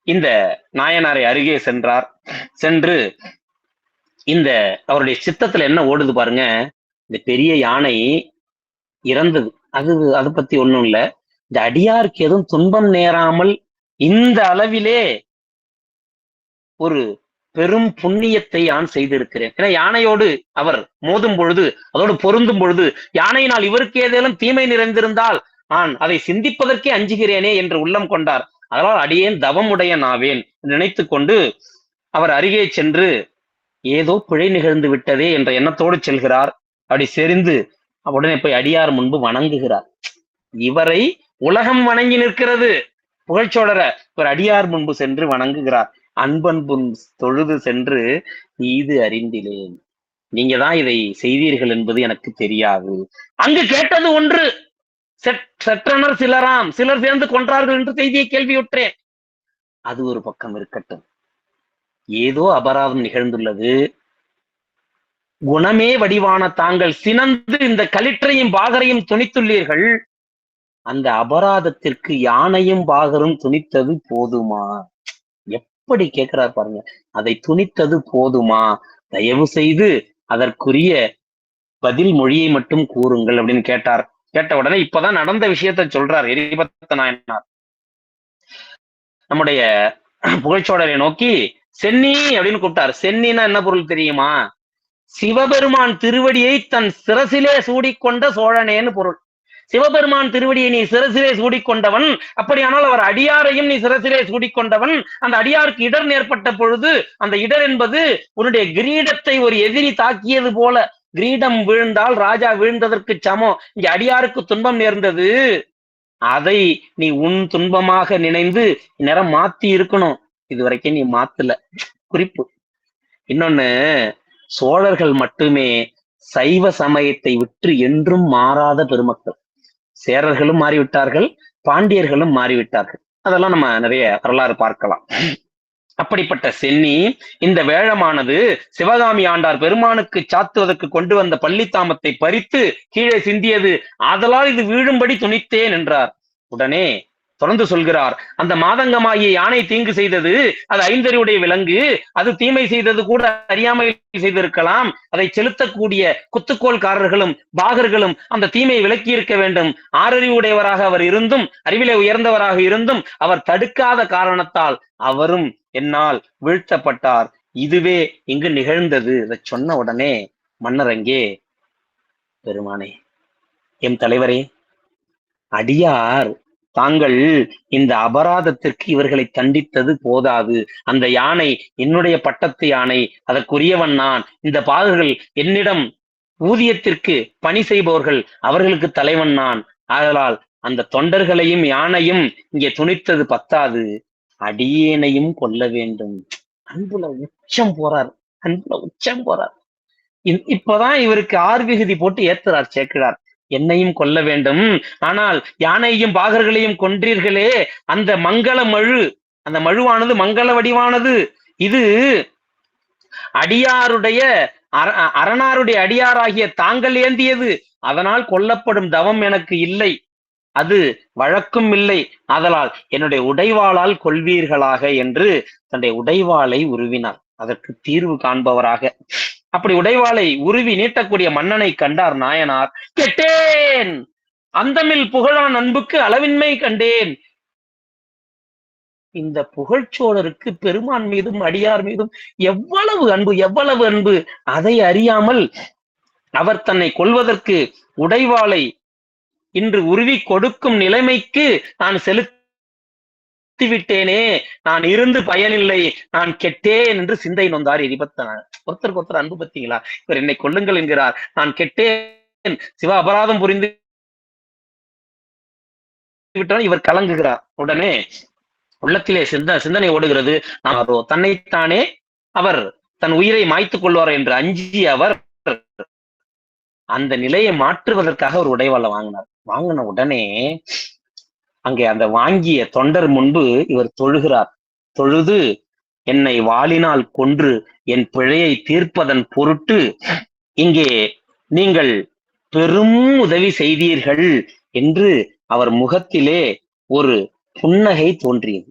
இந்த நாயனாரை அருகே சென்றார். சென்று இந்த அவருடைய சித்தத்துல என்ன ஓடுது பாருங்க, இந்த பெரிய யானை இறந்தது, அதை பத்தி ஒண்ணும் இல்ல. இந்த அடியாருக்கு எதுவும் துன்பம் நேராமல் இந்த அளவிலே ஒரு பெரும் புண்ணியத்தை யான் செய்திருக்கிறேன். ஏன்னா யானையோடு அவர் மோதும் பொழுது, அதோடு பொருந்தும் பொழுது, யானையினால் இவருக்கு ஏதேனும் தீமை நிறைந்திருந்தால் நான் அதை சிந்திப்பதற்கே அஞ்சுகிறேனே என்று உள்ளம் கொண்டார். அதனால் அடியேன் தவமுடைய நாவேன் நினைத்து கொண்டு அவர் அருகே சென்று ஏதோ பிழை நிகழ்ந்து விட்டதே என்ற எண்ணத்தோடு செல்கிறார். அப்படி செறிந்து உடனே போய் அடியார் முன்பு வணங்குகிறார். இவரை உலகம் வணங்கி நிற்கிறது, புகழ்ச்சோழர. இவர் அடியார் முன்பு சென்று வணங்குகிறார். அன்பன்பும் தொழுது சென்று, இது அறிந்திலேன், நீங்க தான் இதை செய்தீர்கள் என்பது எனக்கு தெரியாது. அங்கு கேட்டது ஒன்று, சற்றனர் சிலராம், சிலர் சேர்ந்து கொன்றார்கள் என்று செய்தியை கேள்வியுற்றேன். அது ஒரு பக்கம் இருக்கட்டும், ஏதோ அபராதம் நிகழ்ந்துள்ளது. குணமே வடிவான தாங்கள் சினந்து இந்த களிற்றையும் பாகரையும் துணித்துள்ளீர்கள். அந்த அபராதத்திற்கு யானையும் பாகரும் துணித்தது போதுமா? எப்படி கேட்கிறார் பாருங்க. அதை துணித்தது போதுமா? தயவு செய்து அதற்குரிய பதில் மொழியை மட்டும் கூறுங்கள் அப்படின்னு கேட்டார். கேட்ட உடனே இப்பதான் நடந்த விஷயத்த சொல்றார் எரிபத்த நாயனார். நம்முடைய புகழ்ச்சோழரை நோக்கி சென்னி அப்படின்னு கூப்பிட்டார். சென்னினா என்ன பொருள் தெரியுமா? சிவபெருமான் திருவடியை தன் சிரசிலே சூடிக்கொண்ட சோழனேன்னு பொருள். சிவபெருமான் திருவடியை நீ சிரசிலே சூடிக்கொண்டவன், அப்படியானால் அவர் அடியாரையும் நீ சிரசிலே சூடிக்கொண்டவன். அந்த அடியாருக்கு இடர் ஏற்பட்ட பொழுது அந்த இடர் என்பது உன்னுடைய கிரீடத்தை ஒரு எதிரி தாக்கியது போல. கிரீடம் வீழ்ந்தால் ராஜா வீழ்ந்ததற்கு சமம். இங்க அடியாருக்கு துன்பம் நேர்ந்தது, அதை நீ உன் துன்பமாக நினைந்து நேரம் மாத்தி இருக்கணும். இதுவரைக்கும் நீ மாத்தல. குறிப்பு. இன்னொன்னு, சோழர்கள் மட்டுமே சைவ சமயத்தை விட்டு என்றும் மாறாத பெருமக்கள். சேரர்களும் மாறிவிட்டார்கள், பாண்டியர்களும் மாறிவிட்டார்கள். அதெல்லாம் நம்ம நிறைய வரலாறு பார்க்கலாம். அப்படிப்பட்ட சென்னி இந்த வேழமானது சிவகாமி ஆண்டார் பெருமானுக்கு சாத்துவதற்கு கொண்டு வந்த பள்ளித்தாமத்தை பறித்து கீழே சிந்தியது, ஆதலால் இது வீழும்படி துணித்தேன் என்றார். உடனே தொடர்ந்து சொல்கிறார், அந்த மாதங்கமாகிய யானை தீங்கு செய்தது, அது ஐந்தறிவுடைய விலங்கு, அது தீமை செய்தது கூட அறியாமையில் செய்திருக்கலாம். அதை செலுத்தக்கூடிய குத்துக்கோள்காரர்களும் பாகர்களும் அந்த தீமையை விலக்கி இருக்க வேண்டும். ஆறறிவுடையவராக அவர் இருந்தும், அறிவிலே உயர்ந்தவராக இருந்தும் அவர் தடுக்காத காரணத்தால் அவரும் என்னால் வீழ்த்தப்பட்டார். இதுவே இங்கு நிகழ்ந்தது. இதை சொன்ன உடனே மன்னர் அங்கே, பெருமானே, எம் தலைவரே, அடியார் தாங்கள் இந்த அபராதத்திற்கு இவர்களை தண்டித்தது போதாது. அந்த யானை என்னுடைய பட்டத்து யானை, அதற்குரியவன் நான். இந்த பாகர்கள் என்னிடம் ஊதியத்திற்கு பணி செய்பவர்கள், அவர்களுக்கு தலைவன் நான். ஆதலால் அந்த தொண்டர்களையும் யானையும் இங்கே துணித்தது பத்தாது, அடியேனையும் கொல்ல வேண்டும். அன்புல உச்சம் போறார், அன்புல உச்சம் போறார். இப்பதான் இவருக்கு ஆர்விகுதி போட்டு ஏத்துறார் சேக்கிழார். என்னையும் கொல்ல வேண்டும், ஆனால் யானையும் பாகர்களையும் கொன்றீர்களே, அந்த மங்கள மழு, அந்த மழுவானது மங்கள வடிவானது. இது அடியாருடைய அரணாருடைய அடியாராகிய தாங்கள் ஏந்தியது. அதனால் கொல்லப்படும் தவம் எனக்கு இல்லை, அது வழக்கும் இல்லை. ஆதலால் என்னுடைய உடைவாளால் கொள்வீர்களாக என்று தன்னுடைய உடைவாளை உருவினார். அதற்கு தீர்வு காண்பவராக அப்படி உடைவாளை உருவி நீட்டக்கூடிய மன்னனை கண்டார் நாயனார். கெட்டேன், அந்தமில் புகழான் அன்புக்கு அளவின்மை கண்டேன். இந்த புகழ்ச்சோழருக்கு பெருமான் மீதும் அடியார் மீதும் எவ்வளவு அன்பு, எவ்வளவு அன்பு! அதை அறியாமல் அவர் தன்னை கொல்வதற்கு உடைவாளை இன்று உருவி கொடுக்கும் நிலைமைக்கு நான் செலுத்திவிட்டேனே, நான் இருந்து பயனில்லை, நான் கெட்டேன் என்று சிந்தை நொந்தார் எரிபத்தனார். ஒருத்தருக்கு ஒருத்தர் அன்பு பத்தீங்களா? இவர் என்னை கொல்லுங்கள் என்கிறார், நான் கெட்டேன், சிவ அபராதம் புரிந்து விட்டால் இவர் கலங்குகிறார். உடனே உள்ளத்திலே சிந்தனை ஓடுகிறது, தன்னைத்தானே அவர் தன் உயிரை மாய்த்துக் கொள்வார் என்று அஞ்சி அவர் அந்த நிலையை மாற்றுவதற்காக ஒரு உடைவாளை வாங்கினார். வாங்கின உடனே அங்கே அந்த வாங்கிய தொண்டர் முன்பு இவர் தொழுகிறார். தொழுது, என்னை வாளினால் கொன்று என் பிழையை தீர்ப்பதன் பொருட்டு இங்கே நீங்கள் பெரும் உதவி செய்தீர்கள் என்று அவர் முகத்திலே ஒரு புன்னகை தோன்றியது,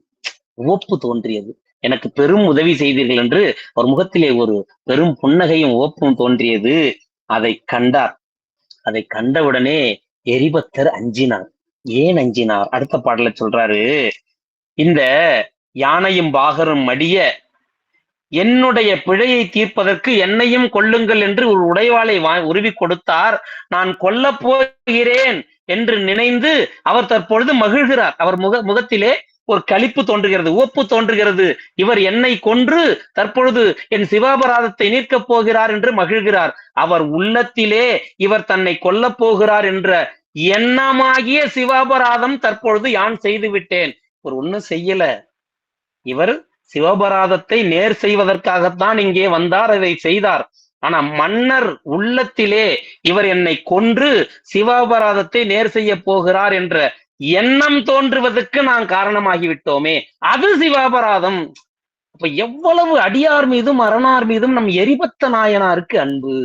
உவப்பு தோன்றியது. எனக்கு பெரும் உதவி செய்தீர்கள் என்று அவர் முகத்திலே ஒரு பெரும் புன்னகையும் உவப்பும் தோன்றியது. அதை கண்டார். அதை கண்டவுடனே எரிபத்தர் அஞ்சினார். ஏன் அஞ்சினார்? அடுத்த பாடல சொல்றாரு, இந்த யானையும் பாகரும் மடிய என்னுடைய பிழையை தீர்ப்பதற்கு என்னையும் கொல்லுங்கள் என்று ஒரு உடைவாளை உருவி கொடுத்தார். நான் கொல்ல போகிறேன் என்று நினைந்து அவர் தற்பொழுது மகிழ்கிறார். அவர் முகத்திலே ஒரு களிப்பு தோன்றுகிறது, உவப்பு தோன்றுகிறது. இவர் என்னை கொன்று தற்பொழுது என் சிவாபராதத்தை நீக்கப் போகிறார் என்று மகிழ்கிறார். அவர் உள்ளத்திலே இவர் தன்னை கொல்ல போகிறார் என்ற எண்ணமாகிய சிவாபராதம் தற்பொழுது யான் செய்து விட்டேன். இவர் ஒன்னும் செய்யல, இவர் சிவபராதத்தை நேர் செய்வதற்காகத்தான் இங்கே வந்தார், அதை செய்தார். ஆனா மன்னர் உள்ளத்திலே இவர் என்னை கொன்று சிவாபராதத்தை நேர் செய்ய போகிறார் என்ற எண்ணம் தோன்றுவதற்கு நான் காரணமாகிவிட்டோமே, அது சிவாபராதம். அப்ப எவ்வளவு அடியார் மீதும் அரணார் மீதும் நம் எரிபத்த நாயனாருக்கு அன்பு!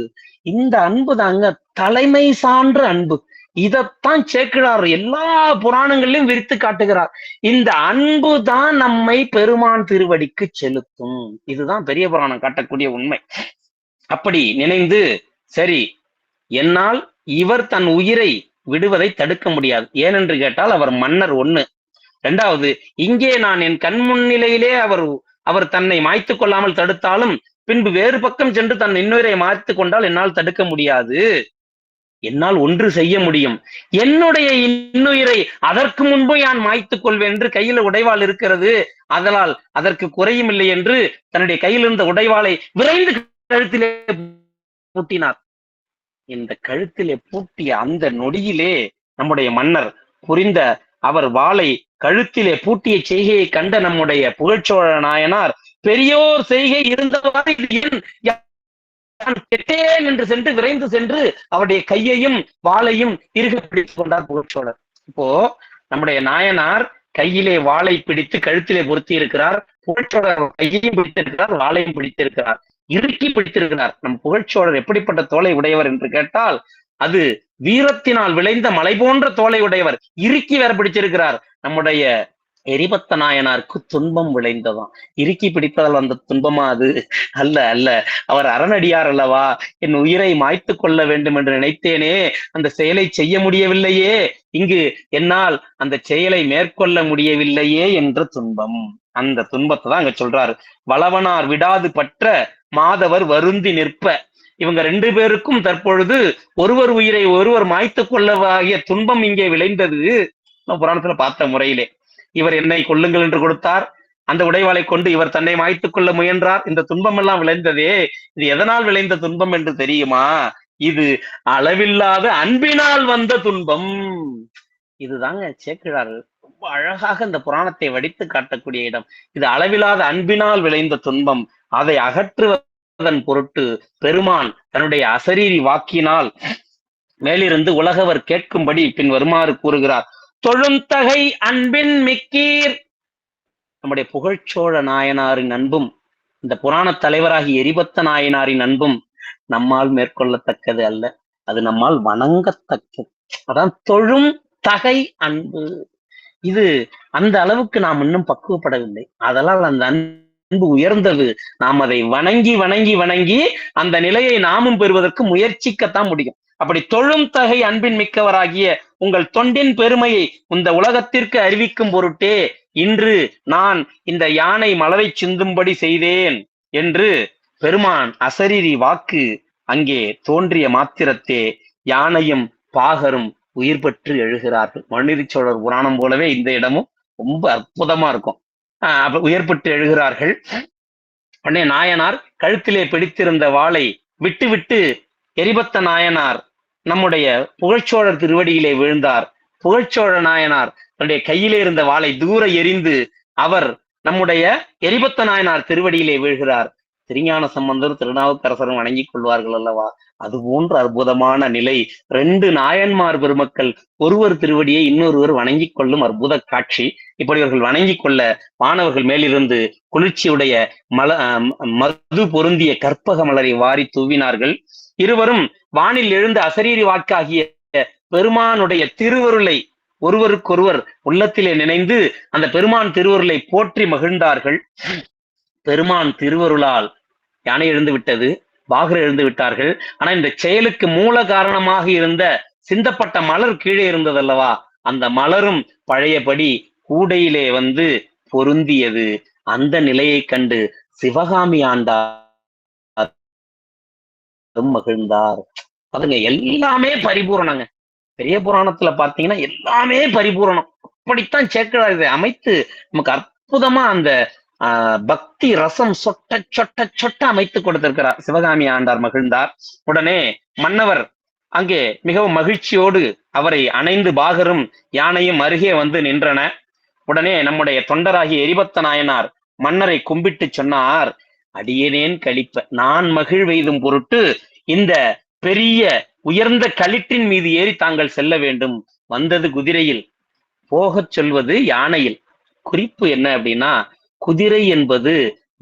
இந்த அன்பு தாங்க தலைமை சான்ற அன்பு. இதத்தான் சேக்கிழார் எல்லா புராணங்களிலும் விரித்து காட்டுகிறார். இந்த அன்பு தான் நம்மை பெருமான் திருவடிக்கு செலுத்தும். இதுதான் பெரிய புராணம் காட்டக்கூடிய உண்மை. அப்படி நினைந்து, சரி, என்னால் இவர் தன் உயிரை விடுவதை தடுக்க முடியாது. ஏனென்று கேட்டால் அவர் மன்னர் ஒண்ணு. இரண்டாவது, இங்கே நான் என் கண் முன்னிலையிலே அவர் தன்னை மாய்த்து கொள்ளாமல் தடுத்தாலும் பின்பு வேறு பக்கம் சென்று தன் இன்னுயிரை மாய்த்து கொண்டால் என்னால் தடுக்க முடியாது. என்னால் ஒன்று செய்ய முடியும், என்னுடைய இன்னுயிரை அதற்கு முன்பு நான் மாய்த்துக் கொள்வேன் என்று கையில உடைவாள் இருக்கிறது, அதனால் அதற்கு குறையும் இல்லை என்று தன்னுடைய கையில் இருந்த உடைவாளை விரைந்து கழுத்திலே பூட்டினார். இந்த கழுத்திலே பூட்டிய அந்த நொடியிலே நம்முடைய மன்னர் புரிந்த, அவர் வாளை கழுத்திலே பூட்டிய செய்கையை கண்ட நம்முடைய புகழ்ச்சோழ நாயனார், பெரியோர் செய்கை இருந்தவாறு கெட்டேன் என்று சென்று விரைந்து சென்று அவருடைய கையையும் வாளையும் இறுக பிடித்துக் கொண்டார் புகழ்ச்சோழர். இப்போ நம்முடைய நாயனார் கையிலே வாளை பிடித்து கழுத்திலே பொருத்தி இருக்கிறார். புகழ்ச்சோழர் கையையும் பிடித்திருக்கிறார், வாளையும் பிடித்திருக்கிறார், இறுக்கி பிடித்திருக்கிறார். நம் புகழ்ச்சோழர் எப்படிப்பட்ட தோலை உடையவர் என்று கேட்டால், அது வீரத்தினால் விளைந்த மலை போன்ற தோலை உடையவர். இறுக்கி வேற பிடிச்சிருக்கிறார். நம்முடைய எரிபத்த நாயனாருக்கு துன்பம் விளைந்ததாம். இறுக்கி பிடிப்பதால் வந்த துன்பமா அது? அல்ல, அல்ல. அவர் அரணடியார் அல்லவா, என் உயிரை மாய்த்து கொள்ள வேண்டும் என்று நினைத்தேனே, அந்த செயலை செய்ய முடியவில்லையே, இங்கு என்னால் அந்த செயலை மேற்கொள்ள முடியவில்லையே என்ற துன்பம். அந்த துன்பத்தை தான் அங்க சொல்றாரு. வளவனார் விடாது பற்ற மாதவர் வருந்தி நிற்ப. இவங்க ரெண்டு பேருக்கும் தற்பொழுது ஒருவர் உயிரை ஒருவர் மாய்த்து கொள்ளவாகிய துன்பம் இங்கே விளைந்தது. புராணத்துல பார்த்த முறையிலே இவர் என்னை கொல்லுங்கள் என்று கொடுத்தார், அந்த உடைவாளை கொண்டு இவர் தன்னை மாய்த்துக் கொள்ள முயன்றார். இந்த துன்பம் எல்லாம் விளைந்ததே, இது எதனால் விளைந்த துன்பம் என்று தெரியுமா? இது அளவில்லாத அன்பினால் வந்த துன்பம். இதுதாங்க சேக்கிழார் ரொம்ப அழகாக இந்த புராணத்தை வடித்து காட்டக்கூடிய இடம். இது அளவில்லாத அன்பினால் விளைந்த துன்பம். அதை அகற்றுவதன் பொருட்டு பெருமான் தன்னுடைய அசரீரி வாக்கினால் மேலிருந்து உலகவர் கேட்கும்படி பின் வருமாறு கூறுகிறார். தொழுந்தகை அன்பின் மிக்கீர். நம்முடைய புகழ்ச்சோழ நாயனாரின் அன்பும் இந்த புராண தலைவராகி எரிபத்த நாயனாரின் அன்பும் நம்மால் மேற்கொள்ளத்தக்கது அல்ல, அது நம்மால் வணங்கத்தக்கது. அதான் தொழும் தகை அன்பு. இது அந்த அளவுக்கு நாம் இன்னும் பக்குவப்படவில்லை. அதனால் அந்த அன்பு உயர்ந்தது. நாம் அதை வணங்கி வணங்கி வணங்கி அந்த நிலையை நாமும் பெறுவதற்கு முயற்சிக்கத்தான் முடியும். அப்படி தொழும் தகை அன்பின் மிக்கவராகிய உங்கள் தொண்டின் பெருமையை இந்த உலகத்திற்கு அறிவிக்கும் பொருட்டே இன்று நான் இந்த யானை மலரை சிந்தும்படி செய்தேன் என்று பெருமான் அசரீரி வாக்கு அங்கே தோன்றிய மாத்திரத்தே யானையும் பாகரும் உயிர் பெற்று எழுகிறார்கள். மனுநீதிச்சோழர் புராணம் போலவே இந்த இடமும் ரொம்ப அற்புதமா இருக்கும். உயிர் பெற்று எழுகிறார்கள். உடனே நாயனார் கழுத்திலே பிடித்திருந்த வாளை விட்டு விட்டு எரிபத்த நாயனார் நம்முடைய புகழ்ச்சோழர் திருவடியிலே விழுந்தார். புகழ்ச்சோழ நாயனார் தன்னுடைய கையிலே இருந்த வாளை தூர எறிந்து அவர் நம்முடைய எரிபத்த நாயனார் திருவடியிலே வீழ்கிறார். திருஞான சம்பந்தர் திருநாவுக்கரசரும் வணங்கிக் கொள்வார்கள் அல்லவா? அது போன்ற அற்புதமான நிலை. 2 நாயன்மார் பெருமக்கள் ஒருவர் திருவடியை இன்னொருவர் வணங்கிக் கொள்ளும் அற்புத காட்சி. இப்படி இவர்கள் வணங்கிக் கொள்ள மாணவர்கள் மேலிருந்து குளிர்ச்சியுடைய மது பொருந்திய கற்பக மலரை வாரி தூவினார்கள். இருவரும் வானில் எழுந்த அசரீரி வாக்காகிய பெருமானுடைய திருவருளை ஒருவருக்கொருவர் உள்ளத்திலே நினைந்து அந்த பெருமான் திருவருளை போற்றி மகிழ்ந்தார்கள். பெருமான் திருவருளால் யானை எழுந்து விட்டது, பாகர் எழுந்து விட்டார்கள். ஆனா இந்த செயலுக்கு மூல காரணமாக இருந்த சிந்தப்பட்ட மலர் கீழே இருந்ததல்லவா, அந்த மலரும் பழையபடி கூடையிலே வந்து பொருந்தியது. அந்த நிலையை கண்டு சிவகாமி ஆண்டார் மகிழ்ந்தார். அதுங்க எல்லாமே பரிபூரணங்க. பெரிய புராணத்துல பாத்தீங்கன்னா எல்லாமே பரிபூரணம். அப்படித்தான் சேக்கிழார் இதை அமைத்து நமக்கு அற்புதமா அந்த பக்தி ரசம் சொட்ட சொட்ட சொட்ட அமைத்து கொடுத்திருக்கிறார். சிவகாமி ஆண்டார் மகிழ்ந்தார். உடனே மன்னவர் அங்கே மிகவும் மகிழ்ச்சியோடு அவரை அணைந்து பாகரும் யானையும் அருகே வந்து நின்றன. உடனே நம்முடைய தொண்டராகிய எரிபத்த நாயனார் மன்னரை கும்பிட்டு சொன்னார், அடியேனேன் கழிப்ப நான் மகிழ்வெய்தும் பொருட்டு இந்த பெரிய உயர்ந்த களிற்றின் மீது ஏறி தாங்கள் செல்ல வேண்டும். வந்தது குதிரையில், போகச் சொல்வது யானையில். குறிப்பு என்ன அப்படின்னா, குதிரை என்பது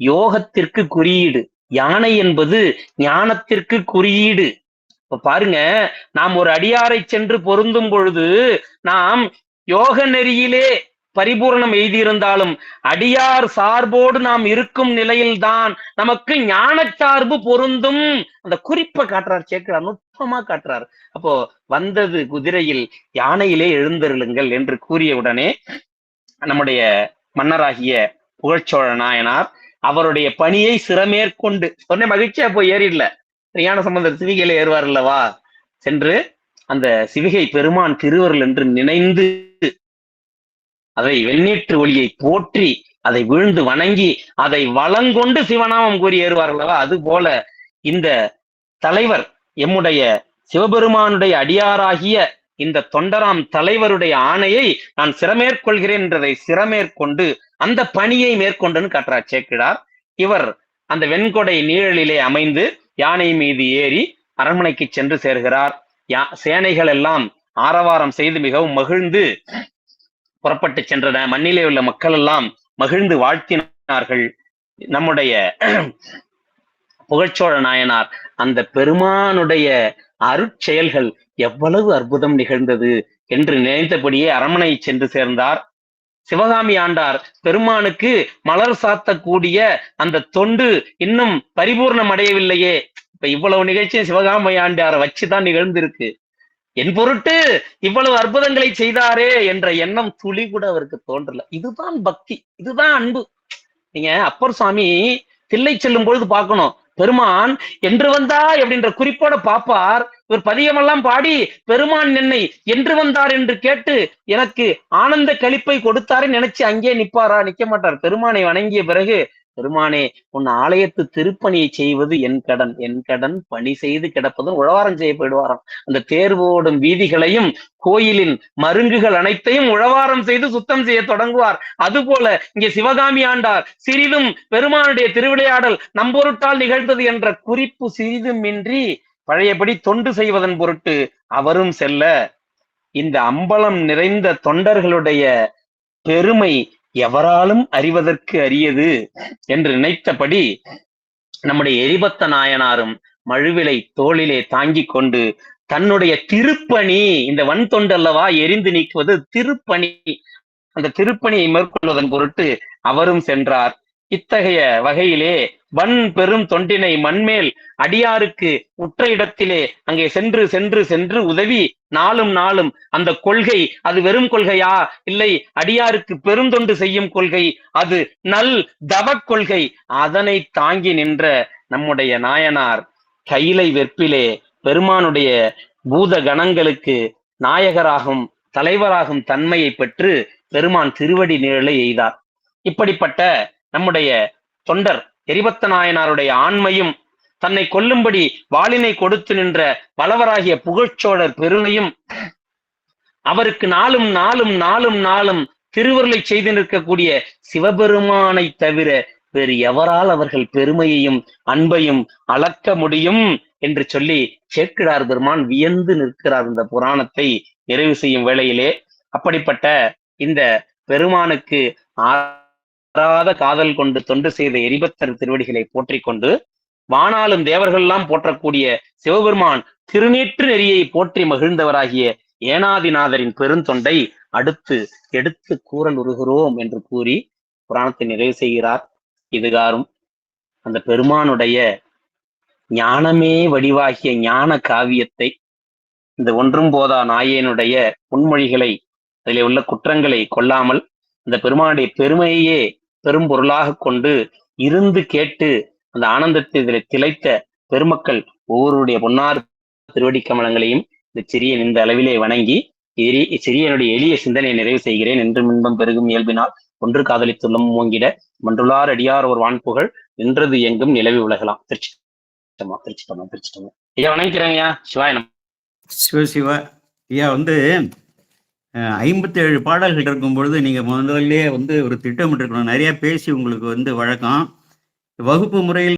யோகத்திற்கு குறியீடு, யானை என்பது ஞானத்திற்கு குறியீடு. இப்ப பாருங்க, நாம் ஒரு அடியாரை சென்று பொருந்தும் பொழுது நாம் யோக நெறியிலே பரிபூரணம் எய்தியிருந்தாலும் அடியார் சார்போடு நாம் இருக்கும் நிலையில்தான் நமக்கு ஞான சார்பு பொருந்தும். அந்த குறிப்பை காட்டுறார் சேக்கிழார், நுட்பமா காட்டுறார். அப்போ வந்தது குதிரையில் யானையிலே எழுந்தருளுங்கள் என்று கூறியவுடனே நம்முடைய மன்னராகிய புகழ்ச்சோழ நாயனார் அவருடைய பணியை சிறமேற்கொண்டு உடனே மகிழ்ச்சியா போய் ஏறிடல. ஞான சம்பந்தர் சிவிகையில ஏறுவார் அல்லவா, சென்று அந்த சிவிகை பெருமான் திருவருள் என்று நினைந்து அதை வெண்ணீற்று ஒளியை போற்றி அதை வீழ்ந்து வணங்கி அதை வளங்கொண்டு சிவநாமம் கூறி ஏறுவார் அல்லவா, அது போல இந்த தலைவர் எம்முடைய சிவபெருமானுடைய அடியாராகிய இந்த தொண்டராம் தலைவருடைய ஆணையை நான் சிறமேற்கொள்கிறேன் என்றதை சிறமேற்கொண்டு அந்த பணியை மேற்கொண்டுன்னு காட்டுறார் சேக்கிழார். இவர் அந்த வெண்கொடை நீழலிலே அமைந்து யானை மீது ஏறி அரண்மனைக்கு சென்று சேர்கிறார். சேனைகள் எல்லாம் ஆரவாரம் செய்து மிகவும் மகிழ்ந்து புறப்பட்டு சென்றன. மண்ணிலே உள்ள மக்கள் எல்லாம் மகிழ்ந்து வாழ்த்தினார்கள். நம்முடைய புகழ்ச்சோழ நாயனார் அந்த பெருமானுடைய அருட்செயல்கள் எவ்வளவு அற்புதம் நிகழ்ந்தது என்று நினைத்தபடியே அரண்மனை சென்று சேர்ந்தார். சிவகாமி ஆண்டார் பெருமானுக்கு மலர் சாத்தக்கூடிய அந்த தொண்டு இன்னும் பரிபூர்ணம் அடையவில்லையே. இப்ப இவ்வளவு நிகழ்ச்சியும் சிவகாமி ஆண்டாரை வச்சுதான் நிகழ்ந்திருக்கு. என் பொருட்டு இவ்வளவு அற்புதங்களை செய்தாரே என்ற எண்ணம் துளி கூட அவருக்கு தோன்றல. இதுதான் பக்தி, இதுதான் அன்பு. நீங்க அப்பர் சுவாமி தில்லை செல்லும் பொழுது பார்க்கணும், பெருமான் என்று வந்தாய் அப்படின்ற குறிப்போட பாப்பார். இவர் பதியமெல்லாம் பாடி பெருமான் என்னை என்று வந்தார் என்று கேட்டு எனக்கு ஆனந்த களிப்பை கொடுத்தாரு நினைச்சு அங்கே நிப்பாரா? நிக்க மாட்டார். பெருமானை வணங்கிய பிறகு, பெருமானே உன் ஆலயத்து திருப்பணியை செய்வது என் கடன், என் கடன் பணி செய்து கிடப்பதும் உழவாரம் செய்ய போயிடுவாராம். அந்த தேர்வோடும் வீதிகளையும் கோயிலின் மருங்குகள் அனைத்தையும் உழவாரம் செய்து சுத்தம் செய்ய தொடங்குவார். அதுபோல இங்கே சிவகாமி ஆண்டார் சிறிதும் பெருமானுடைய திருவிளையாடல் நம்பொருட்டால் நிகழ்ந்தது என்ற குறிப்பு சிறிதும் இன்றி பழையபடி தொண்டு செய்வதன் பொருட்டு அவரும் செல்ல, இந்த அம்பலம் நிறைந்த தொண்டர்களுடைய பெருமை எவராலும் அறிவதற்கு அரியது என்று நினைத்தபடி நம்முடைய எரிபத்த நாயனாரும் மழுவிலை தோளிலே தாங்கிக் கொண்டு தன்னுடைய திருப்பணி, இந்த வன் தொண்டு அல்லவா எரிந்து நீக்குவது திருப்பணி, அந்த திருப்பணியை மேற்கொள்வதன் பொருட்டு அவரும் சென்றார். இத்தகைய வகையிலே வன் பெரும் தொண்டினை மண்மேல் அடியாருக்கு உற்ற இடத்திலே அங்கே சென்று சென்று சென்று உதவி நாளும் நாளும் அந்த கொள்கை அது வெறும் கொள்கையா, இல்லை அடியாருக்கு பெருந்தொண்டு செய்யும் கொள்கை, அது நல் தவ கொள்கை, அதனை தாங்கி நின்ற நம்முடைய நாயனார் கைலை வெற்பிலே பெருமானுடைய பூத கணங்களுக்கு நாயகராகும் தலைவராகும் தன்மையை பெற்று பெருமான் திருவடி நிழலை எய்தார். இப்படிப்பட்ட நம்முடைய தொண்டர் எரிபத்த நாயனாருடைய ஆண்மையும் தன்னை கொல்லும்படி வாளினை கொடுத்து நின்ற பலவராகிய புகழ்ச்சோழர் பெருமையும் அவருக்கு நாளும் நாளும் நாளும் நாளும் திருவருளை செய்து நிற்கக்கூடிய சிவபெருமானை தவிர வேறு எவரால் அவர்கள் பெருமையையும் அன்பையும் அளக்க முடியும் என்று சொல்லி சேக்கிழார் பெருமான் வியந்து நிற்கிறார் இந்த புராணத்தை நிறைவு செய்யும் வேளையிலே. அப்படிப்பட்ட இந்த பெருமானுக்கு ஆறாத காதல் கொண்டு தொண்டு செய்த எரிபத்தர் திருவடிகளை போற்றிக் கொண்டு வானாலும் தேவர்கள் எல்லாம் போற்றக்கூடிய சிவபெருமான் திருநீற்று நெறியை போற்றி மகிழ்ந்தவராகிய ஏனாதிநாதரின் பெருந்தொண்டை அடுத்து எடுத்து கூறல் உருகிறோம் என்று கூறி புராணத்தை நிறைவு செய்கிறார். இதுகாரும் அந்த பெருமானுடைய ஞானமே வடிவாகிய ஞான காவியத்தை, இந்த ஒன்றும் போதா நாயனுடைய பொன்மொழிகளை, அதிலே உள்ள குற்றங்களை கொள்ளாமல் அந்த பெருமானுடைய பெருமையே பெரும் பொருளாக கொண்டு இருந்து கேட்டு அந்த ஆனந்தத்தை இதில் திளைத்த பெருமக்கள் ஒவ்வொருடைய பொன்னார் திருவடி கமலங்களையும் இந்த அளவிலே வணங்கி சிறியனுடைய எளிய சிந்தனையை நிறைவு செய்கிறேன். என்று இன்பம் பெருகும் இயல்பினால் ஒன்று காதலித்துள்ளம் ஓங்கிட மன்றுளார் அடியார் ஒரு வான்புகழ் நின்றது எங்கும் நிலவி உலகலாம். திருச்சிட்டமா திருச்சிட்டமா திருச்சிட்டமா ஐயா வணங்கிக்கிறேன் ஐயா. சிவாயனம். சிவசிவா ஐயா 57 பாடல்கள் இருக்கும் பொழுது நீங்க முதல்ல ஒரு திட்டமிட்டு இருக்கணும். நிறைய பேசி உங்களுக்கு வழக்கம் வகுப்பு முறையில்